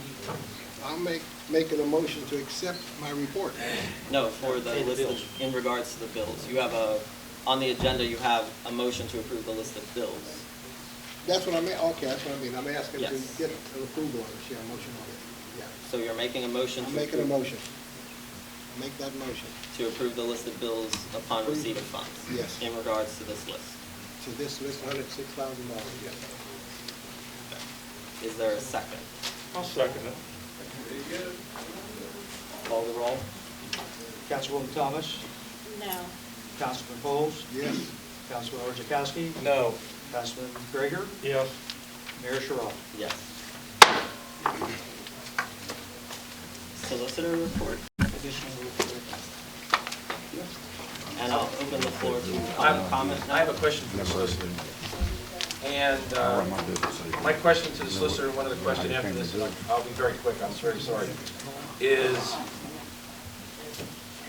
I'm making a motion to accept my report. No, for the list of, in regards to the bills. You have on the agenda, you have a motion to approve the list of bills. That's what I mean, okay, that's what I mean. I'm asking to Yes. get an approval on it, yeah, motion on it. Yeah. So you're making a motion I'm to making a approve, motion. Make that motion to approve the listed bills upon receipt of funds? Yes. In regards to this list. to this list, $106,000, yes. Is there a second? I'll second it. Call the roll. Councilwoman Thomas, No. Councilman Bowles, Yes. Councilman Orchakowski, No. Councilman Gregor, Yes. Mayor Sherrod. Yes. Solicitor report. Additional report. And I'll open the floor to I'm- comment now. I have a question for the solicitor. And my question to the solicitor, one of the questions after this, and I'll be very quick, I'm very sorry, is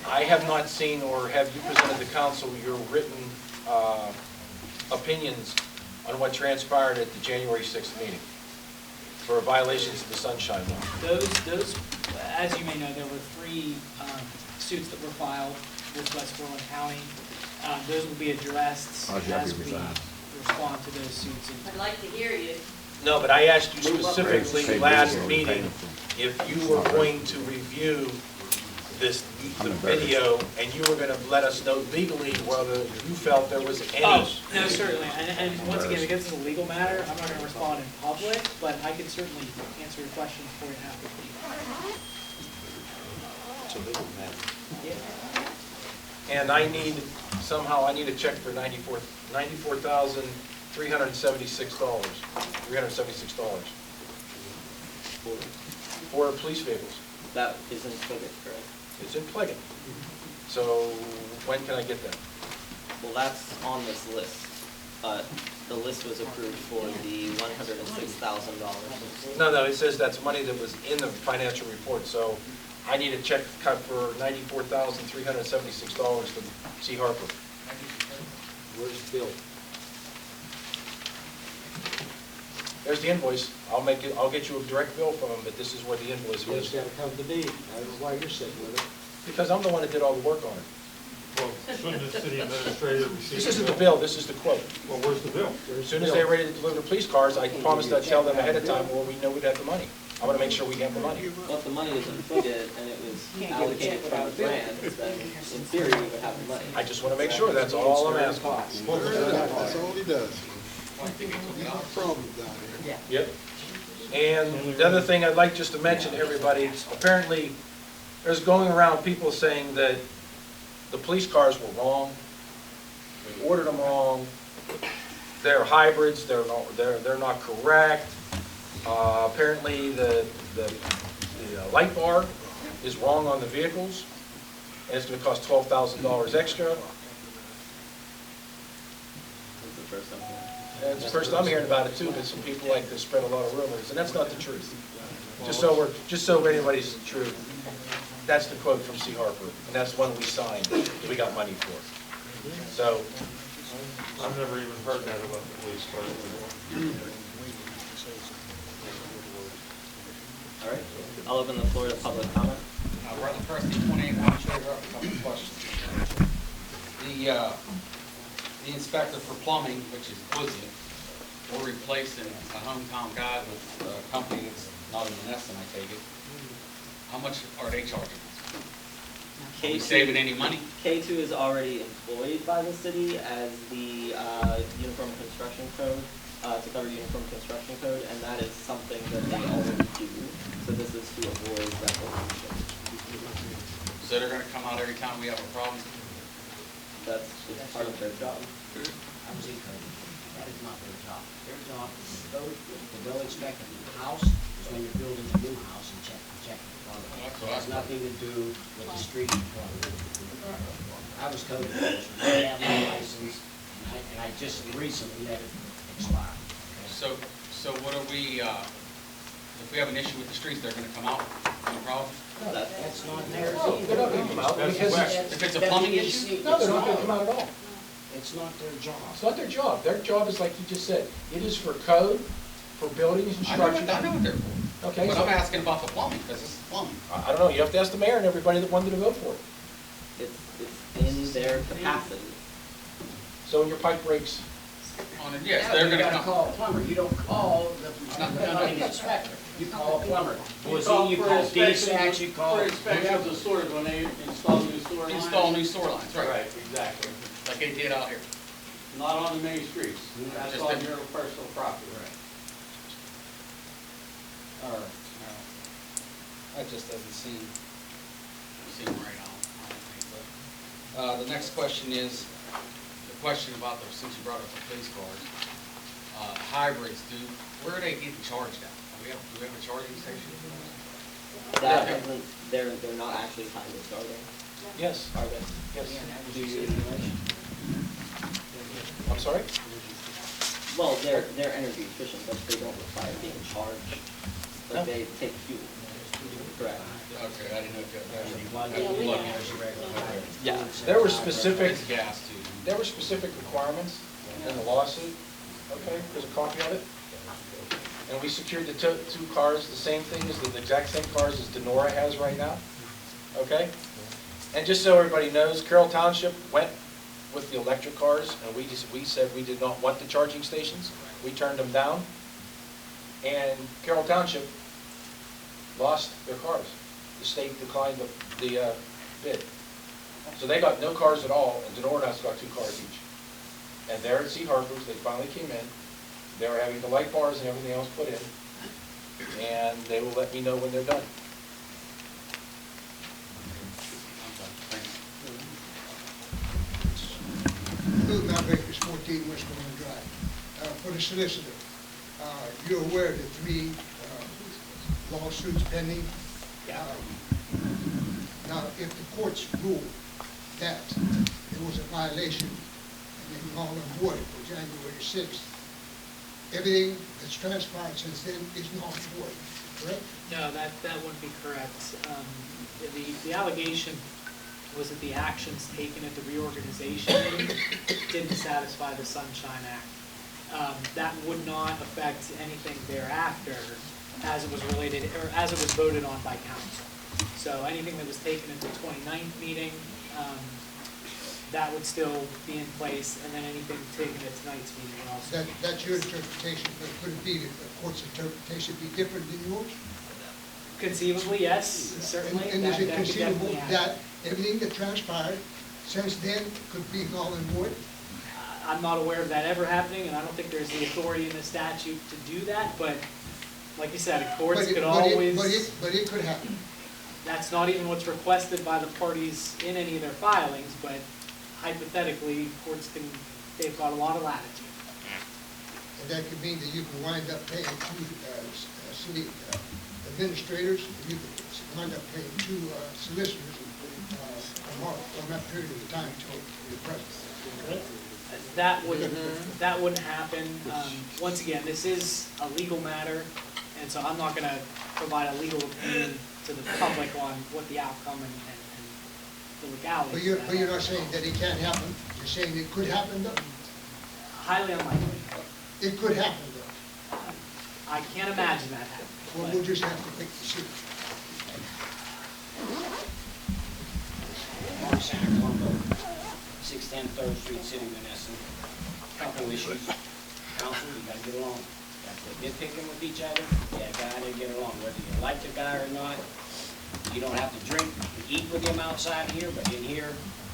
I have not seen, or have you presented to council your written opinions on what transpired at the January 6th meeting for violations of the Sunshine Law? Those, as you may know, there were 3 suits that were filed with Westmoreland County. Those will be addressed as we respond to those suits. I'd like to hear you. No, but I asked you specifically last meeting if you were going to review the video, and you were going to let us know legally whether you felt there was any. Oh, no, certainly. And once again, because it's a legal matter, I'm not going to respond in public, but I can certainly answer your questions for you after the meeting. It's a legal matter. And I need a check for $94,376. $376 for police vehicles. That is in Pliget, correct? It's in Pliget. So when can I get that? Well, that's on this list. The list was approved for the $106,000. No, it says that's money that was in the financial report, so I need a check cut for $94,376 from C. Harper. Where's the bill? There's the invoice. I'll get you a direct bill from them, but this is what the invoice Well, it's was. gotta come to me. I don't know why you're sitting with it. Because I'm the one that did all the work on it. Well, shouldn't the city administrator receive? This isn't the bill, this is the quote. Well, where's the bill? As soon as they're ready to deliver the police cars, I promised I'd tell them ahead of time, well, we know we'd have the money. I want to make sure we have the money. Well, if the money was included and it was allocated from the grant, then in theory, we would have the money. I just want to make sure, that's all I'm asking. That's all he does. Problems down here. Yep. And the other thing I'd like just to mention to everybody, apparently, there's going around people saying that the police cars were wrong, we ordered them wrong, they're hybrids, they're not correct. Apparently, the light bar is wrong on the vehicles, and it's going to cost $12,000 extra. That's the first time. And it's the first I'm hearing about it too, but some people like to spread a lot of rumors, and that's not the truth. Just so anybody's truth, that's the quote from C. Harper, and that's one we signed, that we got money for. So, I've never even heard that about the police car. All right, I'll open the floor to public comment. Brother Trustee, 28 Montreat, a couple of questions. The inspector for plumbing, which is Quizzy, we're replacing a hometown guy with a company that's not in Monessen, I take it. How much are they charging us? Are we saving any money? K2 is already employed by the city as the uniform construction code, to cover uniform construction code, and that is something that they already do. So this is to avoid that issue. So they're gonna come out every time we have a problem? That's just part of their job. I was encouraged. That is not their job. Their job is to go inspect a house, is when you're building a new house and check the quality. It has nothing to do with the street. I was code enforcement, I have my license, and I just recently let it expire. So what are we, if we have an issue with the streets, they're gonna come out, no problem? No, that's not theirs no, they're not going to come out, because if it's a plumbing issue? no, they're not going to come out at all. It's not their job. It's not their job. Their job is like you just said, it is for code, for buildings and structures. I know what they're for. Okay, But so I'm asking about the plumbing, because this is plumbing. I don't know, you have to ask the mayor and everybody that wanted to vote for it. It's in their capacity. So when your pipe breaks, Yes, they're You gonna gotta come. call a plumber, you don't call the inspector. You call a plumber. You call inspection- DSAC, you call. For inspections of sewers, when they install new sewer lines. Install new sewer lines, right. Right, exactly. Like they did out here. Not on the main streets, that's Just on the- your personal property. All right. That just doesn't seem right on. I don't think, but, the next question is, the question about the, since you brought up the police cars, hybrids, where are they getting charged at? Do we have a charging station? They're not actually hybrids, are they? Yes. Are they? Yes. Do you information? I'm sorry? Well, they're energy efficient, but they don't require being charged, but No. they take fuel. Correct. Okay, I didn't know if you Yeah, we had. have. Yeah. There were specific, It's gas too. there were specific requirements in the lawsuit. Okay, there's a copy of it. And we secured the two cars, the same thing as the exact same cars as Denora has right now. Okay? And just so everybody knows, Carroll Township went with the electric cars, and we said we did not want the charging stations. We turned them down. And Carroll Township lost their cars. The state declined the bid. So they got no cars at all, and Denora has got 2 cars each. And there at Sea Harbors, they finally came in. They were having the light bars and everything else put in, and they will let me know when they're done. Lou Malvakers, 14 Westmoreland Drive. For the solicitor, you're aware of the 3 lawsuits pending? Now, if the courts rule that there was a violation and then null and void for January 6th, everything that's transpired since then is null and void, correct? No, that wouldn't be correct. The allegation was that the actions taken at the reorganization meeting didn't satisfy the Sunshine Act. That would not affect anything thereafter as it was related, or as it was voted on by council. So anything that was taken at the 29th meeting, that would still be in place, and then anything taken at tonight's meeting would also. That's your interpretation, but could it be that the court's interpretation be different than yours? Conceivably, yes, certainly. And is That it could conceivable definitely happen. that everything that transpired since then could be null and void? I'm not aware of that ever happening, and I don't think there's the authority in the statute to do that, but like you said, courts could always. But it could happen. That's not even what's requested by the parties in any of their filings, but hypothetically, courts they've got a lot of latitude. And that could mean that you can wind up paying 2 city administrators, and you could wind up paying 2 solicitors from that period of time till the present. That wouldn't happen. Once again, this is a legal matter, and so I'm not going to provide a legal opinion to the public on what the outcome and the legalities. But you're not saying that it can't happen, you're saying it could happen though? Highly unlikely. It could happen though. I can't imagine that happening. Well, we'll just have to pick the suit. Mark Santa Colombo, 610 3rd Street, City, Monessen. Couple issues. Council, you gotta get along. You got to quit nitpicking with each other. You gotta get along, whether you like the guy or not. You don't have to drink and eat with him outside here, but in here,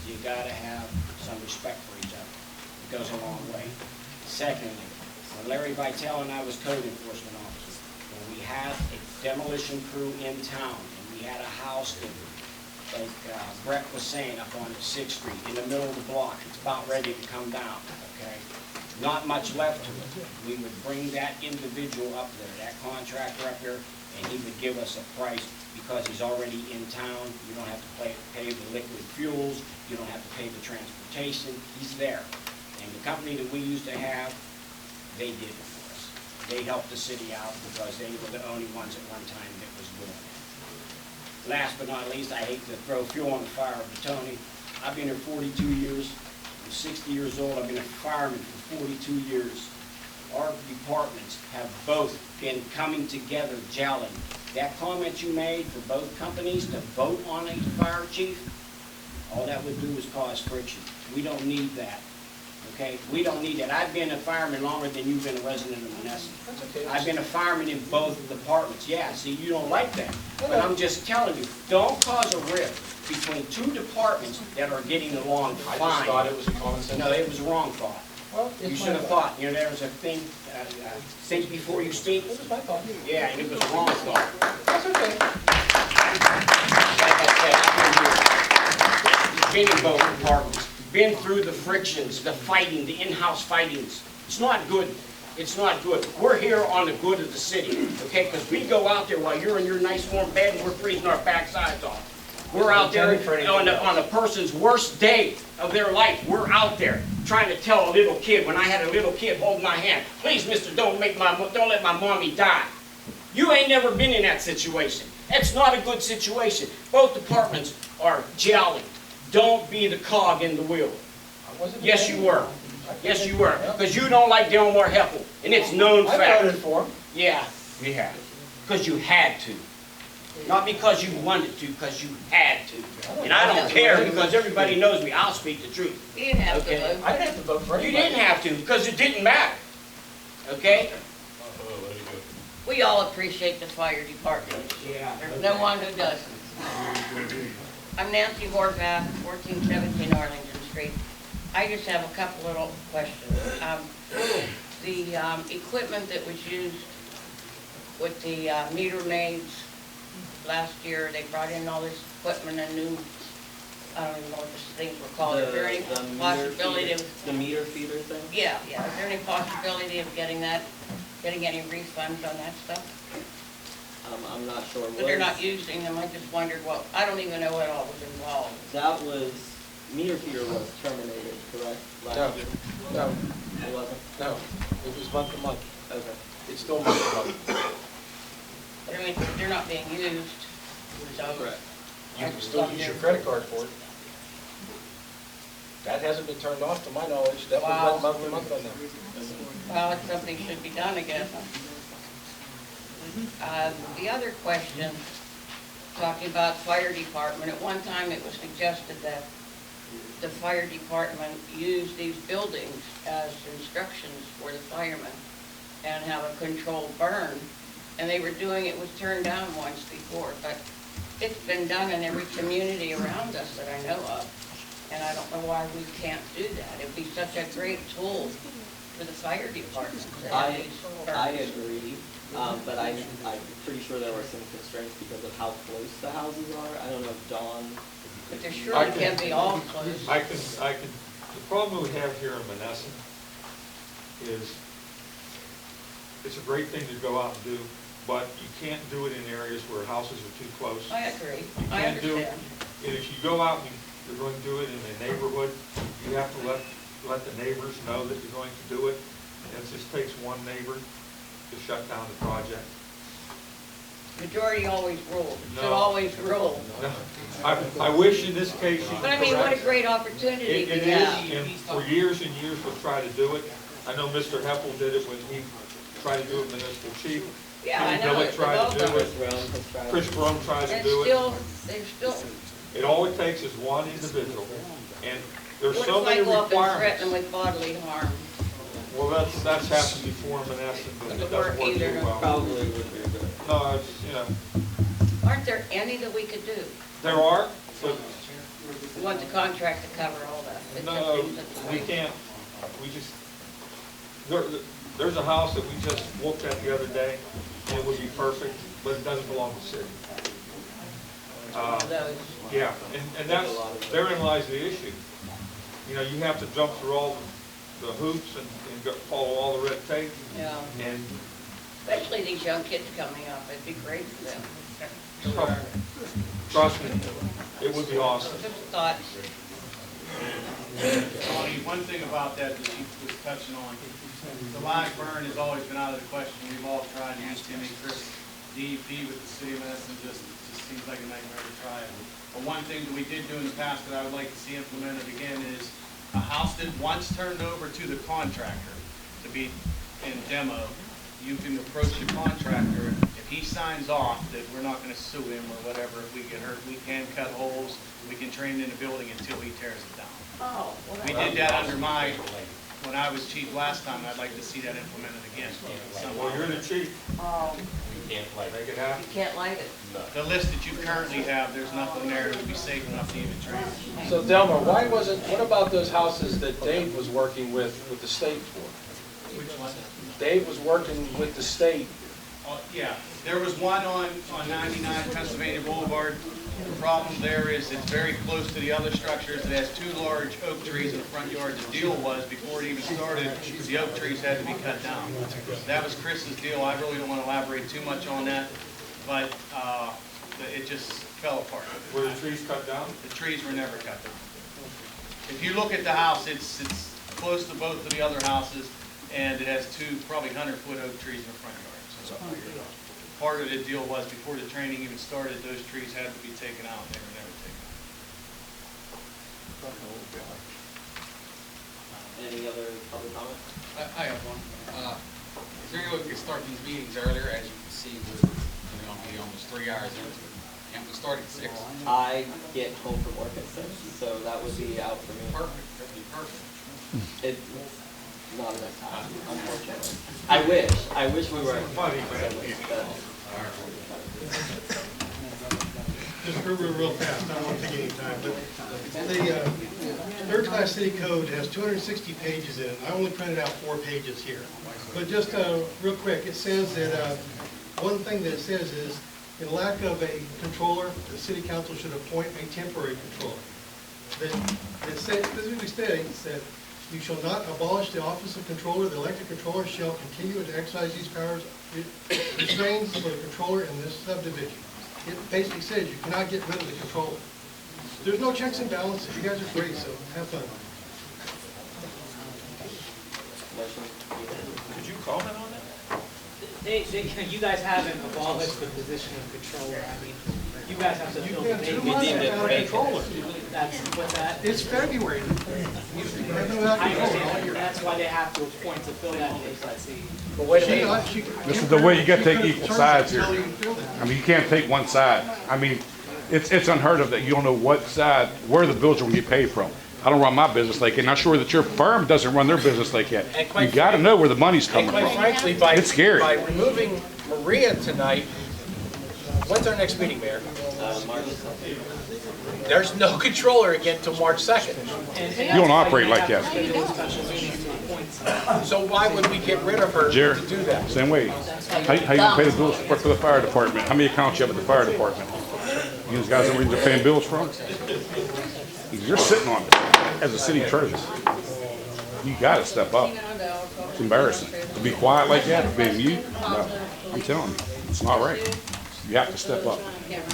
you gotta have some respect for each other. It goes a long way. Secondly, when Larry Vitale and I was code enforcement officer, when we had a demolition crew in town, and we had a house that, like Brett was saying, up on 6th Street, in the middle of the block, it's about ready to come down, okay? Not much left to it. We would bring that individual up there, that contractor up there, and he would give us a price because he's already in town. You don't have to pay the liquid fuels. You don't have to pay the transportation. He's there. And the company that we used to have, they did it for us. They helped the city out because they were the only ones at one time that was doing it. Last but not least, I hate to throw fuel on the fire of Tony. I've been here 42 years. I'm 60 years old. I've been a fireman for 42 years. Our departments have both been coming together, gelling. That comment you made for both companies to vote on a fire chief, all that would do is cause friction. We don't need that, okay? We don't need that. I've been a fireman longer than you've been a resident of Monessen. That's okay. I've been a fireman in both departments. Yeah, see, you don't like that. But I'm just telling you, don't cause a rift between two departments that are getting along I fine. just thought it was a common sense. No, it was a wrong thought. Well, You it's should have my thought, you know, there was a thing, think before you speak. It was my thought. Yeah, and it was a wrong thought. That's okay. Like I said, I've been in both departments, been through the frictions, the fighting, the in-house fightings. It's not good. It's not good. We're here on the good of the city, okay? Because we go out there while you're in your nice warm bed and we're freezing our backsides off. We're out there on a person's worst day of their life. We're out there trying to tell a little kid, when I had a little kid holding my hand, please, mister, don't let my mommy die. You ain't never been in that situation. It's not a good situation. Both departments are gelling. Don't be the cog in the wheel. Yes, you were. Yes, you were. Because you don't like Delmar Heppel, and it's known fact. I voted for him. Yeah, we have. Because you had to. Not because you wanted to, because you had to. And I don't care, because everybody knows me. I'll speak the truth. You didn't have to Okay. vote. I didn't have to vote for You anybody. didn't have to, because it didn't matter. Okay? We all appreciate the fire department. Yeah. There's no one who doesn't. I'm Nancy Horvath, 1417 Arlington Street. I just have a couple little questions. The equipment that was used with the meter nades last year, they brought in all this equipment and new, I don't even know what these things were called. Is there any possibility of... The meter feeder thing? Yeah, is there any possibility of getting any refunds on that stuff? I'm not sure. But they're not using them, I just wondered what, I don't even know what all was involved. That was, meter feeder was terminated, correct? No. Last year? No, It wasn't? no. It was month to month. Okay. It's still month to month. But I mean, they're not being used, so... Correct. You can still use your credit card for it. That hasn't been turned off to my knowledge. That was month to month on them. Well, something should be done, I guess. The other question, talking about fire department, at one time it was suggested that the fire department use these buildings as instructions for the firemen and have a controlled burn. And they were doing it, was turned down once before, but it's been done in every community around us that I know of. And I don't know why we can't do that. It'd be such a great tool for the fire department. to have I these burns. agree, but I'm pretty sure there were some constraints because of how close the houses are. I don't know if Dawn... But there surely can be all close. The problem we have here in Monessen is, it's a great thing to go out and do, but you can't do it in areas where houses are too close. I agree. You I can't do it, understand. and if you go out and you're going to do it in a neighborhood, you have to let the neighbors know that you're going to do it. And it just takes one neighbor to shut down the project. Majority always rules. It should No. always rule. No, I wish in this case you could But I mean, what a correct. great opportunity It we have. is, and for years and years we'll try to do it. I know Mr. Heppel did it when he tried to do it municipal chief. Yeah, I Kenny know Billick it. tried to They've all do done it. Chris Brome tries to And do it. still, they're still, It all it takes is one individual, and there's what so if I many go up and threaten requirements. them with bodily harm? Well, that's happened before in Monessen, but it doesn't work Either. too well. Probably would be good. No, it's, you know, Aren't there any that we could do? there are, but We want the contract to cover all that. It no, just isn't. we can't, we just, there's a house that we just looked at the other day, and it would be perfect, but it doesn't belong to the city. Yeah, and that's, therein lies the issue. You know, you have to jump through all the hoops and follow all the red tape. Yeah. And Especially these young kids coming up, it'd be great for them. trust me, it would be awesome. Just thoughts. Tony, one thing about that you was touching on, the live burn has always been out of the question. We've all tried, and used Tim and Chris, DEP with the city of Monessen, just seems like a nightmare to try it. But one thing that we did do in the past that I would like to see implemented again is a house that once turned over to the contractor to be in demo, you can approach the contractor. If he signs off that we're not going to sue him or whatever, if we get hurt, we can cut holes, we can train in the building until he tears it down. Oh, well, We did that under my when I was chief last time, I'd like to see that implemented again. Well, you're the chief. You can't light Make it happen. You can't light it. The list that you currently have, there's nothing there that would be safe enough to even train. So Delmar, why wasn't, what about those houses that Dave was working with the state for? Which one? Dave was working with the state. Yeah, there was one on 99 Pennsylvania Boulevard. The problem there is it's very close to the other structures. It has two large oak trees in the front yard. The deal was, before it even started, the oak trees had to be cut down. That was Chris's deal. I really don't want to elaborate too much on that, but it just fell apart. Were the trees cut down? The trees were never cut down. If you look at the house, it's close to both of the other houses, and it has two probably 100-foot oak trees in the front yard. So part of the deal was, before the training even started, those trees had to be taken out, and they were never taken out. Any other public comment? I have one. Is there any way we could start these meetings earlier? As you can see, we're going to be almost 3 hours into it. Can't we start at 6? I get home from work at 6, so that would be out for me. Perfect. That'd be perfect. It's not enough time, unfortunately. I wish we were. Just real fast, I don't want to take any time, but the third-class city code has 260 pages in it. I only printed out 4 pages here. But just real quick, it says that, one thing that it says is, in lack of a controller, the city council should appoint a temporary controller. That specifically states that you shall not abolish the office of controller. The elected controller shall continue to exercise these powers restrained for the controller in this subdivision. It basically says you cannot get rid of the controller. There's no checks and balances. You guys are great, so have fun. Could you comment on that? You guys haven't abolished the position of controller. I mean, you guys have to fill the You vacancy. have 2 months without a controller. That's what's that? It's February. I understand that. That's why they have to appoint to fill that vacancy. But wait a minute. This is the way you gotta take equal sides here. I mean, you can't take one side. I mean, it's unheard of that you don't know what side, where the bills are gonna get paid from. I don't run my business like that, and I'm sure that your firm doesn't run their business like that. You gotta know where the money's coming from. And quite frankly, It's scary. by removing Maria tonight, when's our next meeting, Mayor? March. There's no controller again till March 2nd. You don't operate like that. So why would we get rid of her Jerry, to do that? same way. How you gonna pay the bills for the fire department? How many accounts you have at the fire department? You guys know where you're paying bills from? You're sitting on it as a city treasurer. You gotta step up. It's embarrassing. To be quiet like that, being you, no. I'm telling you, it's not right. You have to step up.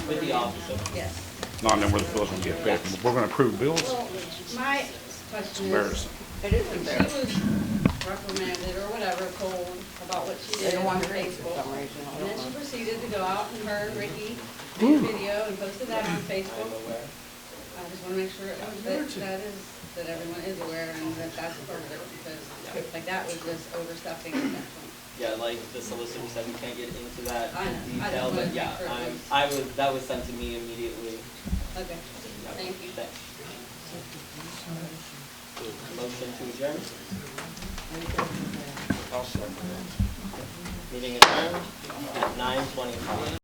With the officer. Yes. Not knowing where the bills are gonna get paid. We're gonna approve bills. Well, my question is, Embarrassing. she was reprimanded or whatever, told about what she did on Facebook. And then she proceeded to go out and her and Ricky made a video and posted that on Facebook. I just want to make sure that everyone is aware and that that's part of it, because like that was just overstepping at that point. Yeah, like the solicitor said, we can't get into that I know. in I just detail, wanted but to yeah, make sure that was sent to me immediately. Okay, thank you. Thanks. Motion to adjourn. Meeting adjourned at 9:25.